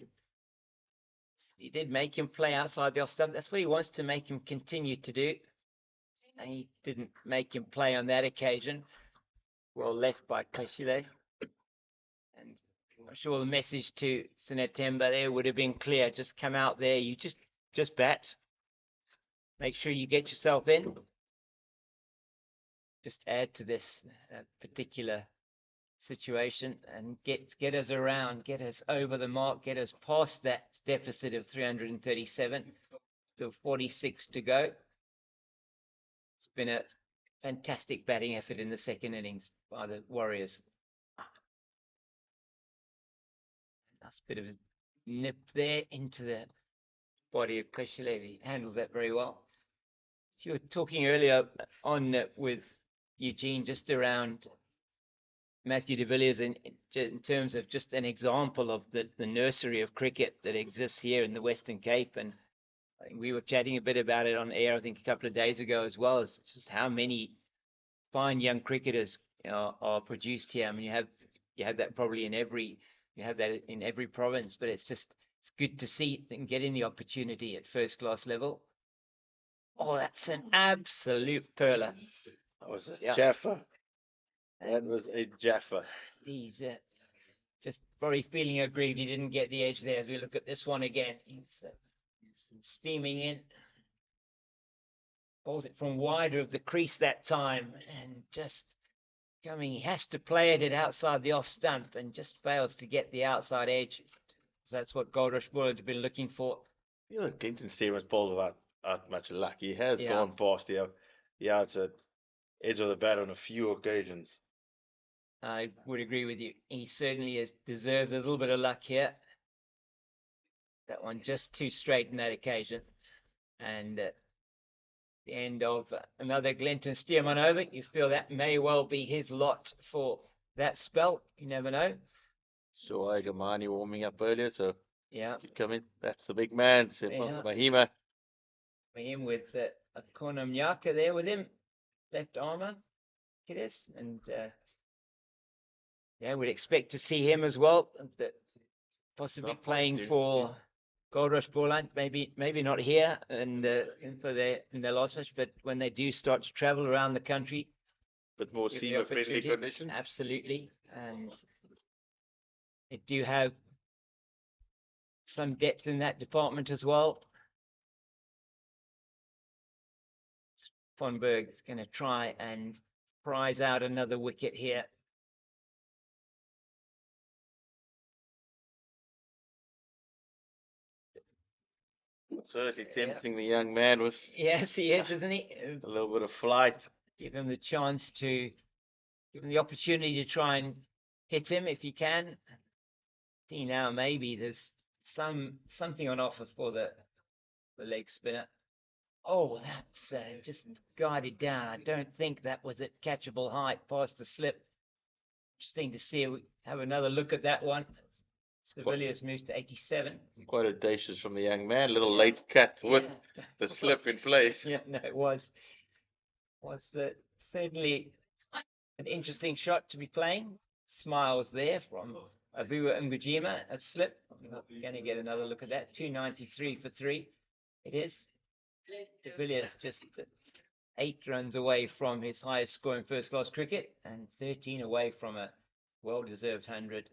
He did make him play outside the off stump. That's what he wants to make him continue to do. And he didn't make him play on that occasion. Well left by Gashile. And I'm sure the message to Sinetemba there would have been clear. Just come out there. You just bat. Make sure you get yourself in. Just add to this particular situation and get us around, get us over the mark, get us past that deficit of 337. Still 46 to go. It's been a fantastic batting effort in the second innings by the Warriors. Nice bit of a nip there into the body of Gashile. He handles that very well. So you were talking earlier on with Eugene just around Matthew de Villiers in terms of just an example of the nursery of cricket that exists here in the Western Cape. And I think we were chatting a bit about it on air, I think a couple of days ago as well, as just how many fine young cricketers are produced here. I mean, you have that probably in every province, but it's good to see and getting the opportunity at first class level. Oh, that's an absolute perler. That was a Yeah. Jaffa. That was a Jaffa. He's just probably feeling aggrieved he didn't get the edge there. As we look at this one again, he's steaming in. Balls it from wider of the crease that time, and just coming. He has to play it outside the off stump, and just fails to get the outside edge. So that's what Goldrush Boland have been looking for. You know, Clinton Stevens bowled without much luck. He has Yeah. gone past the outside edge of the bat on a few occasions. I would agree with you. He certainly deserves a little bit of luck here. That one just too straight in that occasion. And the end of another Glenton Stearman over. You feel that may well be his lot for that spell. You never know. So Gamani warming up earlier, so Yeah. keep coming. That's the big man, Yeah. Mahima. Him with Akona Mnyaka there with him. Left armour. It is. And yeah, we'd expect to see him as well. Possibly Some point playing here, for Goldrush Boland, maybe not here and in their last match, but when they do start to travel around the country, But more give the seamer friendly opportunity. conditions. Absolutely, and they do have some depth in that department as well. Von Berg is going to try and prize out another wicket here. Certainly tempting the young man with Yes, he is, isn't he? a little bit of flight. Give him the chance to give him the opportunity to try and hit him if you can. See now, maybe there's something on offer for the leg spinner. Oh, that's just guided down. I don't think that was at catchable height past the slip. Interesting to see. We have another look at that one. Villiers moves to 87. Quite audacious from the young man. Little late cut with the slip in place. Yeah, no, it was certainly an interesting shot to be playing. Smiles there from Avua Ngujima, a slip. We're going to get another look at that. 293 for 3. It is. De Villiers just 8 runs away from his highest score in first class cricket and 13 away from a well-deserved 100.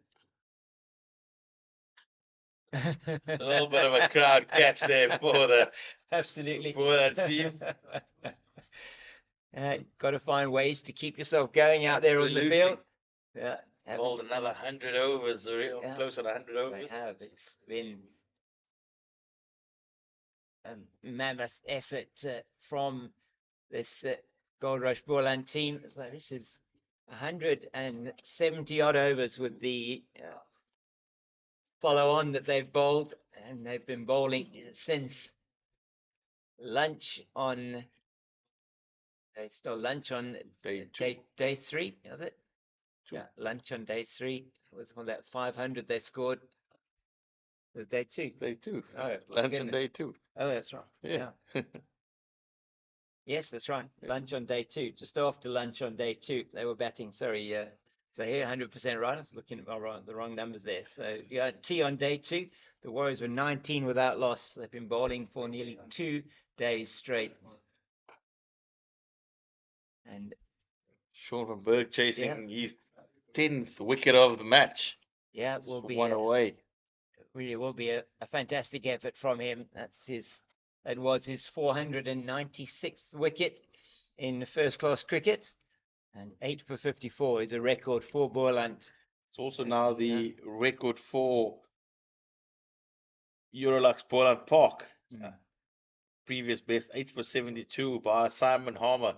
A little bit of a crowd catch there for Absolutely for that team. Got to find ways to keep yourself going out there on the Absolutely. field. Yeah, Bowled another 100 overs, Yeah. close on 100 they overs. have. It's been a mammoth effort from this Goldrush Boland team. So this is 170 odd overs with the follow on that they've bowled, and they've been bowling since lunch on. They still lunch on Day day 3, is it? Yeah, lunch on day 3 with that 500 they scored. It was day 2. Day 2. Oh, Lunch on goodness. day 2. Oh, that's right. Yeah. Yes, that's right. Lunch on day 2. Just after lunch on day 2, they were batting. Sorry, so here 100% right. I was looking at the wrong numbers there. So yeah, tea on day 2. The Warriors were 19 without loss. They've been bowling for nearly 2 days straight. And Sean van Berg chasing his 10th wicket of the match. yeah, it will be One away. really will be a fantastic effort from him. That was his 496th wicket in first class cricket, and 8 for 54 is a record for Boland. It's also now the record for Eurolux Boland Park. Previous best 8 for 72 by Simon Harmer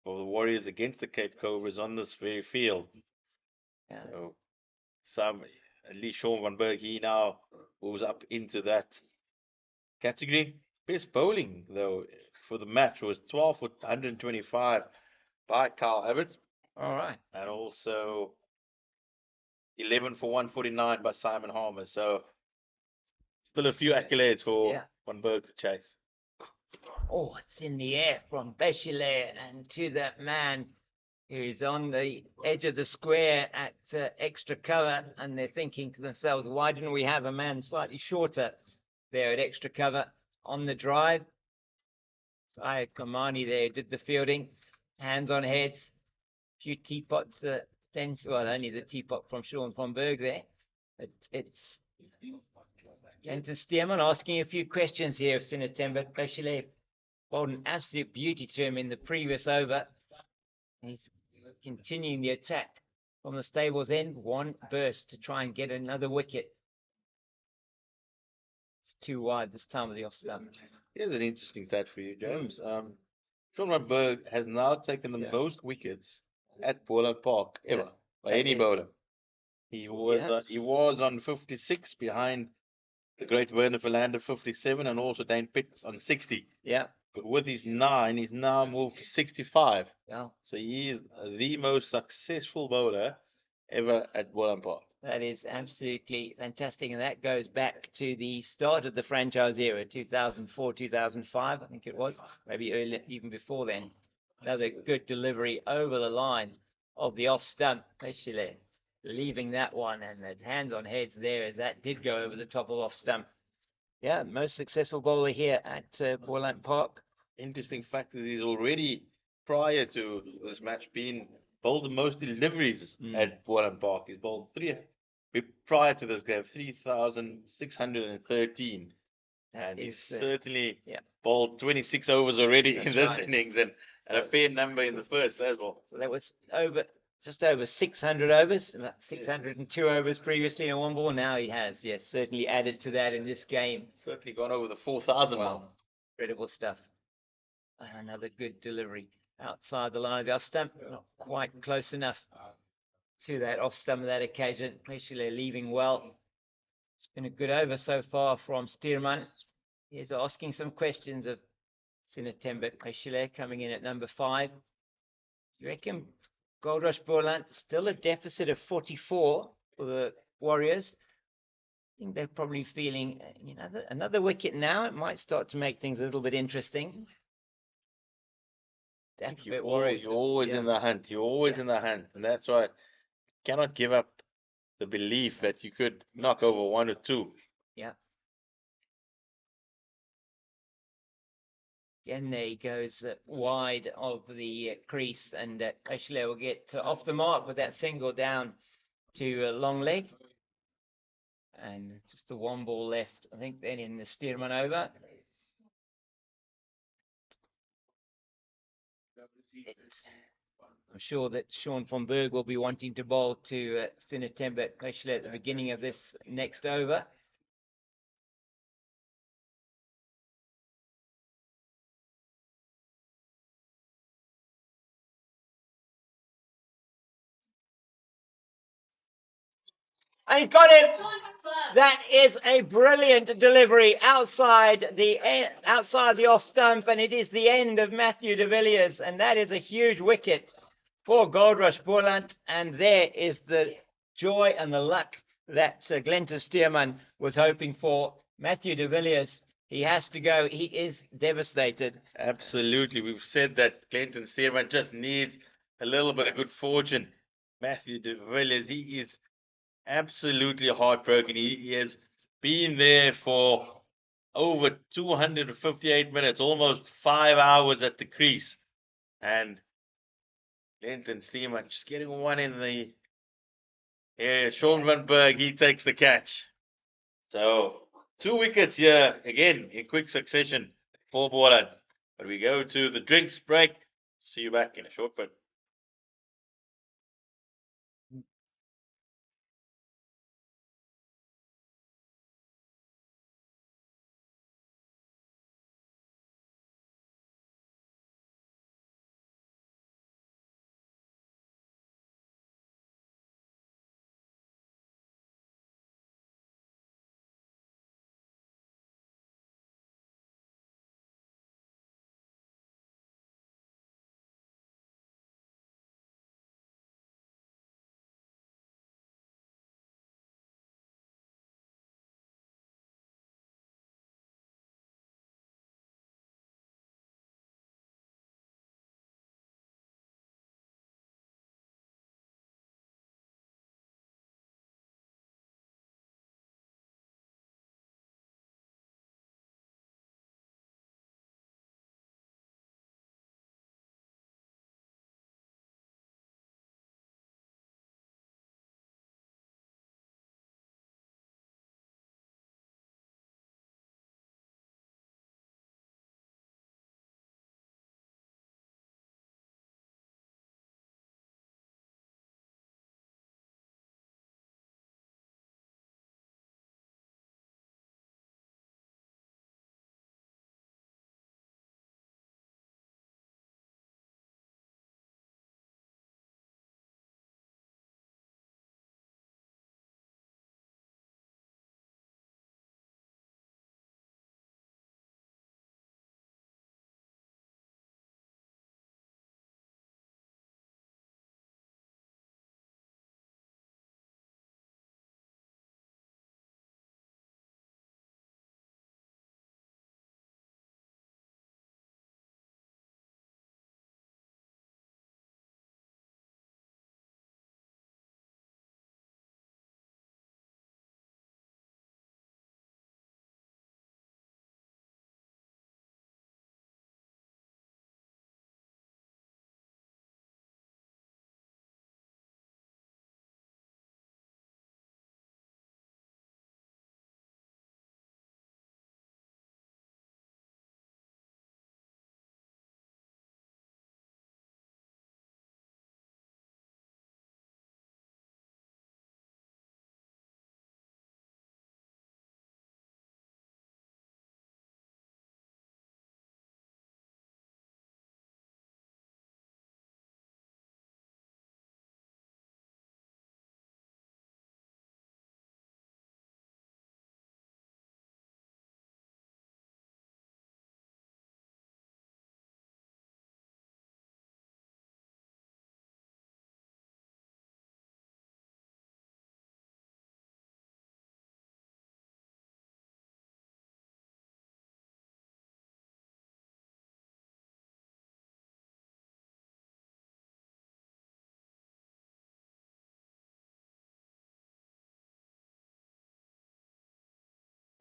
for the Warriors against the Cape Cobras on this very field. Yeah. So at least Sean van Berg, he now moves up into that category. Best bowling though for the match was 12 for 125 by Kyle Abbott, All right. and also 11 for 149 by Simon Harmer. So still a few accolades for Van Berg to chase. Oh, it's in the air from Bechile and to that man who's on the edge of the square at extra cover, and they're thinking to themselves, why didn't we have a man slightly shorter there at extra cover on the drive? Kamani there did the fielding, hands on heads, few teapots, well, only the teapot from Sean van Berg there. But it's Glenton Stearman asking a few questions here of Sinetemba. Koshile bowled an absolute beauty to him in the previous over. He's continuing the attack from the stable's end. One burst to try and get another wicket. It's too wide this time of the off stump. Here's an interesting stat for you, James. Sean van Berg has now taken the most wickets at Boland Park ever by any bowler. He was on 56 behind the great Werner Verlander 57 and also Dane Pitt on 60. Yeah. But with his 9, he's now moved to 65. Yeah. So he is the most successful bowler ever at Boland Park. That is absolutely fantastic. And that goes back to the start of the franchise era, 2004, 2005, I think it was, maybe earlier, even before then. Another good delivery over the line of the off stump, especially leaving that one, and there's hands on heads there as that did go over the top of off stump. Yeah, most successful bowler here at Boland Park. Interesting fact is he's already, prior to this match, bowled the most deliveries at Boland Park. He's bowled prior to this game, 3,613. And he's certainly bowled 26 overs already in this innings and a fair number in the first as well. So that was just over 600 overs, about 602 overs previously in one ball. Now he has, certainly added to that in this game. Certainly gone over the 4,000 mark. Incredible stuff. Another good delivery outside the line of the off stump, not quite close enough to that off stump of that occasion. Especially leaving well. It's been a good over so far from Stearman. He's asking some questions of Sinetemba Koshile coming in at number 5. You reckon Goldrush Boland still a deficit of 44 for the Warriors? I think they're probably feeling another wicket now. It might start to make things a little bit interesting. You're always in the hunt. You're always in the hunt. And that's why you cannot give up the belief that you could knock over 1 or 2. Yeah. Again, there he goes wide of the crease, and Koshile will get off the mark with that single down to long leg. And just the one ball left, I think, then in the Stearman over. I'm sure that Sean van Berg will be wanting to bowl to Sinetemba Koshile at the beginning of this next over. And he's got him. That is a brilliant delivery outside the off stump, and it is the end of Matthew de Villiers, and that is a huge wicket for Goldrush Boland. And there is the joy and the luck that Glenton Stearman was hoping for. Matthew de Villiers, he has to go. He is devastated. Absolutely. We've said that Glenton Stearman just needs a little bit of good fortune. Matthew de Villiers, he is absolutely heartbroken. He has been there for over 258 minutes, almost 5 hours at the crease. And Glenton Stearman just getting one in the area. Sean van Berg, he takes the catch. So 2 wickets here, again, in quick succession for Boland. But we go to the drinks break. See you back in a short bit.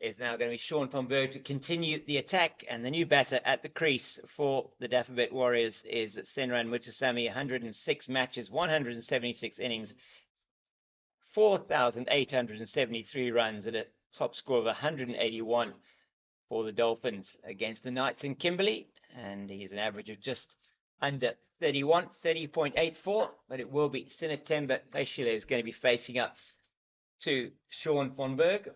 is now going to be Sean van Berg to continue the attack. And the new batter at the crease for the Dafabet Warriors is Senran Mutasamy. 106 matches, 176 innings, 4,873 runs at a top score of 181 for the Dolphins against the Knights in Kimberley. And he's an average of just under 30.84. But it will be Sinetemba Eshile is going to be facing up to Sean van Berg.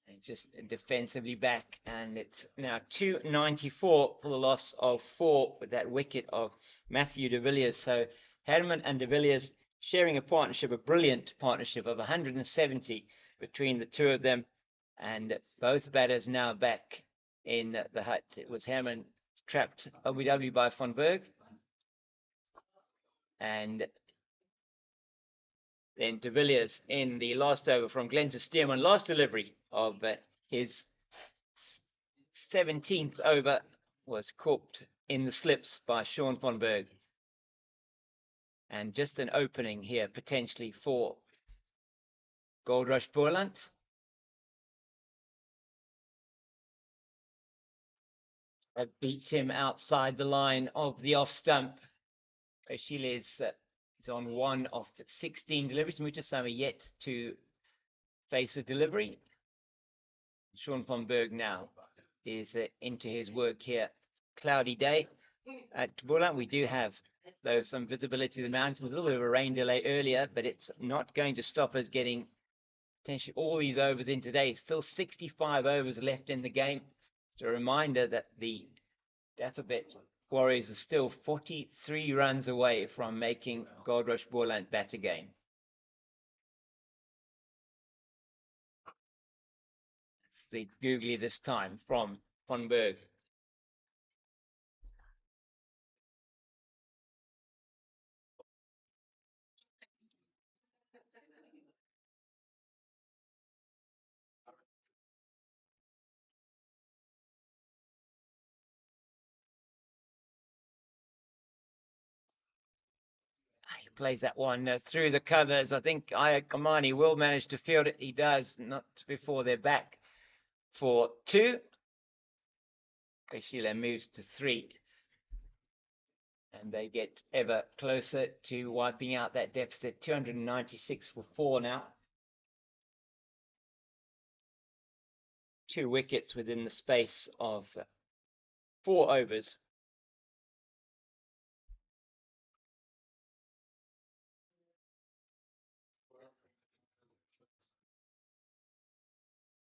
And just defensively back. And it's now 294 for the loss of 4 with that wicket of Matthew de Villiers. So Herman and de Villiers sharing a partnership, a brilliant partnership of 170 between the two of them. And both batters now back in the hut. It was Herman trapped OBW by van Berg. And then de Villiers in the last over from Glenton Stearman. Last delivery of his 17th over was cooked in the slips by Sean van Berg. And just an opening here potentially for Goldrush Boland. That beats him outside the line of the off stump. Eshile is on 1 of 16 deliveries. Mutasamy yet to face a delivery. Sean van Berg now is into his work here. Cloudy day at Boland. We do have, though, some visibility of the mountains. A little bit of a rain delay earlier, but it's not going to stop us getting potentially all these overs in today. Still 65 overs left in the game. It's a reminder that the Dafabet Warriors are still 43 runs away from making Goldrush Boland bat again. It's the googly this time from van Berg. He plays that one through the covers. I think Kamani will manage to field it. He does, not before they're back for 2. Eshile moves to 3. And they get ever closer to wiping out that deficit. 296 for 4 now. 2 wickets within the space of 4 overs.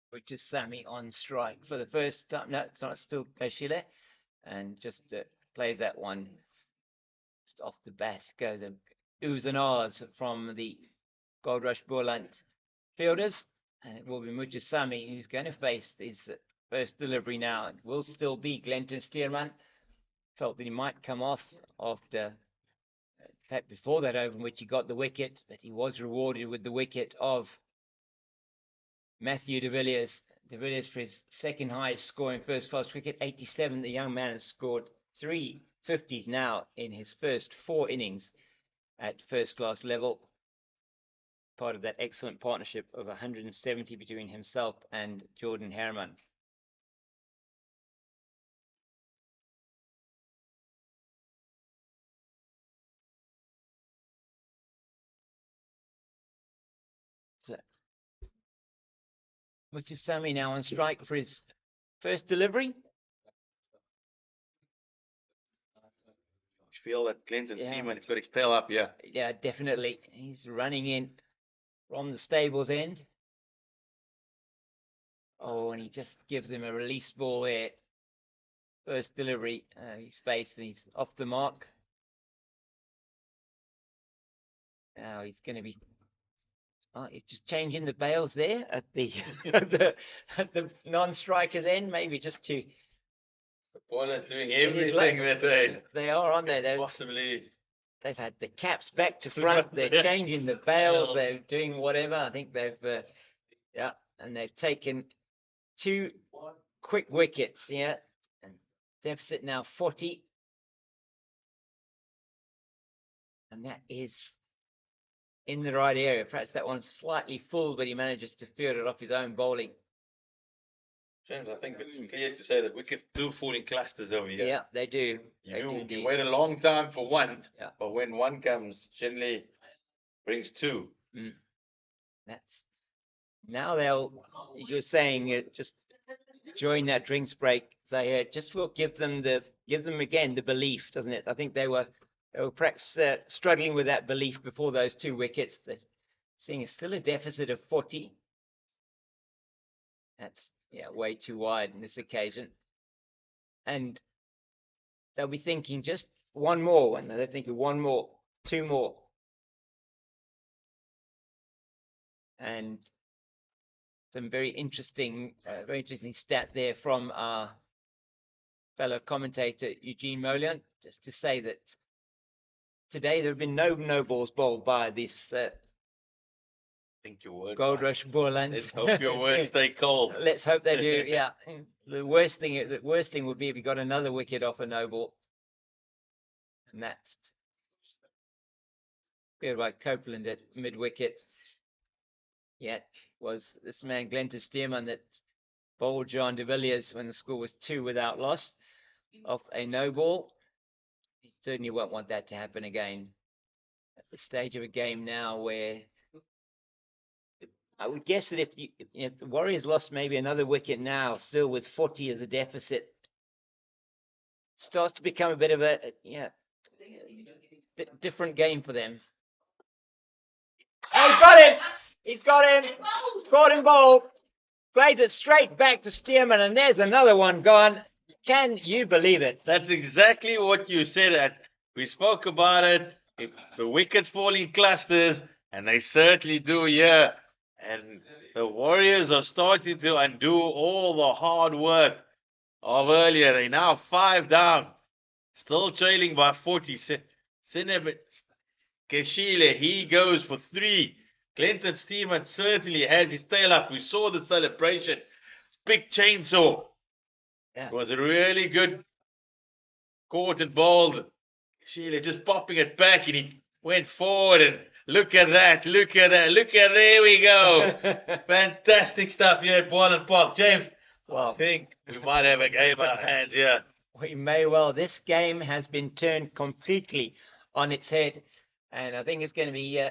Which is Sammy on strike for the first time. No, it's not, still Eshile. And just plays that one just off the bat. Goes a oohs and ahs from the Goldrush Boland fielders. And it will be Mutasamy who's going to face his first delivery now. It will still be Glenton Stearman. Felt that he might come off after, in fact, before that over in which he got the wicket. But he was rewarded with the wicket of Matthew de Villiers. De Villiers for his second highest score in first class cricket, 87. The young man has scored 3 50s now in his first 4 innings at first class level. Part of that excellent partnership of 170 between himself and Jordan Herman. So, Mutasamy now on strike for his first delivery. Feel that Clinton Seaman has got his tail up, yeah. Yeah, definitely. He's running in from the stables end. Oh, and he just gives him a release ball there. First delivery, he's faced and he's off the mark. Now he's going to be he's just changing the bails there at the at the non-striker's end, maybe just to. Boland doing everything with it. They are on there. Possibly. They've had the caps back to front. They're changing the bails. They're doing whatever. I think they've, and they've taken 2 quick wickets. Yeah, and deficit now 40, and that is in the right area. Perhaps that one's slightly full, but he manages to field it off his own bowling. James, I think it's clear to say that wickets do fall in clusters over here. Yeah, they do. They do You indeed. wait a long time for one, Yeah. but when one comes, generally brings two. That's now they'll, as you're saying, just during that drinks break, they just will give them again the belief, doesn't it? I think they were perhaps struggling with that belief before those 2 wickets. They're seeing still a deficit of 40. That's way too wide on this occasion, and they'll be thinking just one more. And they're thinking 1 more, 2 more, and some very interesting stat there from our fellow commentator Eugene Boland, just to say that today there have been no balls bowled by this Think your words. Goldrush Boland. Let's hope your words stay cold. Let's hope they do. Yeah. The worst thing would be if he got another wicket off a no ball, and that's bit like Copeland at mid wicket. Yeah, was this man Glenton Stearman that bowled John de Villiers when the score was 2 without loss off a no ball. He certainly won't want that to happen again at the stage of a game now where I would guess that if the Warriors lost maybe another wicket now, still with 40 as a deficit, it starts to become a bit of a different game for them. Oh, he's got him! He's got him! Caught him ball. Plays it straight back to Stearman, and there's another one gone. Can you believe it? That's exactly what you said. We spoke about it. If the wickets fall in clusters, and they certainly do here. And the Warriors are starting to undo all the hard work of earlier. They're now 5 down. Still trailing by 40. Sinebet Keshile, he goes for 3. Glenton Stearman certainly has his tail up. We saw the celebration. Big chainsaw. Yeah. It was a really good caught and bowled. Keshile just popping it back, and he went forward, and look at that. There we go. Fantastic stuff here at Boland Park. James, well, I think we might have a game on our hands here. We may well. This game has been turned completely on its head, and I think it's going to be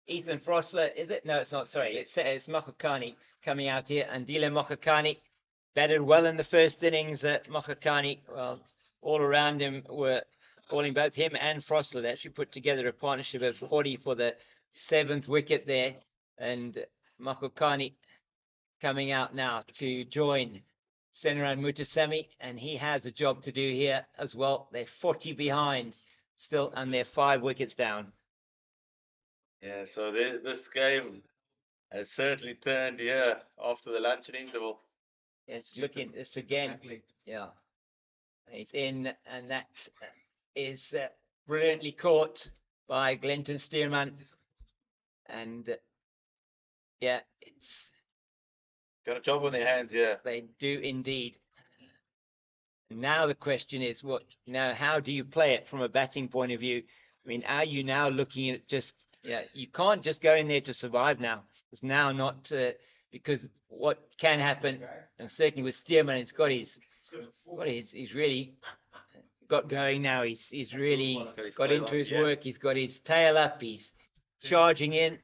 Ethan Frosler, is it? No, it's not. Sorry, it's Mokhakani coming out here. And Dile Mokhakani batted well in the first innings. Mokhakani, well, all around him were calling, both him and Frosler. They actually put together a partnership of 40 for the 7th wicket there. And Mokhakani coming out now to join Senaran Mutasemi, and he has a job to do here as well. They're 40 behind still, and they're 5 wickets down. Yeah, so this game has certainly turned here after the luncheon interval. It's looking this again. Yeah, it's in, and that is brilliantly caught by Glenton Stearman. And yeah, it's got a job on their hands here. They do indeed. Now the question is, how do you play it from a batting point of view? I mean, are you now looking at just, you can't just go in there to survive now. It's now not, because what can happen, and certainly with Stearman, he's really got going now. He's really got into his work. He's got his tail up. He's charging in.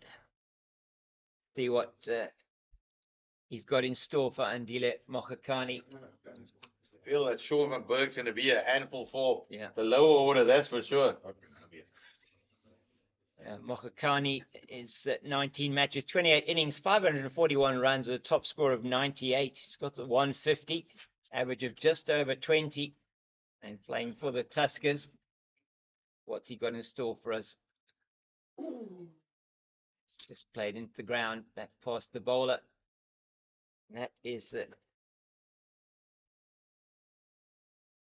See what he's got in store for Andile Mokhakani. I feel that Sean van Berg's going to be a handful for the lower order, that's for sure. Mokhakani is at 19 matches, 28 innings, 541 runs with a top score of 98. He's got the 150, average of just over 20, and playing for the Tuskers. What's he got in store for us? It's just played into the ground, back past the bowler. That is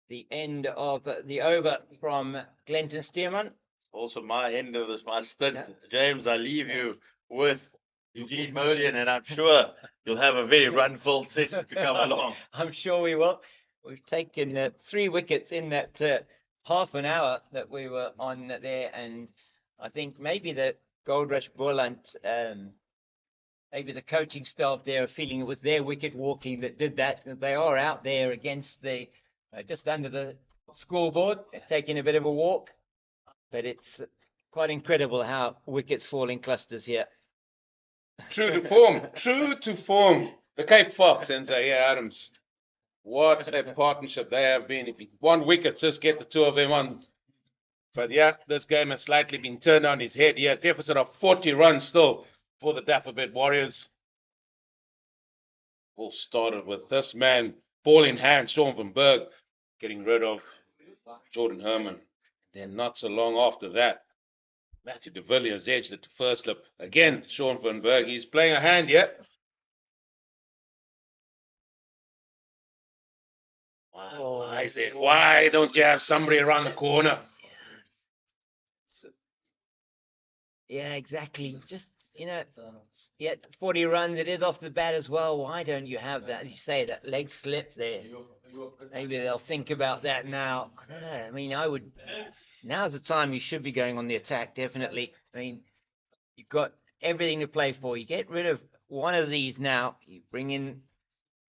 the end of the over from Glenton Stearman. Also my end of this, my stint. James, I leave you with Eugene Boland, and I'm sure you'll have a very run-filled session to come along. I'm sure we will. We've taken 3 wickets in that half an hour that we were on there, and I think maybe the Goldrush, Boland, maybe the coaching staff there are feeling it was their wicket walking that did that, because they are out there against the just under the scoreboard, taking a bit of a walk. But it's quite incredible how wickets fall in clusters here. True to form. True to form. The Cape Fox and Zaire Adams. What a partnership they have been. If you want wickets, just get the two of them on. But yeah, this game has slightly been turned on its head here. Deficit of 40 runs still for the Dafabet Warriors. All started with this man, ball in hand, Sean van Berg, getting rid of Jordan Herman. Then not so long after that, Matthew de Villiers edged it to first slip. Again, Sean van Berg, he's playing a hand yet. Why don't you have somebody around the corner? Yeah, exactly. Just, yeah, 40 runs, it is off the bat as well. Why don't you have that? As you say, that leg slip there. Maybe they'll think about that now. I don't know. I mean, now's the time you should be going on the attack, definitely. I mean, you've got everything to play for. You get rid of one of these now. You bring in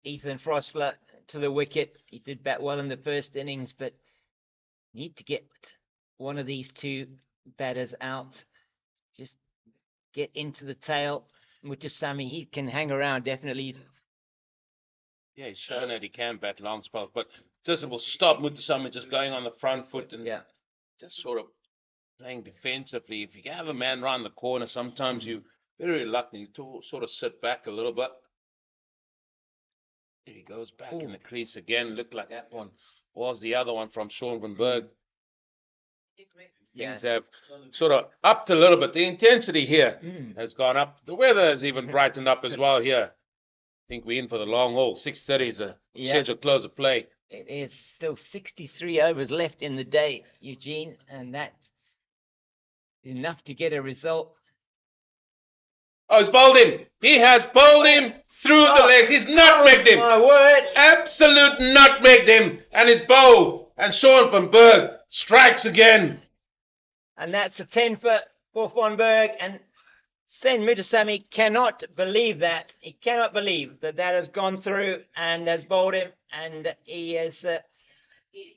Ethan Frostler to the wicket. He did bat well in the first innings, but you need to get one of these two batters out. Just get into the tail. Mutasami, he can hang around, definitely. Yeah, he's shown that he can bat long spells, but just it will stop Mutasami just going on the front foot and just sort of playing defensively. If you have a man round the corner, sometimes you're very reluctant to sort of sit back a little bit. Here he goes back in the crease again. Looked like that one was the other one from Sean van Berg. Things have sort of upped a little bit. The intensity here has gone up. The weather has even brightened up as well here. I think we're in for the long haul. 6:30 is a scheduled close of play. It is still 63 overs left in the day, Eugene, and that's enough to get a result. Oh, he's bowled him. He has bowled him through the legs. He's nutmegged him. My word. Absolute nutmegged him. And he's bowled. And Sean van Berg strikes again. And that's a 10 for Van Berg. And Sen Mutasami cannot believe that. He cannot believe that has gone through and has bowled him. And he has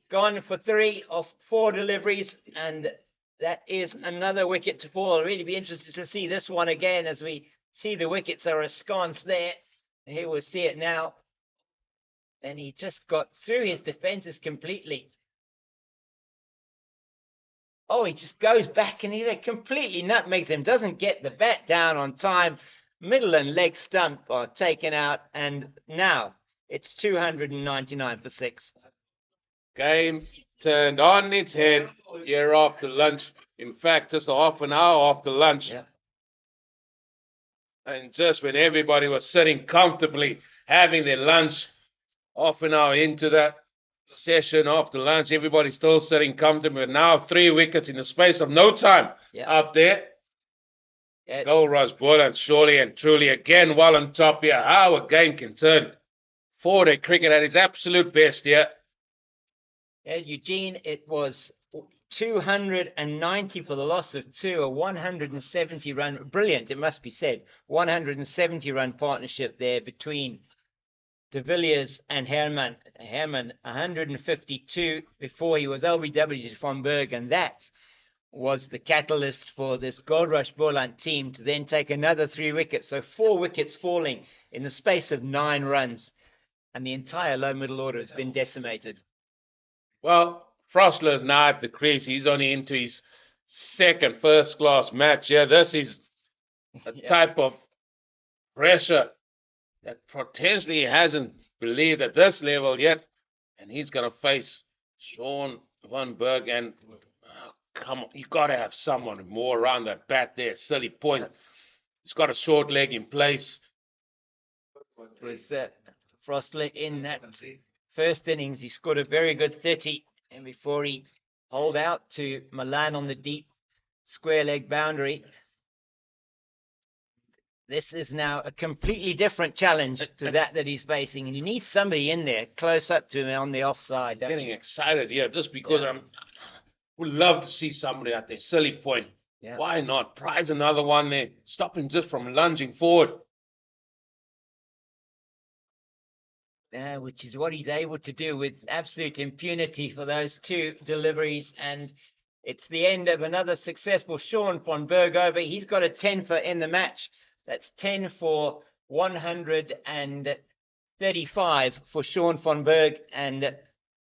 gone for 3 of 4 deliveries. And that is another wicket to fall. I'll really be interested to see this one again as we see the wickets are ensconced there. Here we'll see it now. And he just got through his defences completely. Oh, he just goes back and he completely nutmegs him. Doesn't get the bat down on time. Middle and leg stump are taken out. And now it's 299 for 6. Game turned on its head here after lunch. In fact, just half an hour after lunch. Yeah. And just when everybody was sitting comfortably, having their lunch, half an hour into that session after lunch, everybody's still sitting comfortably. But now 3 wickets in the space of no time out there. Goldrush, Boland, surely and truly again well on top here. How a game can turn. 4-day cricket at its absolute best here. Eugene, it was 290 for the loss of 2, a 170 run, brilliant, it must be said, 170 run partnership there between de Villiers and Herman. Herman 152 before he was LBW to Van Berg, and that was the catalyst for this Goldrush Boland team to then take another 3 wickets. So 4 wickets falling in the space of 9 runs, and the entire low middle order has been decimated. Well, Frostler is now at the crease. He's only into his second first-class match. Yeah, this is a type of pressure that potentially he hasn't believed at this level yet. And he's going to face Sean van Berg. And come on, you got to have someone more around that bat there. Silly point. He's got a short leg in place. It was Frostler in that first innings. He scored a very good 30. And before he holed out to Milan on the deep square leg boundary, this is now a completely different challenge to that he's facing. And you need somebody in there close up to him on the offside. Getting excited here just because I would love to see somebody at their silly point Yeah. Why not? Prize another one there. Stop him just from lunging forward. Which is what he's able to do with absolute impunity for those two deliveries. And it's the end of another successful Sean von Berg over. He's got a 10 for in the match. That's 10 for 135 for Sean von Berg, and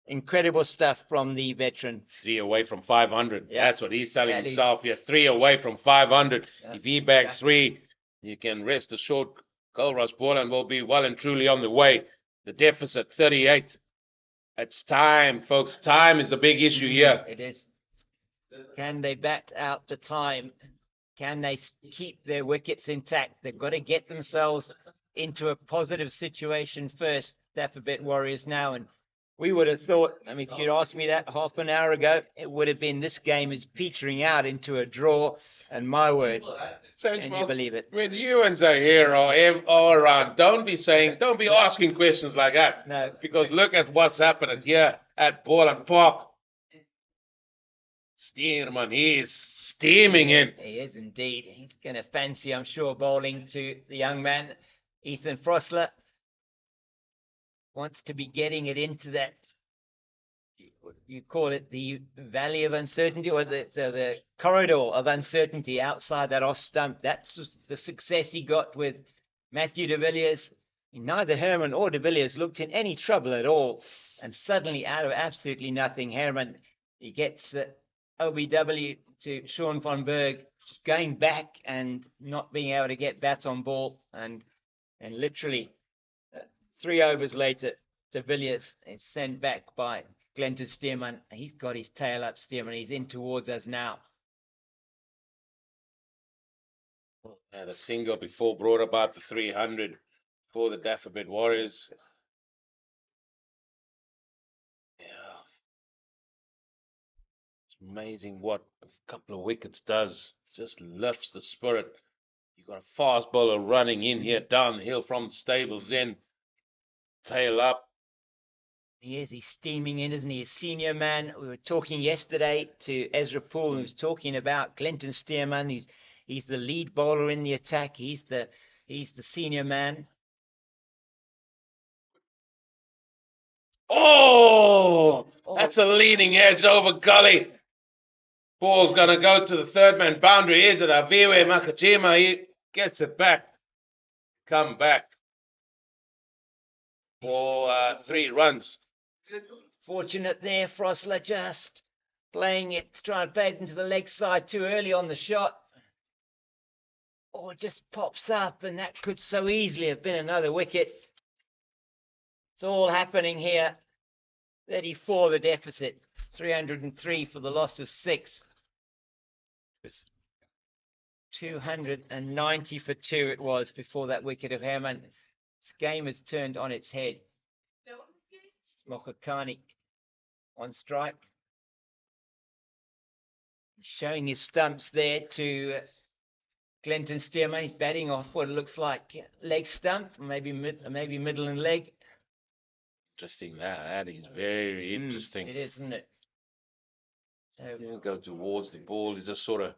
incredible stuff from the veteran. 3 away from 500. Yeah. That's what he's telling That is- himself here. 3 away from 500. Yeah. If he bags 3, you can rest assured Goldrush Boland will be well and truly on the way. The deficit 38. It's time, folks. Time is the big issue here. It is. Can they bat out the time? Can they keep their wickets intact? They've got to get themselves into a positive situation first. Dafabet Warriors now, and we would have thought, I mean, if you'd asked me that half an hour ago, it would have been this game is petering out into a draw. And my word, Saints, can you folks, believe it? when you and Zahir are all around, don't be asking questions like that. No. Because look at what's happening here at Boland Park. Steerman, he is steaming in. He is indeed. He's going to fancy, I'm sure, bowling to the young man. Ethan Frosler wants to be getting it into that, you call it the valley of uncertainty, or the corridor of uncertainty outside that off stump. That's the success he got with Matthew de Villiers. Neither Herman or de Villiers looked in any trouble at all. And suddenly, out of absolutely nothing, Herman, he gets OBW to Sean von Berg, just going back and not being able to get bats on ball. And literally 3 overs later, de Villiers is sent back by Glenton Stearman. He's got his tail up, Stearman. He's in towards us now. The single before brought about the 300 for the Dafabet Warriors. Yeah. It's amazing what a couple of wickets does. Just lifts the spirit. You've got a fast bowler running in here down the hill from the stables in. Tail up. He is. He's steaming in, isn't he? A senior man. We were talking yesterday to Ezra Poole, who was talking about Glenton Stearman. He's the lead bowler in the attack. He's the senior man. Oh, that's a leading edge over gully. Ball's going to go to the third man boundary. Is it Aviwe Makachima? He gets it back. Come back for 3 runs. Fortunate there, Frosler just playing it, trying to play it into the leg side too early on the shot. Oh, it just pops up, and that could so easily have been another wicket. It's all happening here. 34 the deficit, 303 for the loss of 6. It was 290 for 2 it was before that wicket of Herman. This game has turned on its head. Mokakani on strike. Showing his stumps there to Glenton Stearman. He's batting off what looks like leg stump, maybe middle and leg. Interesting. That is very interesting. It is, isn't it? He didn't go towards the ball. He just sort of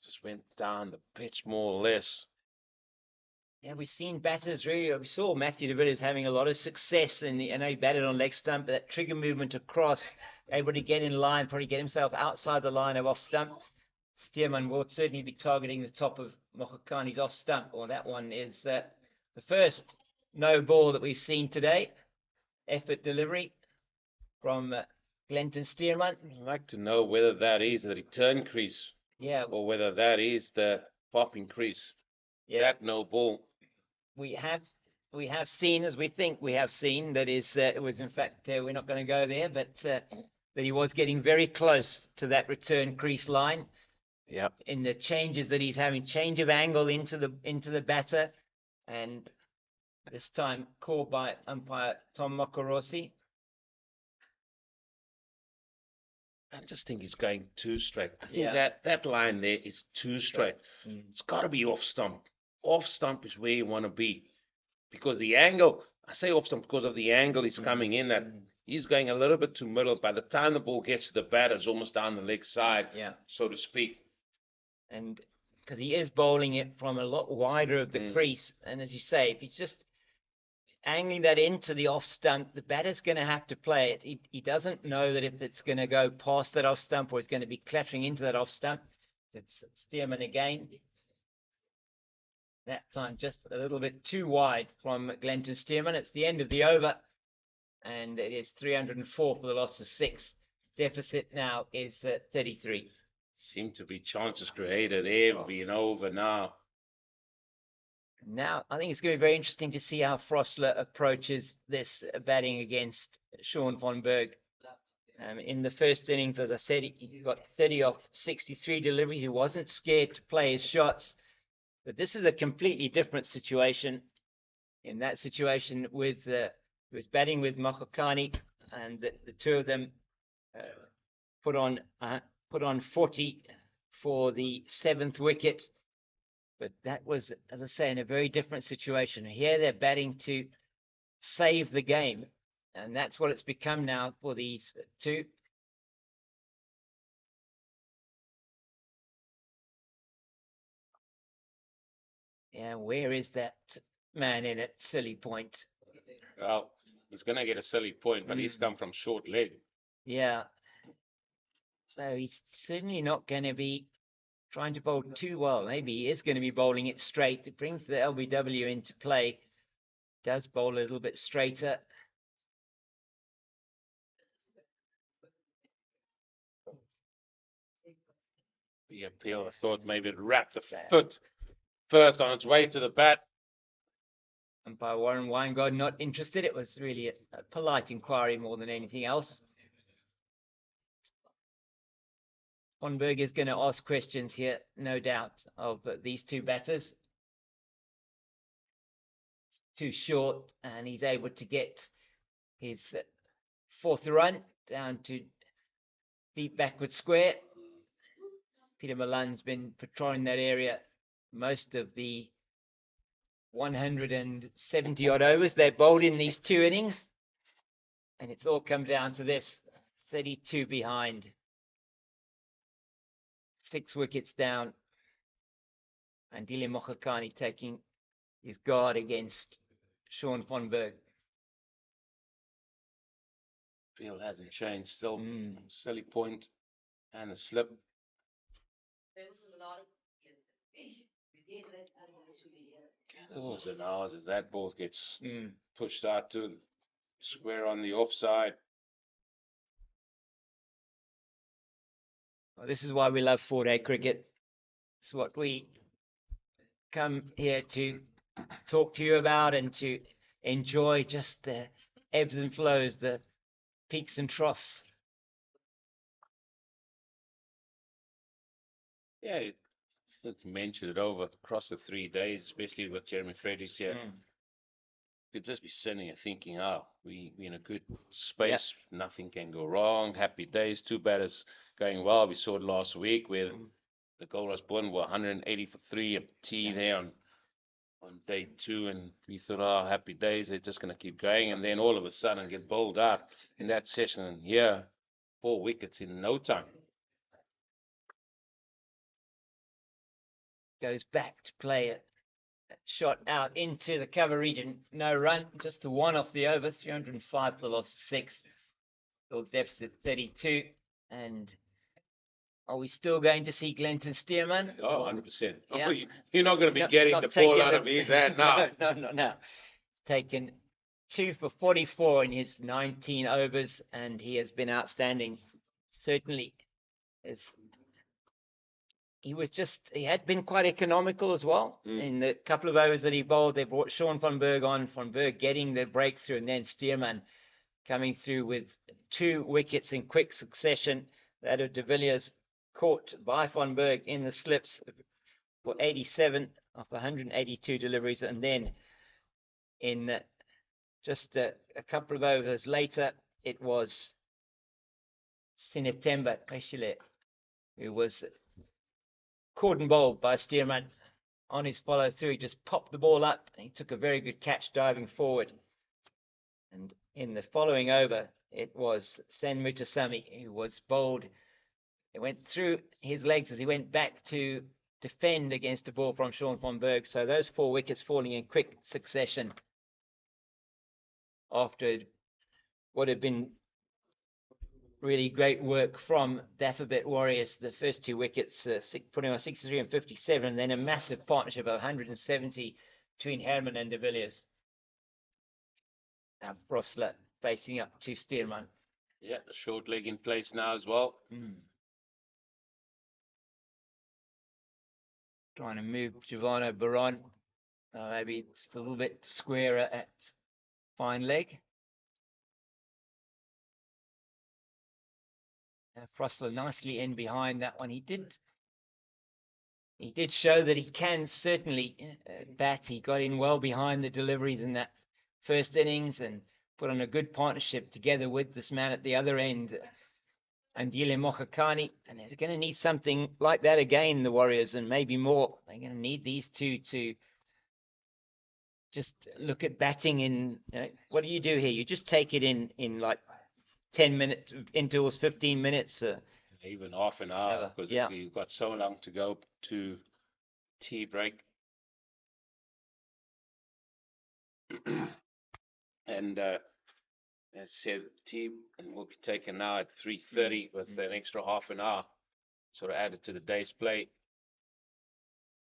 just went down the pitch more or less. Yeah, we've seen batters really. We saw Matthew de Villiers having a lot of success, and I know he batted on leg stump, but that trigger movement across, able to get in line, probably get himself outside the line of off stump. Stearman will certainly be targeting the top of Mokakani's off stump. Well, that one is the first no ball that we've seen today. Effort delivery from Glenton Stearman. I'd like to know whether that is the return crease, Yeah, or whether that is the popping crease. yeah. That no ball. We have seen, as we think we have seen, that is, it was in fact, we're not going to go there, but that he was getting very close to that return crease line. Yep. In the changes that he's having, change of angle into the batter, and this time called by umpire Tom Mokorosi. I just think he's going too straight. I think Yeah. that line there is too straight. It's got to be off stump. Off stump is where you want to be, because the angle. I say off stump because of the angle he's coming in at. He's going a little bit too middle. By the time the ball gets to the batter, it's almost down the leg side, Yeah. so to speak. and because he is bowling it from a lot wider of the crease. And as you say, if he's just angling that into the off stump, the batter's going to have to play it. He doesn't know that if it's going to go past that off stump or it's going to be clattering into that off stump. It's Stearman again. That time just a little bit too wide from Glenton Stearman. It's the end of the over, and it is 304 for the loss of 6. Deficit now is 33. Seem to be chances created every and over now. Now, I think it's going to be very interesting to see how Frosler approaches this batting against Sean von Berg. In the first innings, as I said, he got 30 off 63 deliveries. He wasn't scared to play his shots. But this is a completely different situation. In that situation, he was batting with Mokokani, and the two of them put on 40 for the 7th wicket. But that was, as I say, in a very different situation. Here they're batting to save the game, and that's what it's become now for these two. Yeah, where is that man in at silly point? Well, he's going to get a silly point, but he's come from short leg. Yeah. So he's certainly not going to be trying to bowl too well. Maybe he is going to be bowling it straight. It brings the LBW into play. Does bowl a little bit straighter. The appeal, I thought maybe it wrapped the foot first on its way to the bat. Umpire Warren Weingard not interested. It was really a polite inquiry more than anything else. Von Berg is going to ask questions here, no doubt, of these two batters. It's too short, and he's able to get his 4th run down to deep backward square. Peter Malan's been patrolling that area most of the 170 odd overs they bowled in these 2 innings, and it's all come down to this: 32 behind, 6 wickets down, and Dile Mokokani taking his guard against Sean von Berg. Field hasn't changed, still silly point and the slip. Hours and hours as that ball gets pushed out to square on the offside. Well, this is why we love 4-day cricket. It's what we come here to talk to you about and to enjoy, just the ebbs and flows, the peaks and troughs. Yeah, you mentioned it over across the 3 days, especially with Jeremy Fredericks here. You'd just be sitting and thinking, we're in a good space. Yep. Nothing can go wrong. Happy days. 2 batters going well. We saw it last week where the Goldrush Boland were 180 for 3, a tee there on day 2, and we thought, happy days. They're just going to keep going, and then all of a sudden get bowled out in that session. And here, 4 wickets in no time. Goes back to play it. Shot out into the cover region. No run, just the 1 off the over. 305 for the loss of 6. Still deficit 32. And are we still going to see Glenton Stearman? Oh, 100%. Yeah. Oh, you're not going to be getting the ball out of his hand now. No. Taken 2 for 44 in his 19 overs, and he has been outstanding. Certainly, he had been quite economical as well. In the couple of overs that he bowled, they brought Sean von Berg on, von Berg getting the breakthrough, and then Stearman coming through with 2 wickets in quick succession. That of de Villiers caught by von Berg in the slips for 87 of 182 deliveries, and then in just a couple of overs later, it was Sinetemba Keshile who was cordon bowled by Stearman on his follow through. He just popped the ball up, and he took a very good catch diving forward. And in the following over, it was Sen Mutasamy who was bowled. It went through his legs as he went back to defend against a ball from Sean van Berg. So those 4 wickets falling in quick succession after what had been really great work from Dafabet Warriors. The first 2 wickets, putting on 63 and 57, and then a massive partnership of 170 between Herman and de Villiers. Now Frosler facing up to Stearman. Yeah, the short leg in place now as well. Trying to move Giovanni Baron. Maybe just a little bit squarer at fine leg. Frosler nicely in behind that one. He did show that he can certainly bat. He got in well behind the deliveries in that first innings and put on a good partnership together with this man at the other end, Andile Mokhakani. And they're going to need something like that again, the Warriors, and maybe more. They're going to need these two to just look at batting in. What do you do here? You just take it in like 10 minutes intervals, 15 minutes. Even half an hour, because you've got so long to go to tea break. And as I said, tea will be taken now at 3:30 with an extra half an hour, sort of added to the day's play.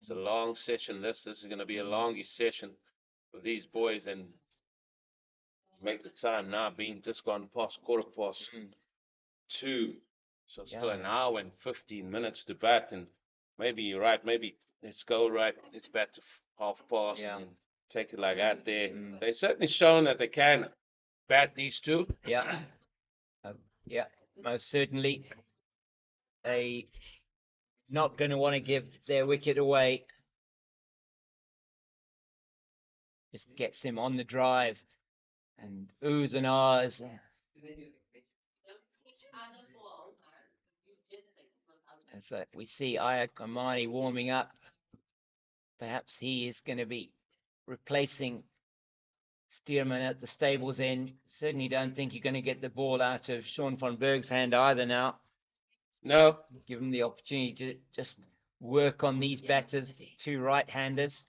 It's a long session. This is going to be a longish session for these boys, and make the time now being just gone past 2:15. So still an hour and 15 minutes to bat, and maybe you're right. Maybe let's go right. Let's bat to past and take it like that. They've certainly shown that they can bat, these two. Yeah, most certainly. They not going to want to give their wicket away. Just gets him on the drive and oohs and ahs. And so we see Aya Kamani warming up. Perhaps he is going to be replacing Stearman at the stables end. Certainly don't think you're going to get the ball out of Sean van Berg's hand either now. No. Give him the opportunity to just work on these batters, 2 right-handers.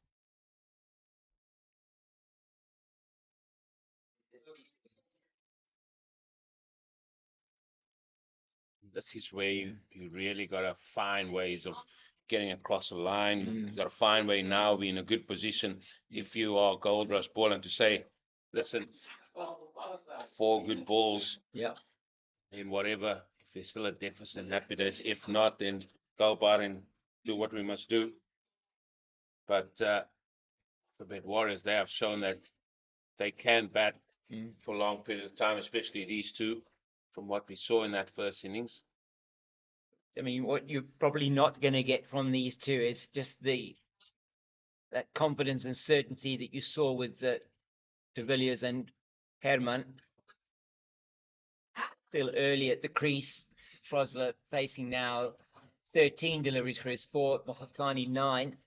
This is where you really got to find ways of getting across the line. You've got to find way now, be in a good position if you are Goldrush Boland, to say, listen, 4 good balls. And whatever, if there's still a deficit, happy days. If not, then go about and do what we must do. But the Dafabet Warriors, they have shown that they can bat for long periods of time, especially these two, from what we saw in that first innings. I mean, what you're probably not going to get from these two is just that confidence and certainty that you saw with de Villiers and Herman. Still early at the crease. Frosler facing now 13 deliveries for his 4, Mokhakani 9.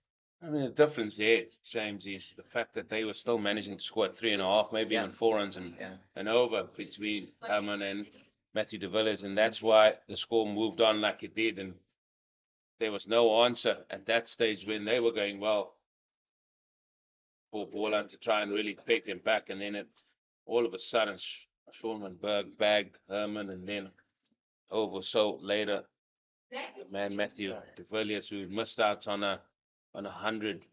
I mean, the difference there, James, is the fact that they were still managing to score 3.5, maybe even 4 runs and over between Herman and Matthew de Villiers, and that's why the score moved on like it did, and there was no answer at that stage when they were going well for Boland to try and really pick them back, and then all of a sudden Sean van Berg bagged Herman, and then over so later the man Matthew de Villiers, who missed out on a 100,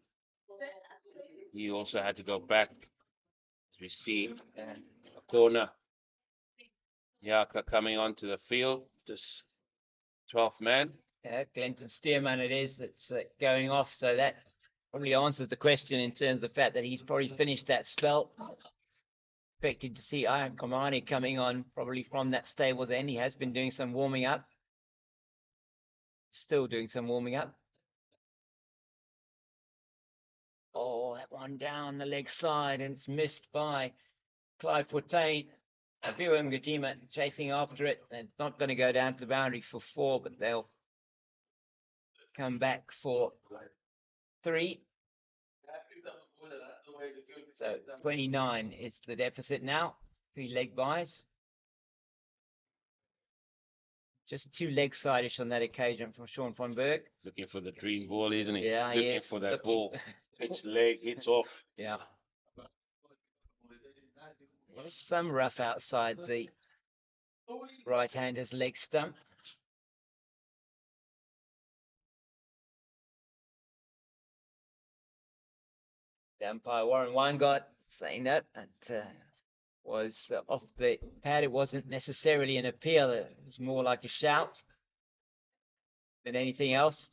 he also had to go back, as we see a corner. Yaka coming onto the field, just 12th man. Clinton Stearman it is that's going off, so that probably answers the question in terms of the fact that he's probably finished that spell. Expected to see Ian Komani coming on probably from that stables end. He has been doing some warming up. Still doing some warming up. Oh, that one down the leg side, and it's missed by Clive Fortain. Abiu Ngajima chasing after it, and it's not going to go down to the boundary for 4, but they'll come back for 3. So 29 is the deficit now. 3 leg buys. Just too leg sideish on that occasion from Sean van Berg. Looking for the dream ball, isn't he? Yeah, he Looking is. for that Looking. ball. Its leg hits off. Yeah. There's some rough outside the right-hander's leg stump. The umpire Warren Weingart saying that was off the pad. It wasn't necessarily an appeal. It was more like a shout than anything else.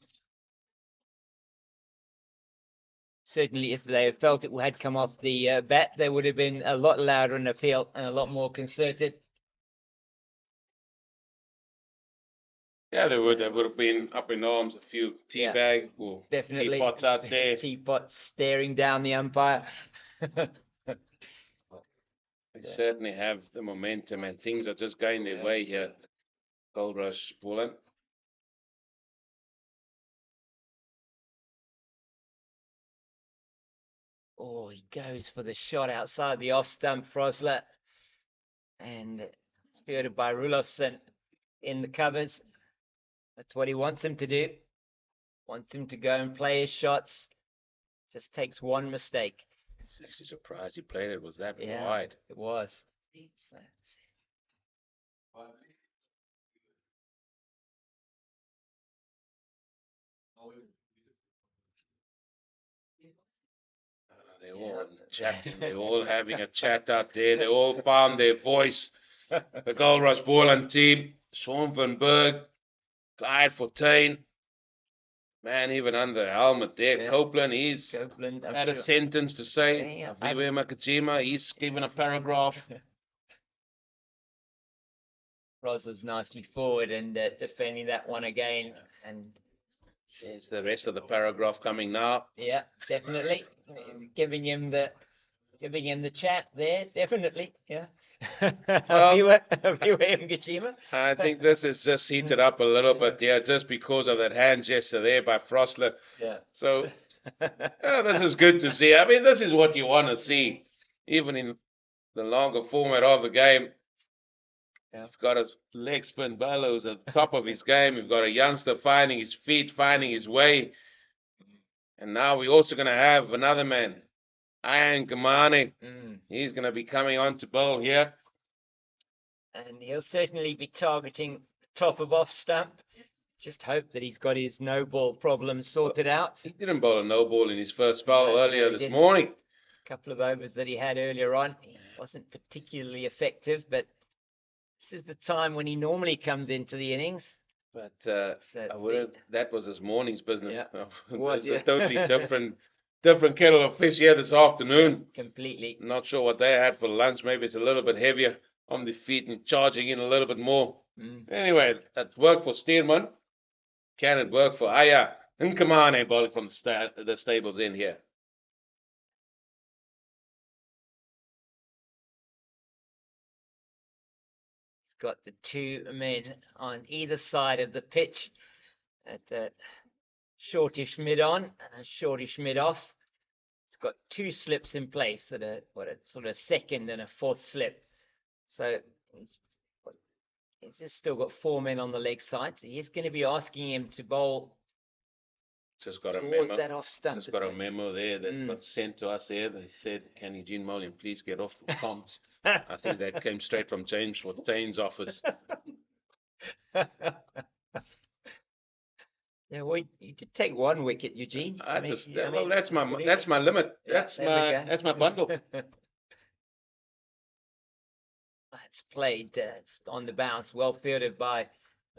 Certainly, if they felt it had come off the bat, they would have been a lot louder an appeal and a lot more concerted. Yeah, they would. They would have been up in arms. A few teabag or Definitely. teapots out there. Teapots staring down the umpire. They certainly have the momentum, and things are just going their way here. Goldrush, Boland. Oh, he goes for the shot outside the off stump, Frosler. And it's fielded by Rulofsson in the covers. That's what he wants him to do. Wants him to go and play his shots. Just takes one mistake. It's actually surprised he played it was that Yeah, wide. it was. So, They're all chatting. They're all having a chat out there. They all found their voice. The Goldrush Boland team. Sean van Berg, Clyde Fortuin. Man, even under the helmet there. Yeah. Copeland, he's Copeland, had a sentence to say. Yeah, Aviwe Makajima, he's given a paragraph. Rosler's nicely forward and defending that one again. And There's the rest of the paragraph coming now. yeah, definitely giving him the chat there. Definitely, yeah. Aviwe Mkajima. I think this is just heated up a little bit, yeah, just because of that hand gesture there by Frosler. Yeah. So, this is good to see. I mean, this is what you want to see, even in the longer format of the game. Yeah. You've got a leg spin bowler who's at the top of his game. You've got a youngster finding his feet, finding his way. And now we're also going to have another man, Ian Kamani. He's going to be coming on to bowl here. And he'll certainly be targeting top of off stump. Just hope that he's got his no ball problem sorted out. He didn't bowl a no ball in his first spell No, earlier he this didn't. morning. A couple of overs that he had earlier on, he wasn't particularly effective, but this is the time when he normally comes into the innings. But I wouldn't. That was this morning's business. Yeah. It Was, was yeah. a totally different kettle of fish here this afternoon. Completely. Not sure what they had for lunch. Maybe it's a little bit heavier on the feet and charging in a little bit more. Anyway, that worked for Steelman. Can it work for Aya and Kamane bowling from the stables in here? He's got the two men on either side of the pitch at the shortish mid on and a shortish mid off. It's got two slips in place that are a sort of second and a fourth slip. So he's just still got four men on the leg side. So he's going to be asking him to bowl Just got a towards memo. that off stump. Just got a memo there that got sent to us there. They said, "Can Eugene Mullion please get off the comms?" I think that came straight from James Fortuin's office. Yeah, well, you did take one wicket, Eugene. That's my limit. That's my bundle. It's played just on the bounce, well fielded by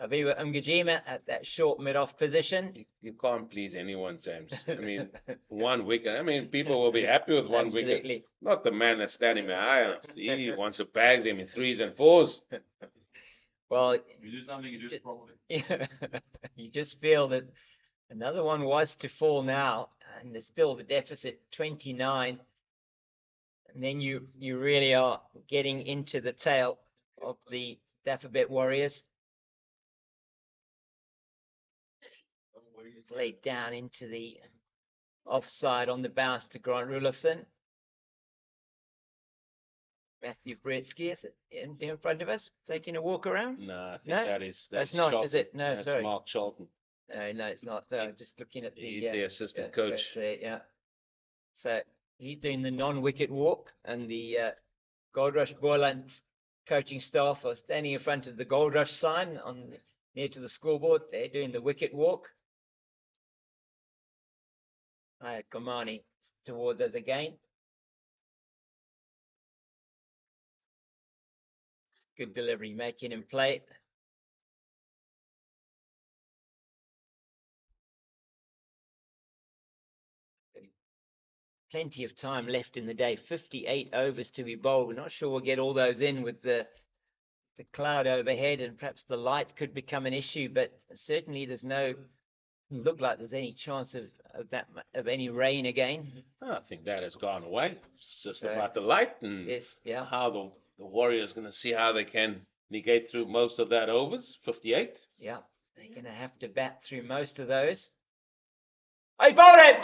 Aviwe Mkajima at that short mid-off position. You can't please anyone, James. I mean, one wicket. I mean, people will be happy with one wicket. Absolutely. Not the man that's standing behind us. He wants to bag them in threes and fours. Well, You do something, you do it properly. you just feel that another one was to fall now, and there's still the deficit 29. And then you really are getting into the tail of the Dafabet Warriors. Laid down into the offside on the bounce to Grant Rulofsson. Matthew Bretsky is it in front of us, taking a walk around? No, I think No? that's not, Charlton. is it? No, That's sorry. Mark Charlton. No, it's not. Just looking at the. He's the assistant coach. Yeah. So he's doing the non-wicket walk, and the Goldrush Boland coaching staff are standing in front of the Goldrush sign near to the scoreboard. They're doing the wicket walk. Kamani towards us again. Good delivery, making him play. Plenty of time left in the day. 58 overs to be bowled. We're not sure we'll get all those in with the cloud overhead, and perhaps the light could become an issue. But certainly, doesn't look like there's any chance of any rain again. I think that has gone away. It's just about the light and how the Warriors going to see how they can negate through most of that overs. 58. Yeah, they're going to have to bat through most of those. Oh, he bowled him!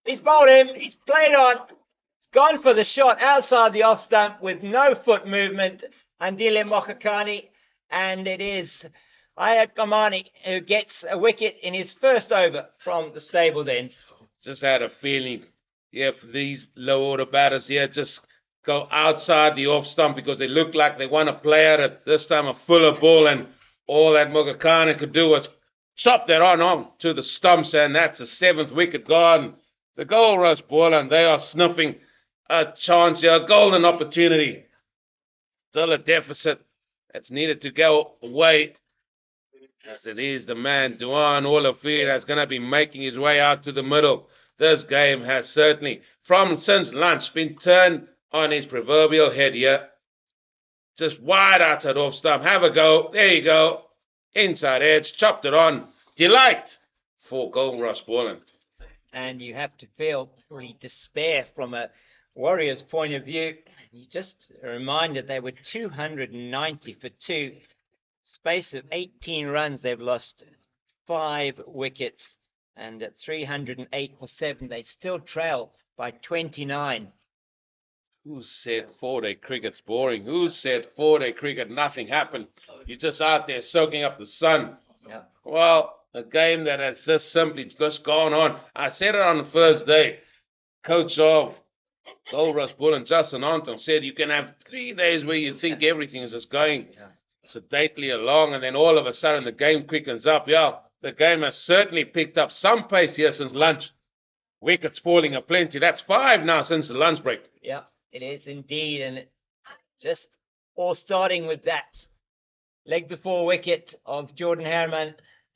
He's bowled him. He's played on. He's gone for the shot outside the off stump with no foot movement. Andile Mokakani, and it is Kamani who gets a wicket in his first over from the stables end. Just had a feeling if these low order batters here just go outside the off stump because they look like they want to play at it this time a fuller ball, and all that Mokakani could do was chop that on to the stumps, and that's the 7th wicket gone. The Goldrush Boland, they are sniffing a chance here, a golden opportunity. Still a deficit that's needed to go away, as it is the man, Duan Olivier, that's going to be making his way out to the middle. This game has certainly, since lunch, been turned on his proverbial head here. Just wide outside off stump. Have a go. There you go. Inside edge. Chopped it on. Delight for Goldrush Boland. And you have to feel really despair from a Warriors' point of view. You just reminded they were 290 for 2. Space of 18 runs, they've lost 5 wickets. And at 308 for 7, they still trail by 29. Who said 4-day cricket's boring? Who said 4-day cricket, nothing happened? You're just out there soaking up the sun. Yeah. Well, a game that has just simply just gone on. I said it on the first day. Coach of Goldrush Boland, Justin Anton, said you can have 3 days where you think everything is just going sedately along, and then all of a sudden the game quickens up. Yeah, the game has certainly picked up some pace here since lunch. Wickets falling aplenty. That's 5 now since the lunch break. Yeah, it is indeed. And just all starting with that leg before wicket of Jordan Harriman,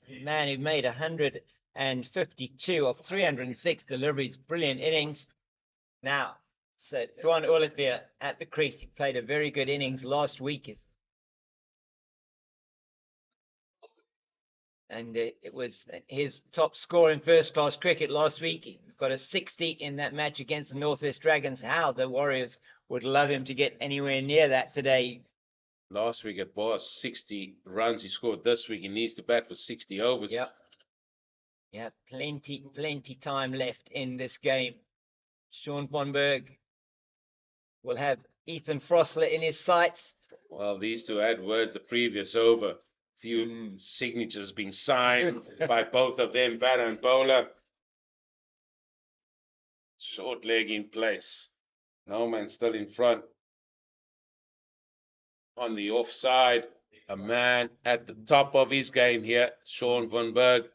the man who made 152 of 306 deliveries. Brilliant innings. Now, so Duan Olivier at the crease. He played a very good innings last week. And it was his top score in first-class cricket last week. He got a 60 in that match against the Northwest Dragons. How the Warriors would love him to get anywhere near that today. Last week at Boss, 60 runs he scored. This week he needs to bat for 60 overs. Yeah. Yeah, plenty time left in this game. Sean von Berg will have Ethan Frosler in his sights. Well, these two had words the previous over. Few signatures being signed by both of them, batter and bowler. Short leg in place. No man still in front. On the offside, a man at the top of his game here, Sean van Berg.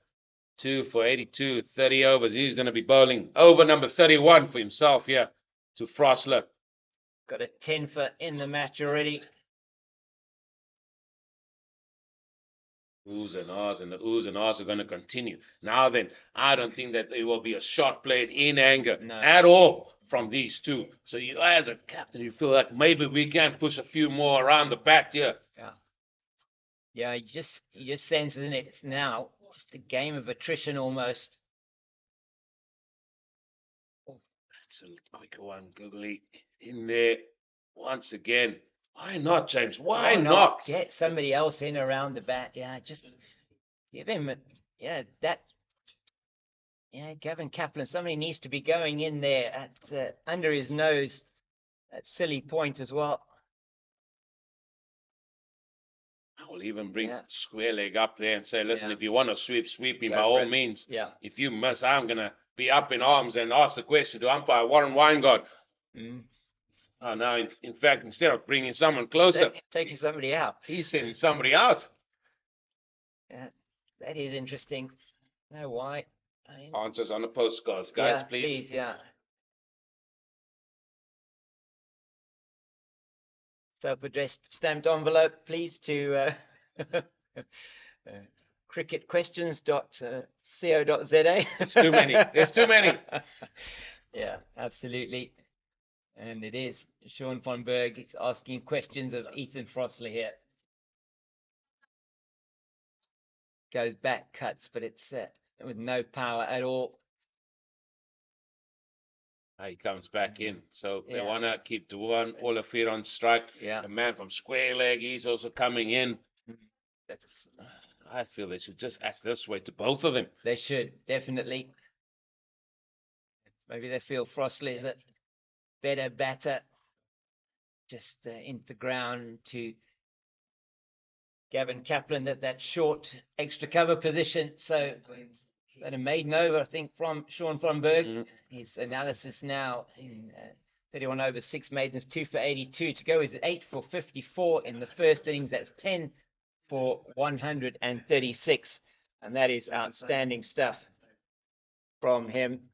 2 for 82, 30 overs. He's going to be bowling over number 31 for himself here to Frosler. Got a 10 for in the match already. Oohs and ahs, and the oohs and ahs are going to continue. Now then, I don't think that there will be a shot played in anger at all from these two. So you, as a captain, you feel like maybe we can push a few more around the bat here. Yeah, you just sense in it. It's now just a game of attrition almost. That's a quick one, Googly, in there once again. Why not, James? Why not? Get somebody else in around the bat. Yeah, just give him Gavin Kaplan. Somebody needs to be going in there at under his nose at silly point as well. I'll even bring Yeah. square leg up there and say, listen, Yeah. if you want to sweep him Go by for all it. means. Yeah. If you miss, I'm going to be up in arms and ask the question to umpire Warren Weingart. Oh, no, in fact, instead of bringing someone closer, Taking somebody out. he's sending somebody out. Yeah, that is interesting. No, why? I mean, Answers on the postcards, guys, yeah, please. yeah. Self-addressed stamped envelope, please, to cricketquestions.co.za. There's too many. There's too many. Yeah, absolutely. And it is Sean von Berg. He's asking questions of Ethan Frostley here. Goes back, cuts, but it's with no power at all. He comes back in. So they Yeah. want to keep the one Olivier on strike. Yeah. The man from square leg, he's also coming in. That's, I feel they should just act this way to both of them. they should, definitely. Maybe they feel Frostley is a better batter. Just into the ground to Gavin Kaplan at that short extra cover position. So that a maiden over, I think, from Sean von Berg. His analysis now in 31 over 6 maidens, 2 for 82 to go with 8 for 54 in the first innings. That's 10 for 136. And that is outstanding stuff from him.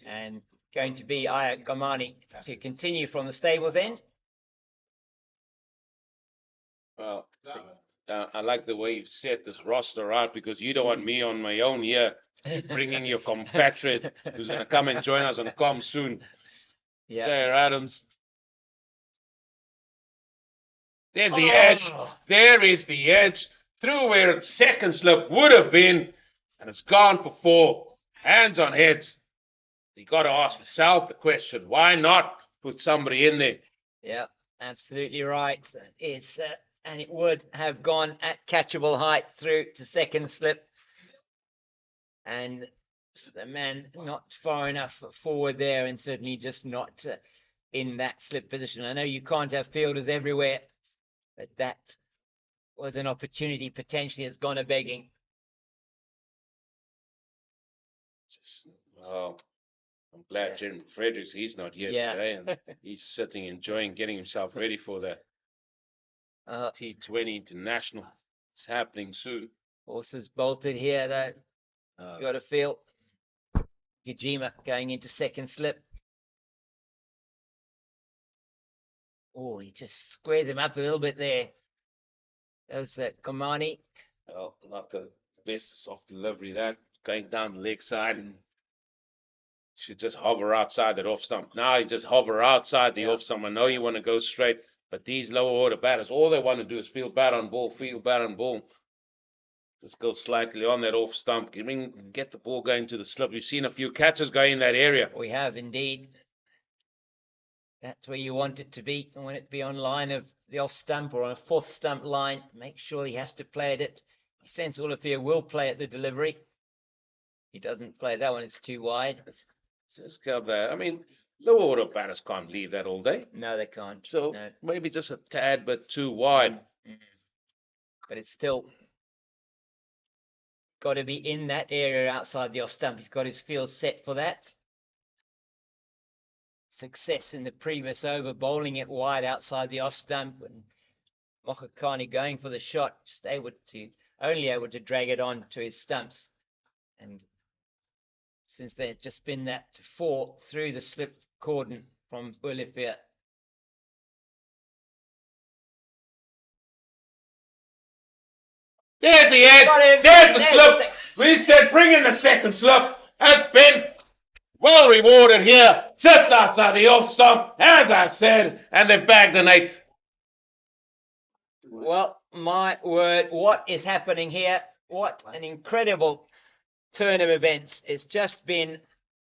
And going to be Aya Gamani to continue from the stables end. Well, I like the way you've set this roster out because you don't want me on my own here bringing your compatriot who's going to come and join us on the comm soon. Yeah. Sarah Adams. There's the edge. There is the edge. Through where its second slip would have been. And it's gone for 4. Hands on heads. You got to ask yourself the question, why not put somebody in there? Yeah, absolutely right. It's, and it would have gone at catchable height through to second slip. And the man not far enough forward there and certainly just not in that slip position. I know you can't have fielders everywhere, but that was an opportunity potentially that's gone a begging. Well, I'm glad Jim Fredericks, he's not here today, and he's sitting enjoying getting himself ready for the T20 International. It's happening soon. Horses bolted here, though. You got to feel Gajima going into second slip. Oh, he just squared him up a little bit there. That was that Komani. Well, not the best soft delivery, that going down the leg side, and should just hover outside that off stump. Now you just hover outside the off stump. I know you want to go straight, but these lower order batters, all they want to do is feel bat on ball, feel bat on ball. Just go slightly on that off stump. I mean, get the ball going to the slip. We've seen a few catches going in that area. We have indeed. That's where you want it to be. You want it to be on line of the off stump or on a fourth stump line. Make sure he has to play at it. He sense Olivier will play at the delivery. He doesn't play that one. It's too wide. Just go there. I mean, lower order batters can't leave that all day. No, they can't. So no. maybe just a tad bit too wide. But it's still got to be in that area outside the off stump. He's got his field set for that. Success in the previous over, bowling it wide outside the off stump, and Mokhakani going for the shot, just only able to drag it on to his stumps. And since there's just been that 4 through the slip cordon from Olivier. There's the edge. There's the slip. We said bring in the second slip. That's been well rewarded here. Just outside the off stump, as I said, and they've bagged an 8. Well, my word, what is happening here? What an incredible turn of events. It's just been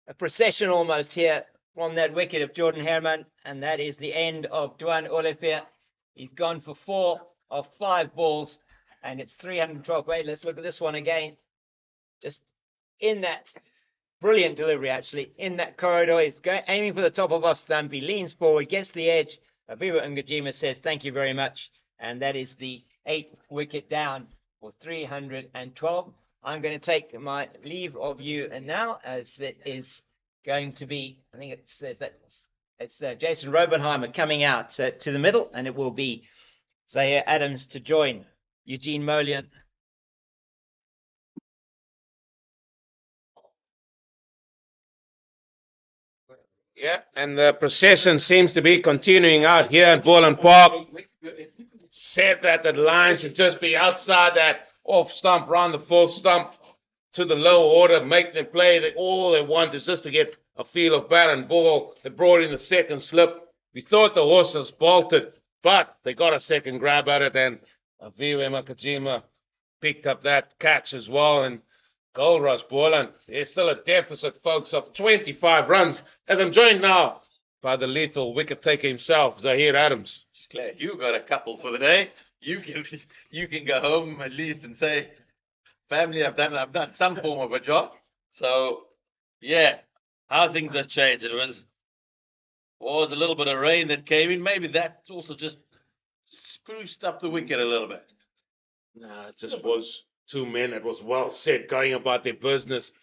a procession almost here from that wicket of Jordan Herman, and that is the end of Duan Olivier. He's gone for 4 of 5 balls, and it's 312. Wait, let's look at this one again. Just in that brilliant delivery actually in that corridor. He's aiming for the top of off stump. He leans forward, gets the edge. Abiba Ngajima says thank you very much, and that is the 8th wicket down for 312. I'm going to take my leave of you and now, as it is going to be, I think it says that it's Jason Robenheimer coming out to the middle, and it will be Zaire Adams to join Eugene Molian. Yeah, and the procession seems to be continuing out here at Boland Park. Said that the line should just be outside that off stump, round the full stump to the low order, make them play. All they want is just to get a feel of bat and ball. They brought in the second slip. We thought the horses bolted, but they got a second grab at it, and Aviwe Makajima picked up that catch as well. And Goldrush, Boland, there's still a deficit, folks, of 25 runs, as I'm joined now by the lethal wicket taker himself, Zaire Adams. Just glad you got a couple for the day. You can go home at least and say, family, I've done some form of a job. So yeah, how things have changed. It was a little bit of rain that came in. Maybe that also just spruced up the wicket a little bit. Nah, it just was two men. It was well said, going about their business.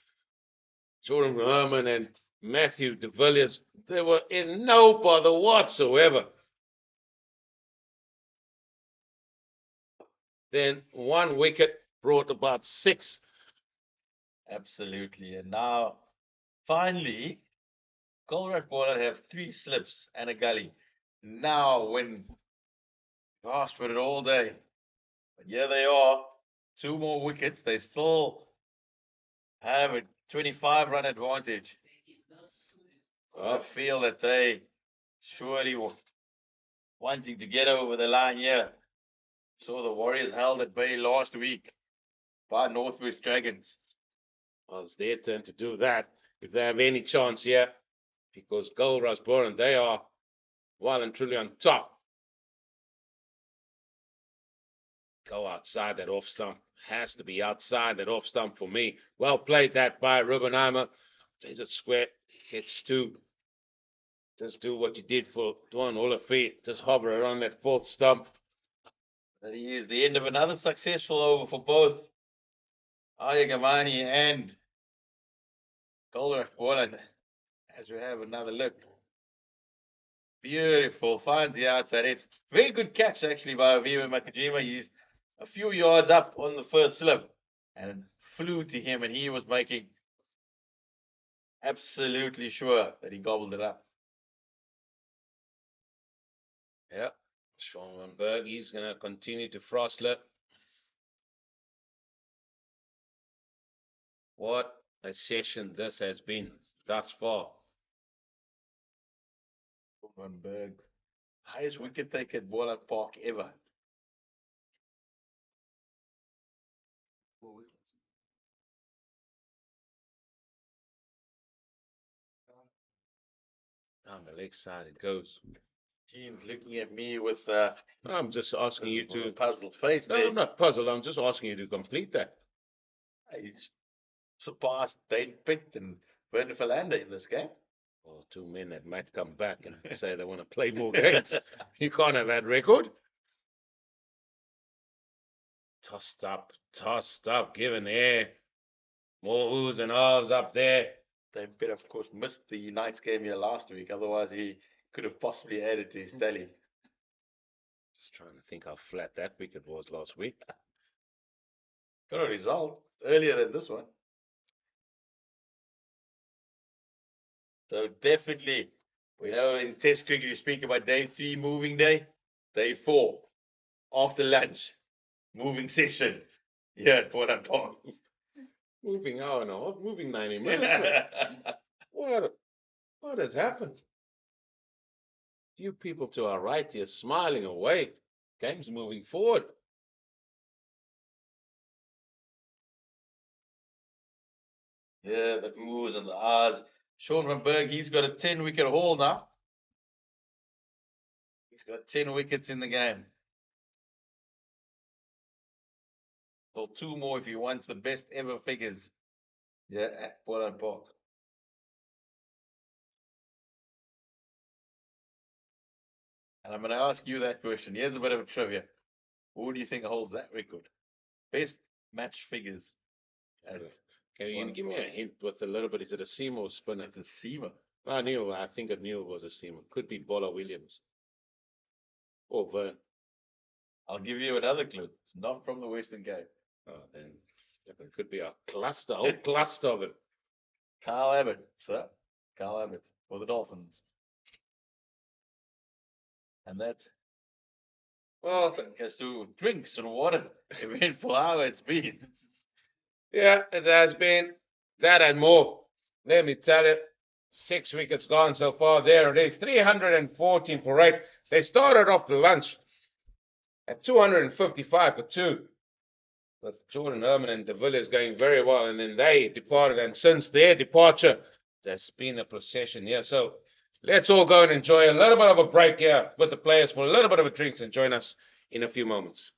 Jordan Herman and Matthew de Villiers, they were in no bother whatsoever. Then one wicket brought about 6. Absolutely. And now, finally, Goldrush Boland have 3 slips and a gully. Now, when you've asked for it all day, but here they are, 2 more wickets. They still have a 25-run advantage. I feel that they surely were wanting to get over the line here. Saw the Warriors held at bay last week by Northwest Dragons. Well, it's their turn to do that if they have any chance here, because Goldrush Boland, they are well and truly on top. Go outside that off stump. Has to be outside that off stump for me. Well played that by Rubenheimer. Plays it square. Gets 2. Just do what you did for Dwan Olafi. Just hover around that 4th stump. That is the end of another successful over for both Ayagamani and Goldrush Boland. As we have another look. Beautiful. Finds the outside edge. Very good catch actually by Aviwe Makajima. He's a few yards up on the first slip and it flew to him, and he was making absolutely sure that he gobbled it up. Yep. Sean Van Berg, he's going to continue to frostlet. What a session this has been thus far. Van Berg, highest wicket taker at Boland Park ever. Down the leg side it goes. Gene's looking at me with I'm just asking you to a puzzled face. No, there. I'm not puzzled. I'm just asking you to complete that. He's surpassed Dane Pitt and Bernard Philander in this game. Well, 2 men that might come back and say they want to play more games. You can't have that record. Tossed up, given air. More oohs and ahs up there. Dane Pitt, of course, missed the Knights game here last week. Otherwise, he could have possibly added to his tally. Just trying to think how flat that wicket was last week. Got a result earlier than this one. So definitely, we know in Test cricket you speak about day 3 moving day, day 4 after lunch moving session here at Boland Park. Moving hour and a half, moving 90 minutes. What has happened? You people to our right here smiling away. Game's moving forward. Yeah, the oohs and the ahs. Sean Van Berg, he's got a 10-wicket haul now. He's got 10 wickets in the game. So 2 more if he wants the best ever figures. Yeah, at Boland Park. And I'm going to ask you that question. Here's a bit of a trivia. Who do you think holds that record? Best match figures. Can you give me a hint with a little bit? Is it a seam or spinner? It's a seamer. I think I knew it was a seamer. Could be Bola Williams or Vern. I'll give you another clue. It's not from the Western Cape. Oh, then it could be a cluster, a whole cluster of it. Carl Abbott, sir. Carl Abbott for the Dolphins. And that gets to drinks and water. Eventful hour it's been. Yeah, it has been that and more. Let me tell you, 6 wickets gone so far. There it is, 314 for 8. They started off the lunch at 255 for 2. With Jordan Herman and De Villiers going very well, and then they departed. And since their departure, there's been a procession here. So let's all go and enjoy a little bit of a break here with the players for a little bit of a drink, and join us in a few moments.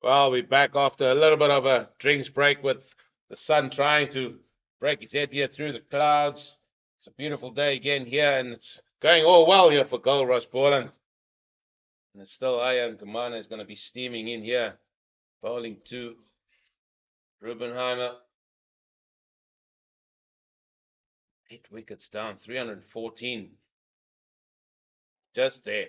Well, we're back after a little bit of a drinks break with the sun trying to break his head here through the clouds. It's a beautiful day again here, and it's going all well here for Goldrush, Boland. And it's still Aya and Kamana is going to be steaming in here. Bowling to Rubenheimer. 8 wickets down, 314. Just there.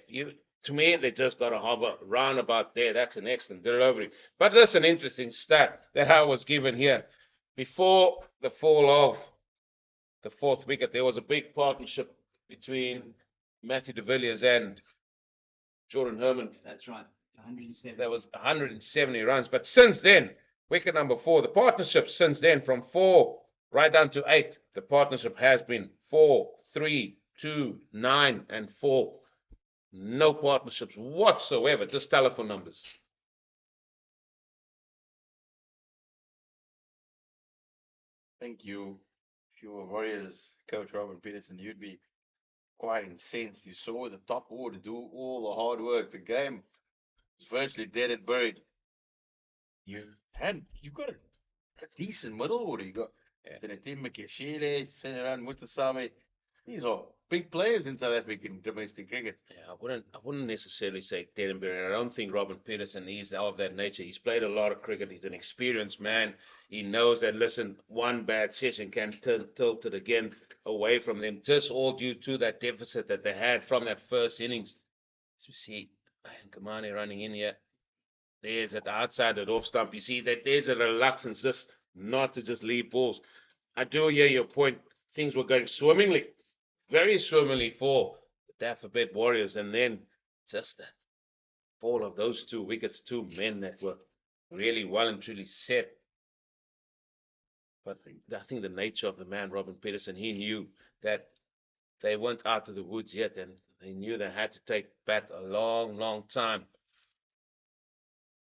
To me, they just got to hover round about there. That's an excellent delivery. But there's an interesting stat that I was given here. Before the fall of the 4th wicket, there was a big partnership between Matthew de Villiers and Jordan Herman. That's right. 170. That was 170 runs. But since then, wicket number 4, the partnership since then from 4 right down to 8, the partnership has been 4, 3, 2, 9, and 4. No partnerships whatsoever, just telephone numbers. Thank you. If you were Warriors coach Robin Peterson, you'd be quite incensed. You saw the top order do all the hard work. The game was virtually dead and buried. You've got a decent middle order. You got Tenetim Makeshile, Senaran Mutasame. These are big players in South African domestic cricket. Yeah, I wouldn't necessarily say dead and buried. I don't think Robin Peterson is of that nature. He's played a lot of cricket. He's an experienced man. He knows that, listen, one bad session can tilt it again away from them, just all due to that deficit that they had from that first innings. As we see Kamani running in here. There's at the outside, that off stump. You see that there's a reluctance just not to just leave balls. I do hear your point. Things were going swimmingly, very swimmingly for the Dafabet Warriors, and then just that fall of those 2 wickets, 2 men that were really well and truly set. But I think the nature of the man, Robin Peterson, he knew that they weren't out of the woods yet, and they knew they had to take bat a long, long time.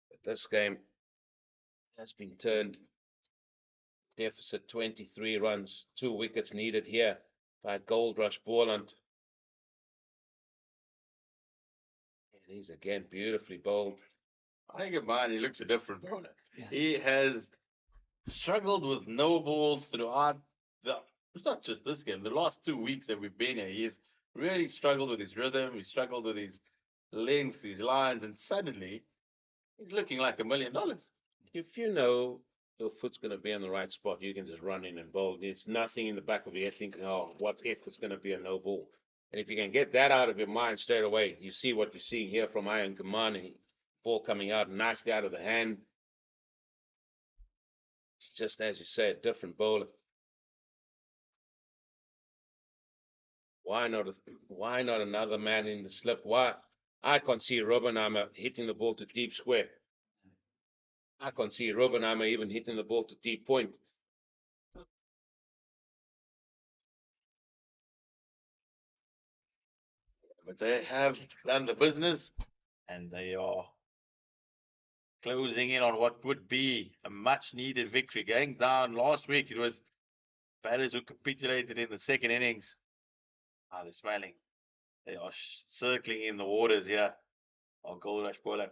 But this game has been turned. Deficit 23 runs, 2 wickets needed here by Goldrush Boland. And he's again beautifully bowled. I think about he looks a different bowler. Yeah. He has struggled with no balls throughout it's not just this game, the last 2 weeks that we've been here. He's really struggled with his rhythm, he struggled with his length, his lines, and suddenly he's looking like $1 million. If you know your foot's going to be in the right spot, you can just run in and bowl. There's nothing in the back of your head thinking, oh, what if it's going to be a no ball? And if you can get that out of your mind straight away, you see what you're seeing here from Ian Kamani. Ball coming out nicely out of the hand. It's just, as you say, a different bowler. Why not another man in the slip? Why? I can't see Robbenheimer hitting the ball to deep square. I can't see Robbenheimer even hitting the ball to deep point. But they have done the business, and they are closing in on what would be a much-needed victory. Going down last week, it was batters who capitulated in the second innings. They're smiling. They are circling in the waters here of Goldrush Boland.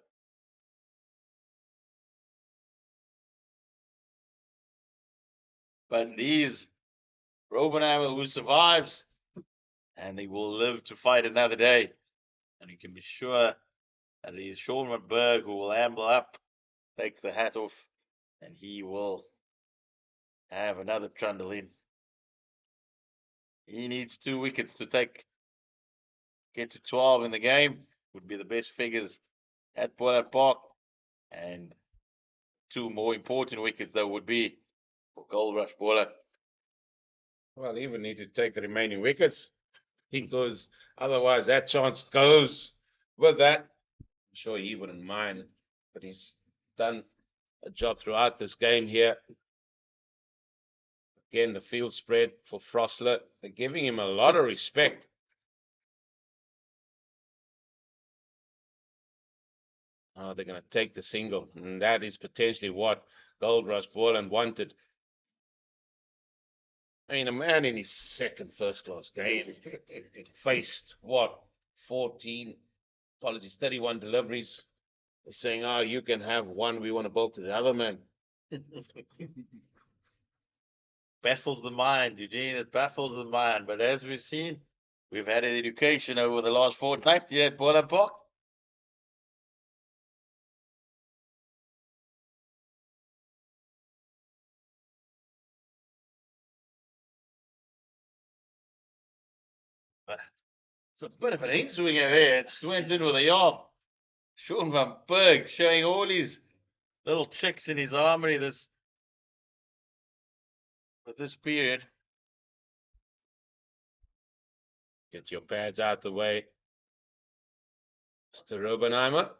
But these Robbenheimer who survives, and they will live to fight another day. And you can be sure that it is Sean McBurg who will amble up, takes the hat off, and he will have another trundle in. He needs 2 wickets to get to 12 in the game. Would be the best figures at Boland Park. And 2 more important wickets, though, would be for Goldrush Boland. Well, he would need to take the remaining wickets, because otherwise that chance goes. With that, I'm sure he wouldn't mind, but he's done a job throughout this game here. Again, the field spread for Frostler. They're giving him a lot of respect. Oh, they're going to take the single, and that is potentially what Goldrush Boland wanted. I mean, a man in his second first-class game faced, 31 deliveries. They're saying, oh, you can have one, we want to bowl to the other man. Baffles the mind, Eugene. It baffles the mind. But as we've seen, we've had an education over the last fortnight here at Boland Park. It's a bit of an in-swinger there. It went in with a yarn. Sean van Berg showing all his little tricks in his armory this period. Get your pads out the way. Mr. Rubenheimer.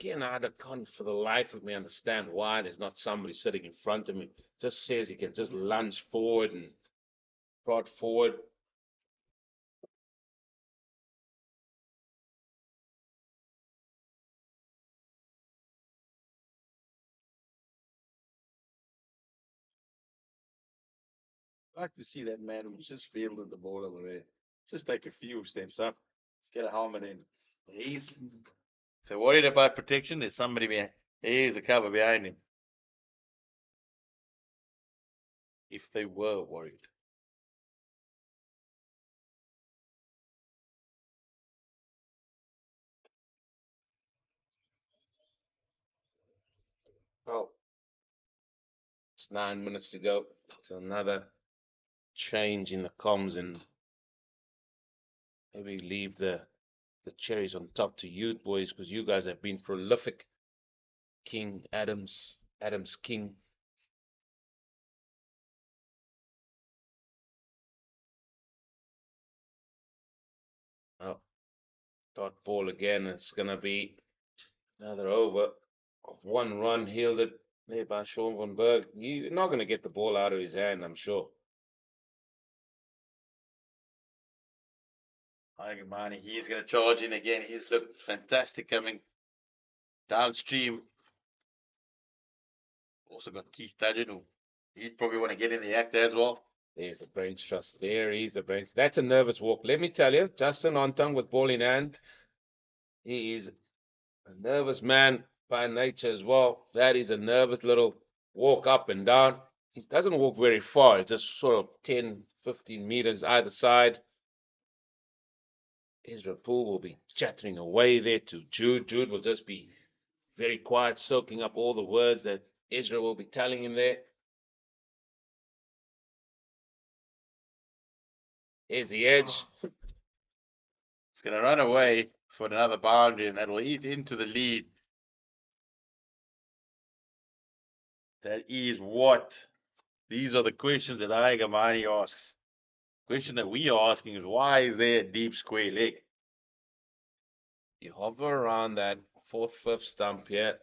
Again, I can't for the life of me understand why there's not somebody sitting in front of me. It just says he can just lunge forward and prod forward. I'd like to see that man who's just fielded the ball over there. Just take a few steps up, get a helmet in. If they're worried about protection, there's somebody behind. There's a cover behind him. If they were worried. Well, it's 9 minutes to go. So another change in the comms and maybe leave the cherries on top to you boys because you guys have been prolific. King, Adams, King. Oh, dot ball again. It's going to be another over of 1 run yielded there by Sean van Berg. You're not going to get the ball out of his hand, I'm sure. Manny, he's going to charge in again. He's looked fantastic coming downstream. Also got Keith Dudgeon, who he'd probably want to get in the act as well. There's the brains trust. There he's the brains. That's a nervous walk. Let me tell you, Justin Ontong with ball in hand. He is a nervous man by nature as well. That is a nervous little walk up and down. He doesn't walk very far. It's just sort of 10, 15 meters either side. Ezra Poole will be chattering away there to Jude. Jude will just be very quiet, soaking up all the words that Ezra will be telling him there. Here's the edge. It's going to run away for another boundary, and that will eat into the lead. That is what. These are the questions that Aigamani asks. The question that we are asking is, why is there a deep square leg? You hover around that 4th, 5th stump here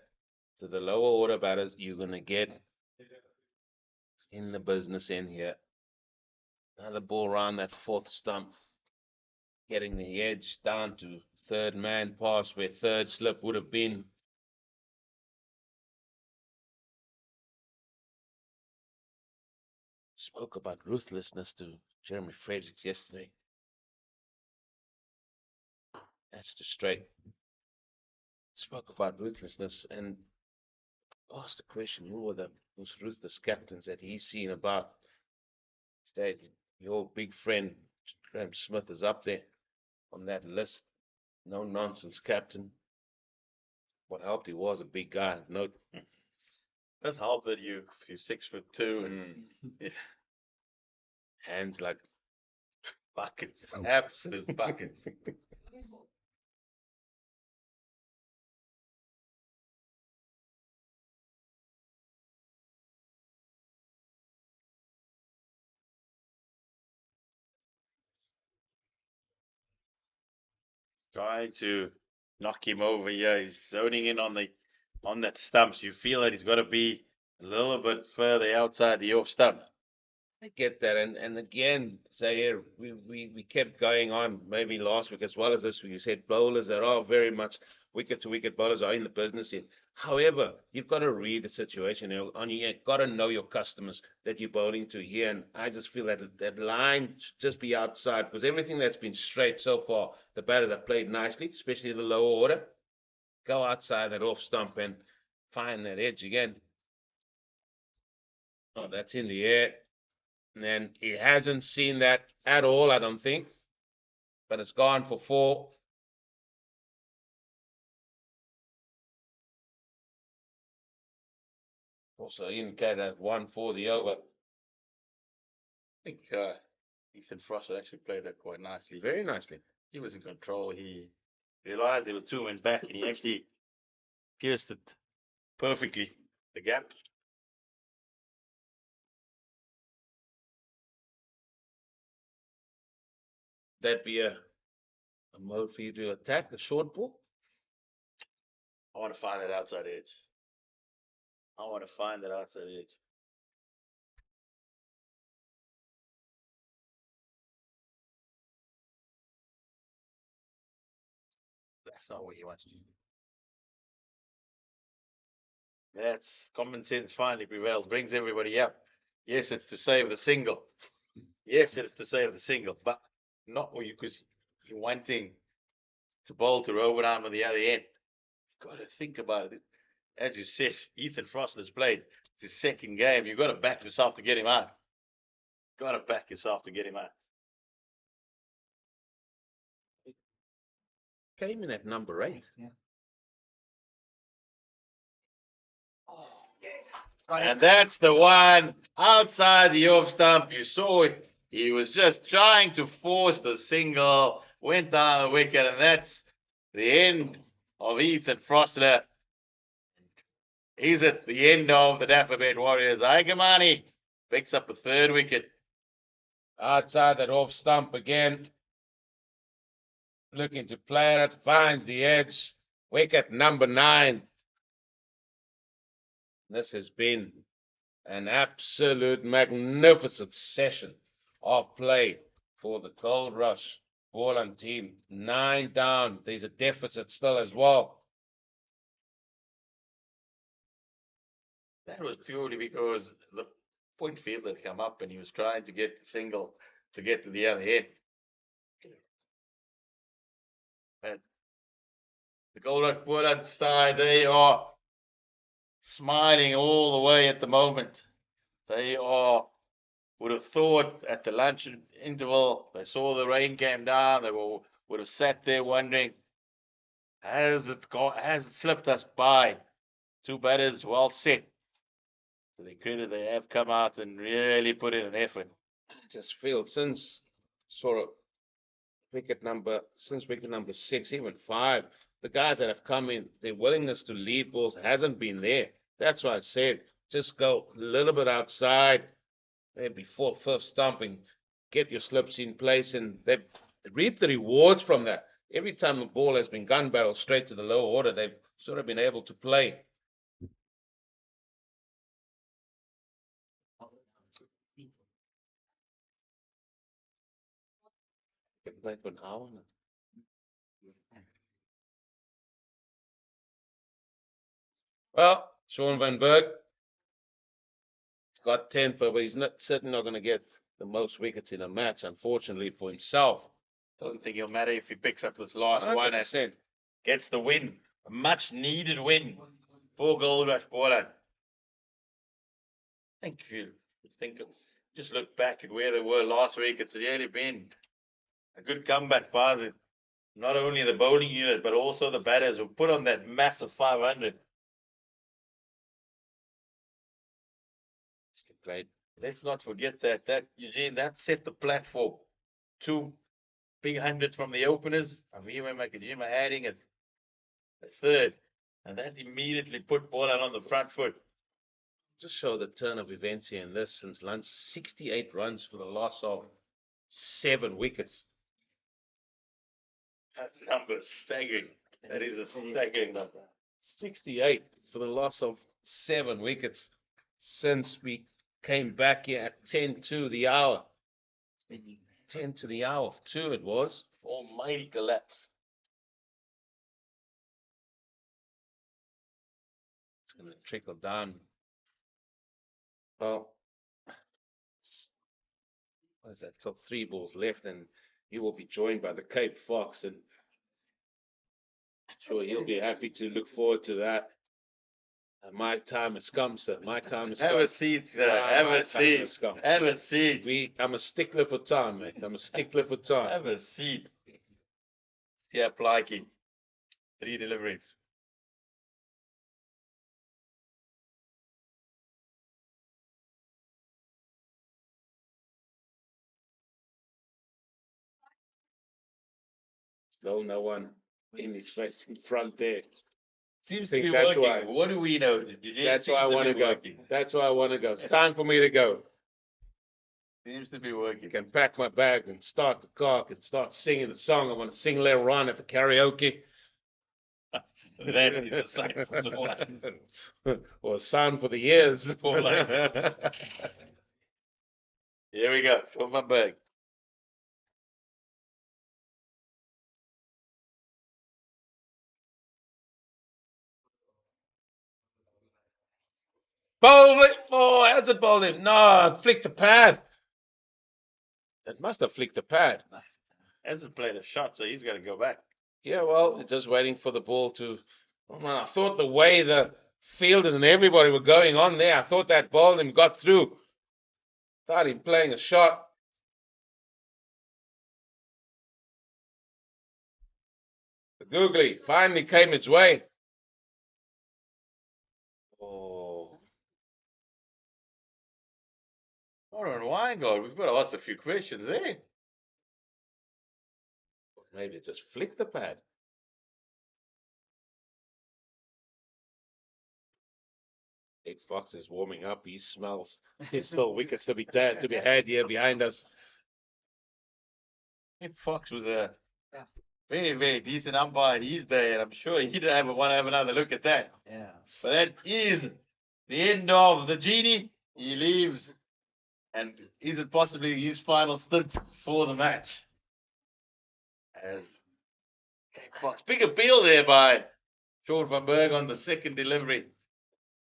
to the lower order batters, you're going to get in the business end here. Another ball around that 4th stump, getting the edge down to 3rd man pass where 3rd slip would have been. Spoke about ruthlessness to Jeremy Fredericks yesterday. That's the straight. Spoke about ruthlessness and asked the question, who were the most ruthless captains that he's seen about? Said, your big friend Graham Smith is up there on that list. No nonsense captain. What helped, he was a big guy. No, Does help that you're 6'2" and hands like buckets, absolute buckets. Trying to knock him over here. He's zoning in on that stumps. You feel that he's got to be a little bit further outside the off stump. I get that, and again, Zaire, we kept going on maybe last week as well as this week. You said bowlers that are very much wicket to wicket bowlers are in the business here. However, you've got to read the situation, and you've got to know your customers that you're bowling to here. And I just feel that that line should just be outside because everything that's been straight so far, the batters have played nicely, especially in the lower order. Go outside that off stump and find that edge again. Oh, that's in the air. And then he hasn't seen that at all, I don't think. But it's gone for 4. Also indicated as 1 for the over. I think Ethan Frost actually played that quite nicely. Very nicely. He was in control. He realized there were 2 men back, and he actually pierced it perfectly, the gap. that be a mode for you to attack the short ball? I want to find that outside edge. I want to find that outside edge. That's not what he wants to do. That's common sense finally prevails, brings everybody up. Yes, it's to save the single. Yes, it's to save the single, but not what you, because you're wanting to bowl to overarm on the other end. You've got to think about it. As you said, Ethan Frost has played. It's his second game. You've got to back yourself to get him out. Got to back yourself to get him out. Came in at number 8. Yeah. And that's the one outside the off stump. You saw it. He was just trying to force the single, went down the wicket, and that's the end of Ethan Frostler. He's at the end of the Dafabet Warriors. Aigamani picks up a 3rd wicket. Outside that off stump again. Looking to play it, finds the edge. Wicket number 9. This has been an absolute magnificent session of play for the Goldrush Boland team. 9 down. There's a deficit still as well. That was purely because the point field had come up and he was trying to get the single to get to the other end. And the Goldrush Boland side, they are smiling all the way at the moment. They would have thought at the lunch interval, they saw the rain came down, they would have sat there wondering, has it slipped us by? 2 batters well set. To their credit, they have come out and really put in an effort. I just feel since wicket number 6, even 5, the guys that have come in, their willingness to leave balls hasn't been there. That's why I said just go a little bit outside, maybe 4th, 5th stumping, get your slips in place, and they reap the rewards from that. Every time the ball has been gun barreled straight to the lower order, they've sort of been able to play. Play for an hour. Well, Sean Van Berg, he's got 10 for, but he's certainly not going to get the most wickets in a match, unfortunately for himself. Doesn't think it'll matter if he picks up this last one and gets the win. A much needed win for Goldrush Boland. Thank you. Just look back at where they were last week. It's really been a good comeback by not only the bowling unit, but also the batters who put on that massive 500. Let's not forget that Eugene, that set the platform. 2 big hundreds from the openers. Avima Makajima adding a 3rd. And that immediately put Boland on the front foot. Just show the turn of events here in this since lunch. 68 runs for the loss of 7 wickets. That number is staggering. That is a staggering number. 68 for the loss of 7 wickets since we came back here at 10 to the hour. 10 to the hour of 2 it was. Almighty collapse. It's going to trickle down. Well, what is that? So 3 balls left, and he will be joined by the Cape Fox, and I'm sure he'll be happy to look forward to that. My time has come, sir. My time has come. Have a seat, sir. Have a seat. Have a seat. I'm a stickler for time, mate. I'm a stickler for time. Have a seat. Yeah, Plakey. 3 deliveries. Still no one in his face in front there. Seems to be working. What do we know? That's why I want to go. That's why I want to go. It's time for me to go. Seems to be I working. can pack my bag and start the car, and start singing the song. I want to sing later on at the karaoke. That is a sight for sore eyes. Or a sound for the ears. More like Here we go. Sean van Berg. Bowled it! Oh, how's it bowled him? No, it flicked the pad. It must have flicked the pad. Hasn't played a shot, so he's got to go back. Yeah, well, it's just waiting for the ball to. Oh man, I thought the way the fielders and everybody were going on there, I thought that ball him got through. Thought him playing a shot. The googly finally came its way. Oh, Warren Weingart, we've got to ask a few questions there. maybe it just flicked the pad. Big Fox is warming up. He smells. There's still wickets to be had here behind us. Nick Fox was a very, very decent umpire in his day, and I'm sure he didn't want to have another look at that. Yeah. But that is the end of the genie. He leaves, and is it possibly his final stint for the match? As Nick Fox, big appeal there by Sean van Berg on the second delivery.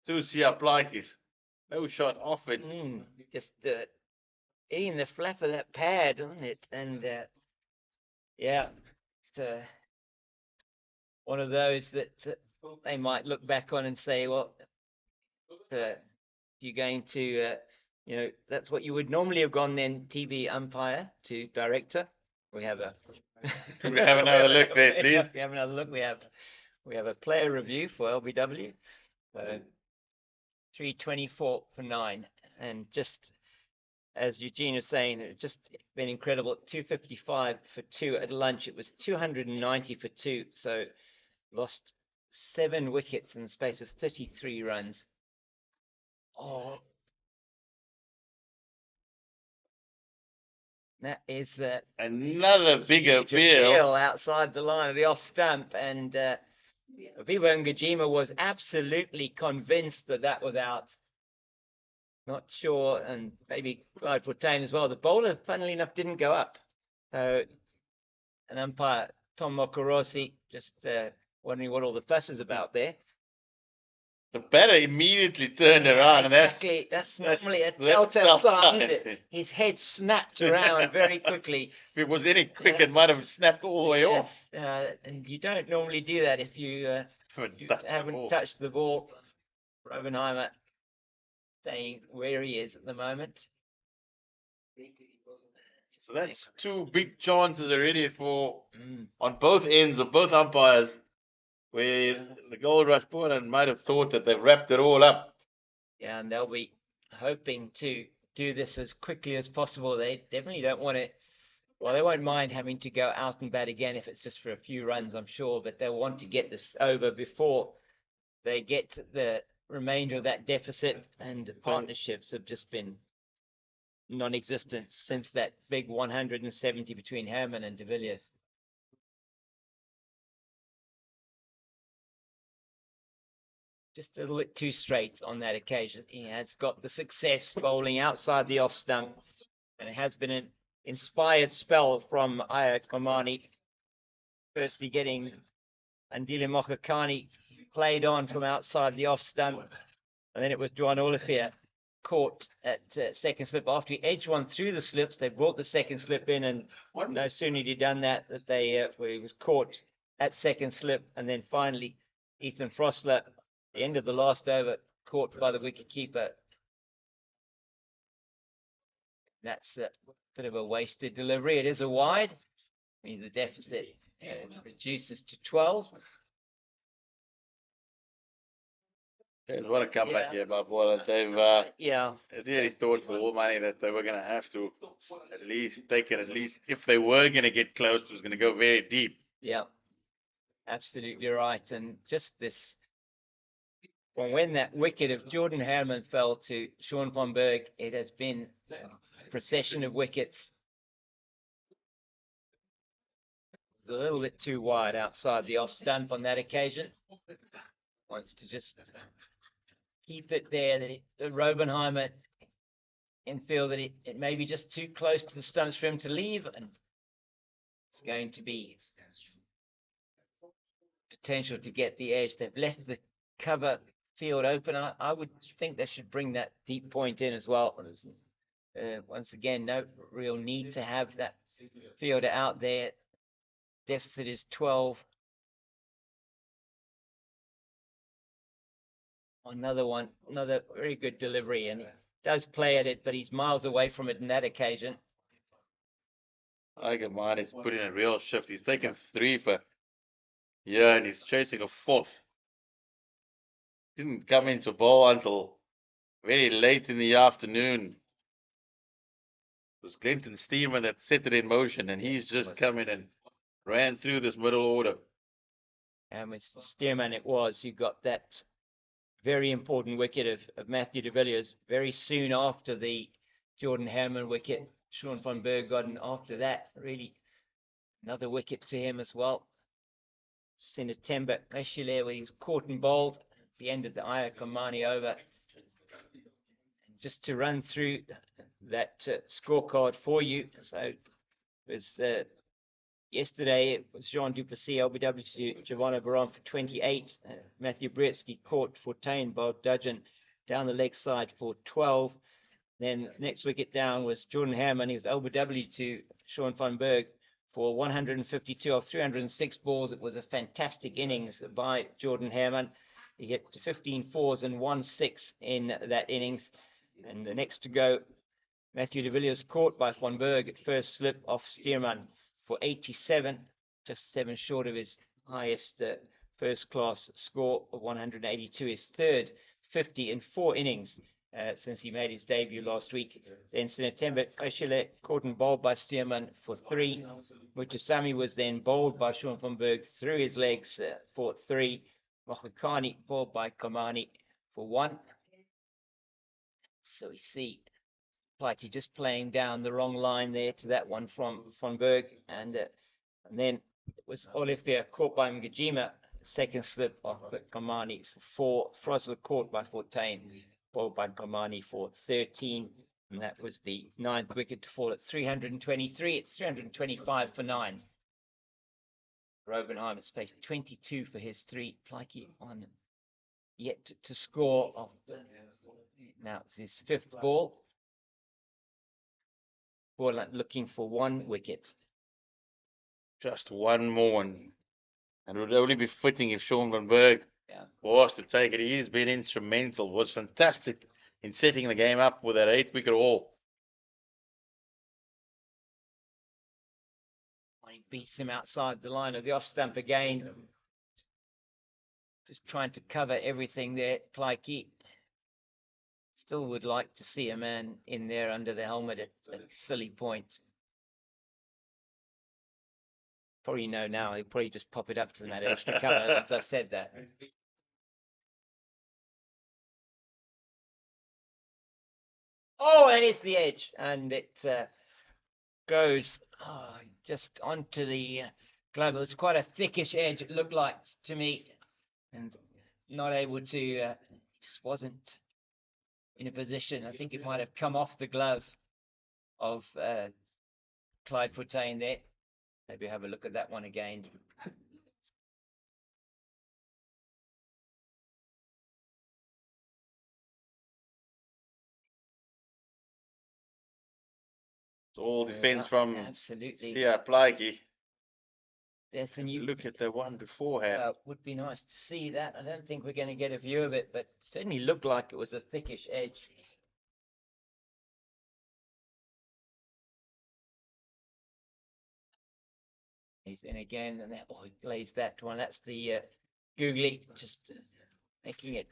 To Siaplaitis. No shot off it. Just eating the flap of that pad, doesn't it? And yeah, it's one of those that they might look back on and say, well, you're going to, that's what you would normally have gone then, TV umpire to director. We have a. We have another look there, please. We have another look. We have a player review for LBW. 324 for 9, and just as Eugene was saying, it's just been incredible. 255 for 2 at lunch. It was 290 for 2, so lost 7 wickets in the space of 33 runs. Oh, that is another big appeal outside the line of the off stump, and Viva Ngajima was absolutely convinced that that was out. Not sure, and maybe Clyde Fortain as well. The bowler, funnily enough, didn't go up. So, an umpire, Tom Mokorosi, just wondering what all the fuss is about there. The batter immediately turned around, exactly. and that's normally a telltale sign, isn't it? His head snapped around very quickly. If it was any quick, it might have snapped all the way off. And you don't normally do that if you haven't touched the ball. Robenheimer staying where he is at the moment. So that's 2 big chances already for on both ends of both umpires, where the Goldrush Boland might have thought that they've wrapped it all up. Yeah, and they'll be hoping to do this as quickly as possible. They definitely don't want to. Well, they won't mind having to go out and bat again if it's just for a few runs, I'm sure, but they'll want to get this over before they get the remainder of that deficit, and the partnerships have just been non-existent since that big 170 between Herman and de Villiers. Just a little bit too straight on that occasion. He has got the success bowling outside the off stump, and it has been an inspired spell from Aya Komani. Firstly getting Andile Mokakani played on from outside the off stump, and then it was Dwan Olivier caught at second slip. After he edged one through the slips, they brought the second slip in, and no sooner had he done that, he was caught at second slip, and then finally Ethan Frosler, the end of the last over, caught by the wicketkeeper. That's a bit of a wasted delivery. It is a wide. I mean, the deficit reduces to 12. What a comeback here by Boland. They've really thought for all money that they were going to have to at least take it, if they were going to get close, it was going to go very deep. Yeah, absolutely right. And just this, well, when that wicket of Jordan Herman fell to Sean van Berg, it has been procession of wickets. A little bit too wide outside the off stump on that occasion. Wants to just keep it there. That the Robenheimer and feel that it may be just too close to the stumps for him to leave, and it's going to be potential to get the edge. They've left the cover field open. I would think they should bring that deep point in as well. Once again, no real need to have that fielder out there. Deficit is 12. Another very good delivery, and he does play at it, but he's miles away from it in that occasion. Like mine, he's put in a real shift. He's taken 3 for and he's chasing a 4th. Didn't come into ball until very late in the afternoon. It was Clinton Stearman that set it in motion, and he's just come in and ran through this middle order. And with Stearman, it was. You got that very important wicket of Matthew de Villiers very soon after the Jordan Herman wicket. Sean van Berg got in after that. Really, another wicket to him as well. Sinetemba Eshile, where he was caught and bowled at the end of the Aya Kamani over. And just to run through that scorecard for you. So it was yesterday, it was Jean Duplessis, LBW to Giovanna Baron for 28. Matthew Bretsky caught 14. Bob Dudgeon down the leg side for 12. Then next wicket down was Jordan Hammond. He was LBW to Sean van Berg for 152 of 306 balls. It was a fantastic innings by Jordan Hammond. He hit 15 fours and 1 6 in that innings. And the next to go, Matthew de Villiers caught by van Berg at first slip off Stearman for 87, just 7 short of his highest first class score of 182, his third 50 in 4 innings since he made his debut last week. Then Sinetemba Eshile caught and bowled by Stearman for 3. Muchasami was then bowled by Sean van Berg through his legs for 3. Mokhikani bowled by Kamani for 1. So we see like he's just playing down the wrong line there to that one from van Berg, and then it was Olivier caught by Mgijima, second slip of Kamani for 4. Frosler caught by 14, bowled by Kamani for 13, and that was the 9th wicket to fall at 323. It's 325 for 9. Robenheim has faced 22 for his 3. Plaiki on yet to score. Now it's his 5th ball. Boland looking for 1 wicket. Just one more, and it would only be fitting if Sean van Berg was to take it. He's been instrumental, was fantastic in setting the game up with that 8-wicket haul. He beats him outside the line of the off stump again. Just trying to cover everything there. Plaiki still would like to see a man in there under the helmet at silly point. Probably know now, he'll probably just pop it up to that extra cover once I've said that. Oh, and it's the edge, and it goes just onto the glove. It was quite a thickish edge, it looked like to me, and not able to, just wasn't in a position. I think it might have come off the glove of Clyde Fontaine there. Maybe have a look at that one again. It's all defense from absolutely. Plaiki. There's a new Look at the one beforehand. would be nice to see that. I don't think we're going to get a view of it, but it certainly looked like it was a thickish edge. He's in again, and he plays that one. That's the googly, just making it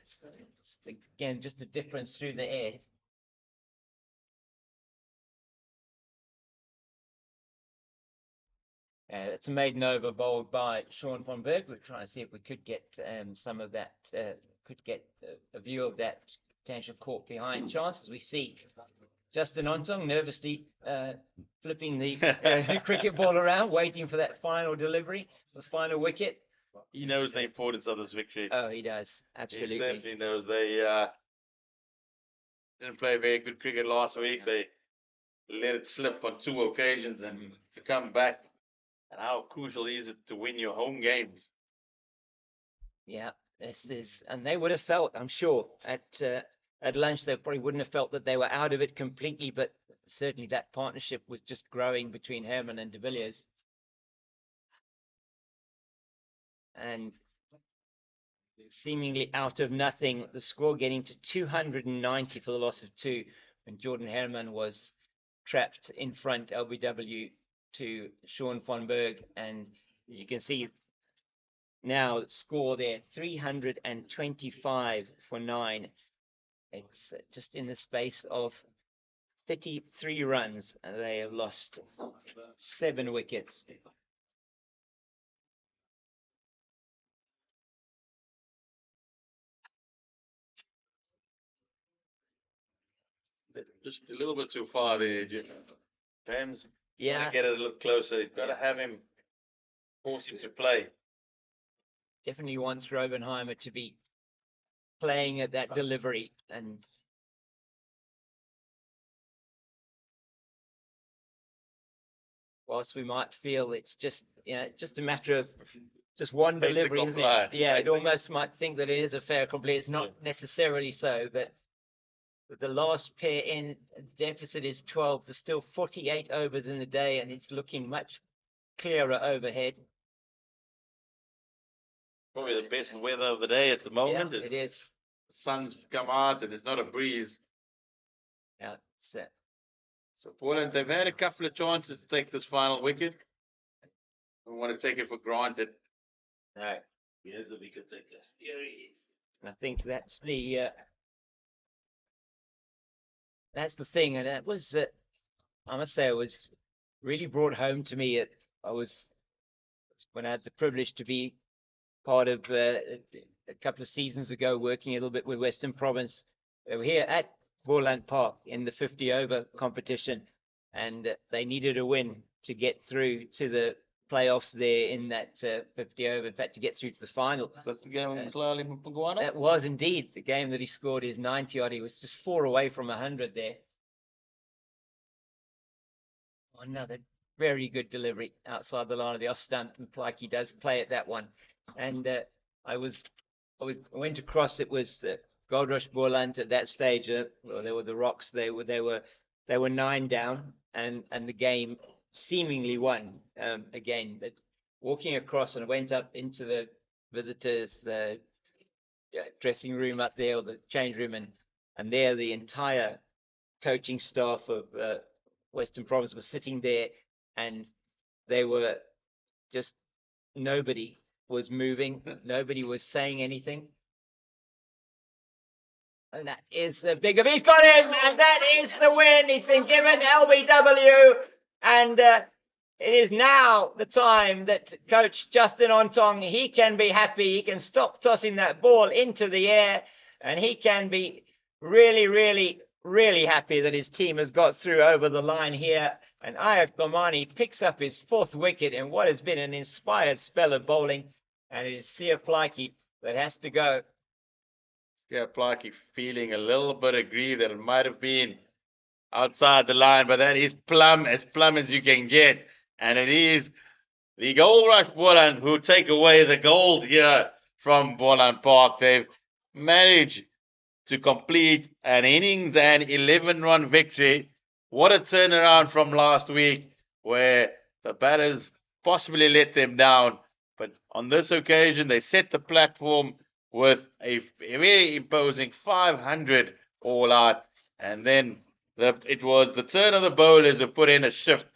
just a difference through the air. It's a maiden over bowled by Sean van Berg. We're trying to see if we could get some of that, could get a view of that potential caught behind chance as we see Justin Ontong nervously flipping the cricket ball around, waiting for that final delivery, the final wicket. He knows the importance of this victory. Oh, he does. He Absolutely. certainly knows. They didn't play very good cricket last week. They let it slip on 2 occasions, and to come back, and how crucial is it to win your home games? Yeah, this is, and they would have felt, I'm sure, at lunch, they probably wouldn't have felt that they were out of it completely, but certainly that partnership was just growing between Herman and de Villiers. And seemingly out of nothing, the score getting to 290 for the loss of 2, when Jordan Herman was trapped in front, LBW to Sean von Berg, and you can see now the score there, 325 for 9. It's just in the space of 33 runs, and they have lost 7 wickets. Just a little bit too far there, James. Yeah, Gotta get it a little closer. He's got to have him, force him to play. definitely wants Robenheimer to be playing at that delivery, and whilst we might feel it's just, just a matter of just one Fait delivery, isn't accompli. it? Yeah, it almost might think that it is a fait accompli. It's not necessarily so, but with the last pair in, deficit is 12. There's still 48 overs in the day, and it's looking much clearer overhead. Probably the best weather of the day at the moment. Yeah, it is. The sun's come out and it's not a breeze. Yeah, So Boland, they've had a couple of chances to take this final wicket. I don't want to take it for granted. no. Here's the wicket taker. Here he is. I think that's the thing, and it was, I must say, it was really brought home to me. When I had the privilege to be part of a couple of seasons ago, working a little bit with Western Province. They were here at Boland Park in the 50-over competition, and they needed a win to get through to the playoffs there in that 50 over. In fact, to get through to the final. Is that the game with Clowley Mpungwana? That was indeed the game that he scored his 90 odd. He was just 4 away from 100 there. Another very good delivery outside the line of the off stump, and Pikey does play at that one. And I went across. It was Goldrush Boland at that stage. Well, there were the Rocks. They were 9 down, and the game seemingly won again. But walking across, and I went up into the visitors' dressing room up there, or the change room, and there the entire coaching staff of Western Province was sitting there, and they were just, nobody was moving, nobody was saying anything. And that is a big of, he's got him, and that is the win. He's been given LBW, and it is now the time that Coach Justin Ontong, he can be happy. He can stop tossing that ball into the air, and he can be really, really, really happy that his team has got through over the line here. And Ayat Bomani picks up his 4th wicket in what has been an inspired spell of bowling, and it is Sia Plaiki that has to go. Yeah, Plaiki feeling a little bit aggrieved that it might have been outside the line, but that is plumb as you can get. And it is the Goldrush Boland who take away the gold here from Boland Park. They've managed to complete an innings and 11-run victory. What a turnaround from last week, where the batters possibly let them down. But on this occasion, they set the platform with a very imposing 500 all out. And then it was the turn of the bowlers who put in a shift.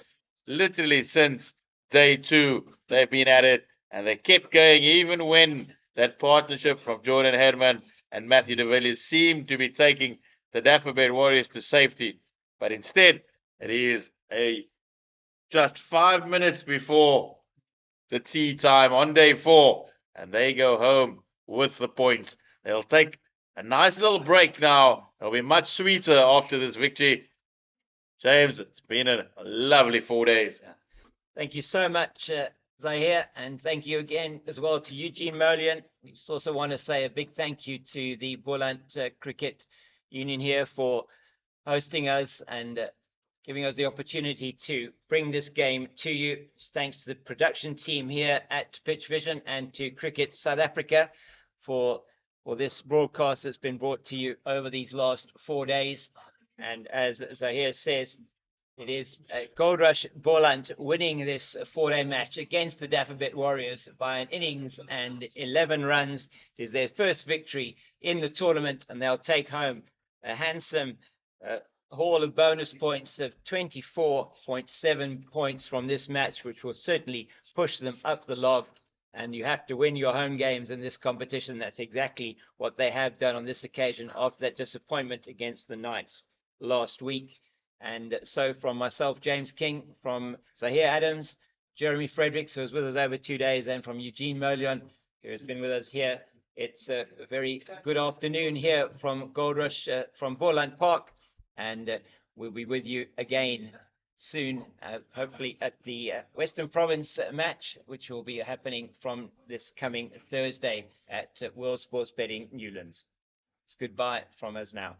Literally since day 2, they've been at it, and they kept going even when that partnership from Jordan Herman and Matthew de Villiers seemed to be taking the Dafabet Warriors to safety. But instead, it is just 5 minutes before the tea time on day 4, and they go home with the points. They'll take a nice little break now. It'll be much sweeter after this victory. James, it's been a lovely 4 days. Thank you so much, Zahir, and thank you again as well to Eugene Molian. We just also want to say a big thank you to the Boland Cricket Union here for hosting us and giving us the opportunity to bring this game to you. Thanks to the production team here at Pitch Vision and to Cricket South Africa for this broadcast that's been brought to you over these last 4 days. And as Zahir says, it is Goldrush Boland winning this 4-day match against the Dafabet Warriors by an innings and 11 runs. It is their first victory in the tournament, and they'll take home a handsome haul of bonus points of 24.7 points from this match, which will certainly push them up the log. And you have to win your home games in this competition. That's exactly what they have done on this occasion after that disappointment against the Knights last week. And so from myself, James King, from Zahir Adams, Jeremy Fredericks, who was with us over 2 days, and from Eugene Molian, who has been with us here, it's a very good afternoon here from Goldrush, from Boland Park. And we'll be with you again soon, hopefully at the Western Province match, which will be happening from this coming Thursday at World Sports Betting Newlands. It's goodbye from us now.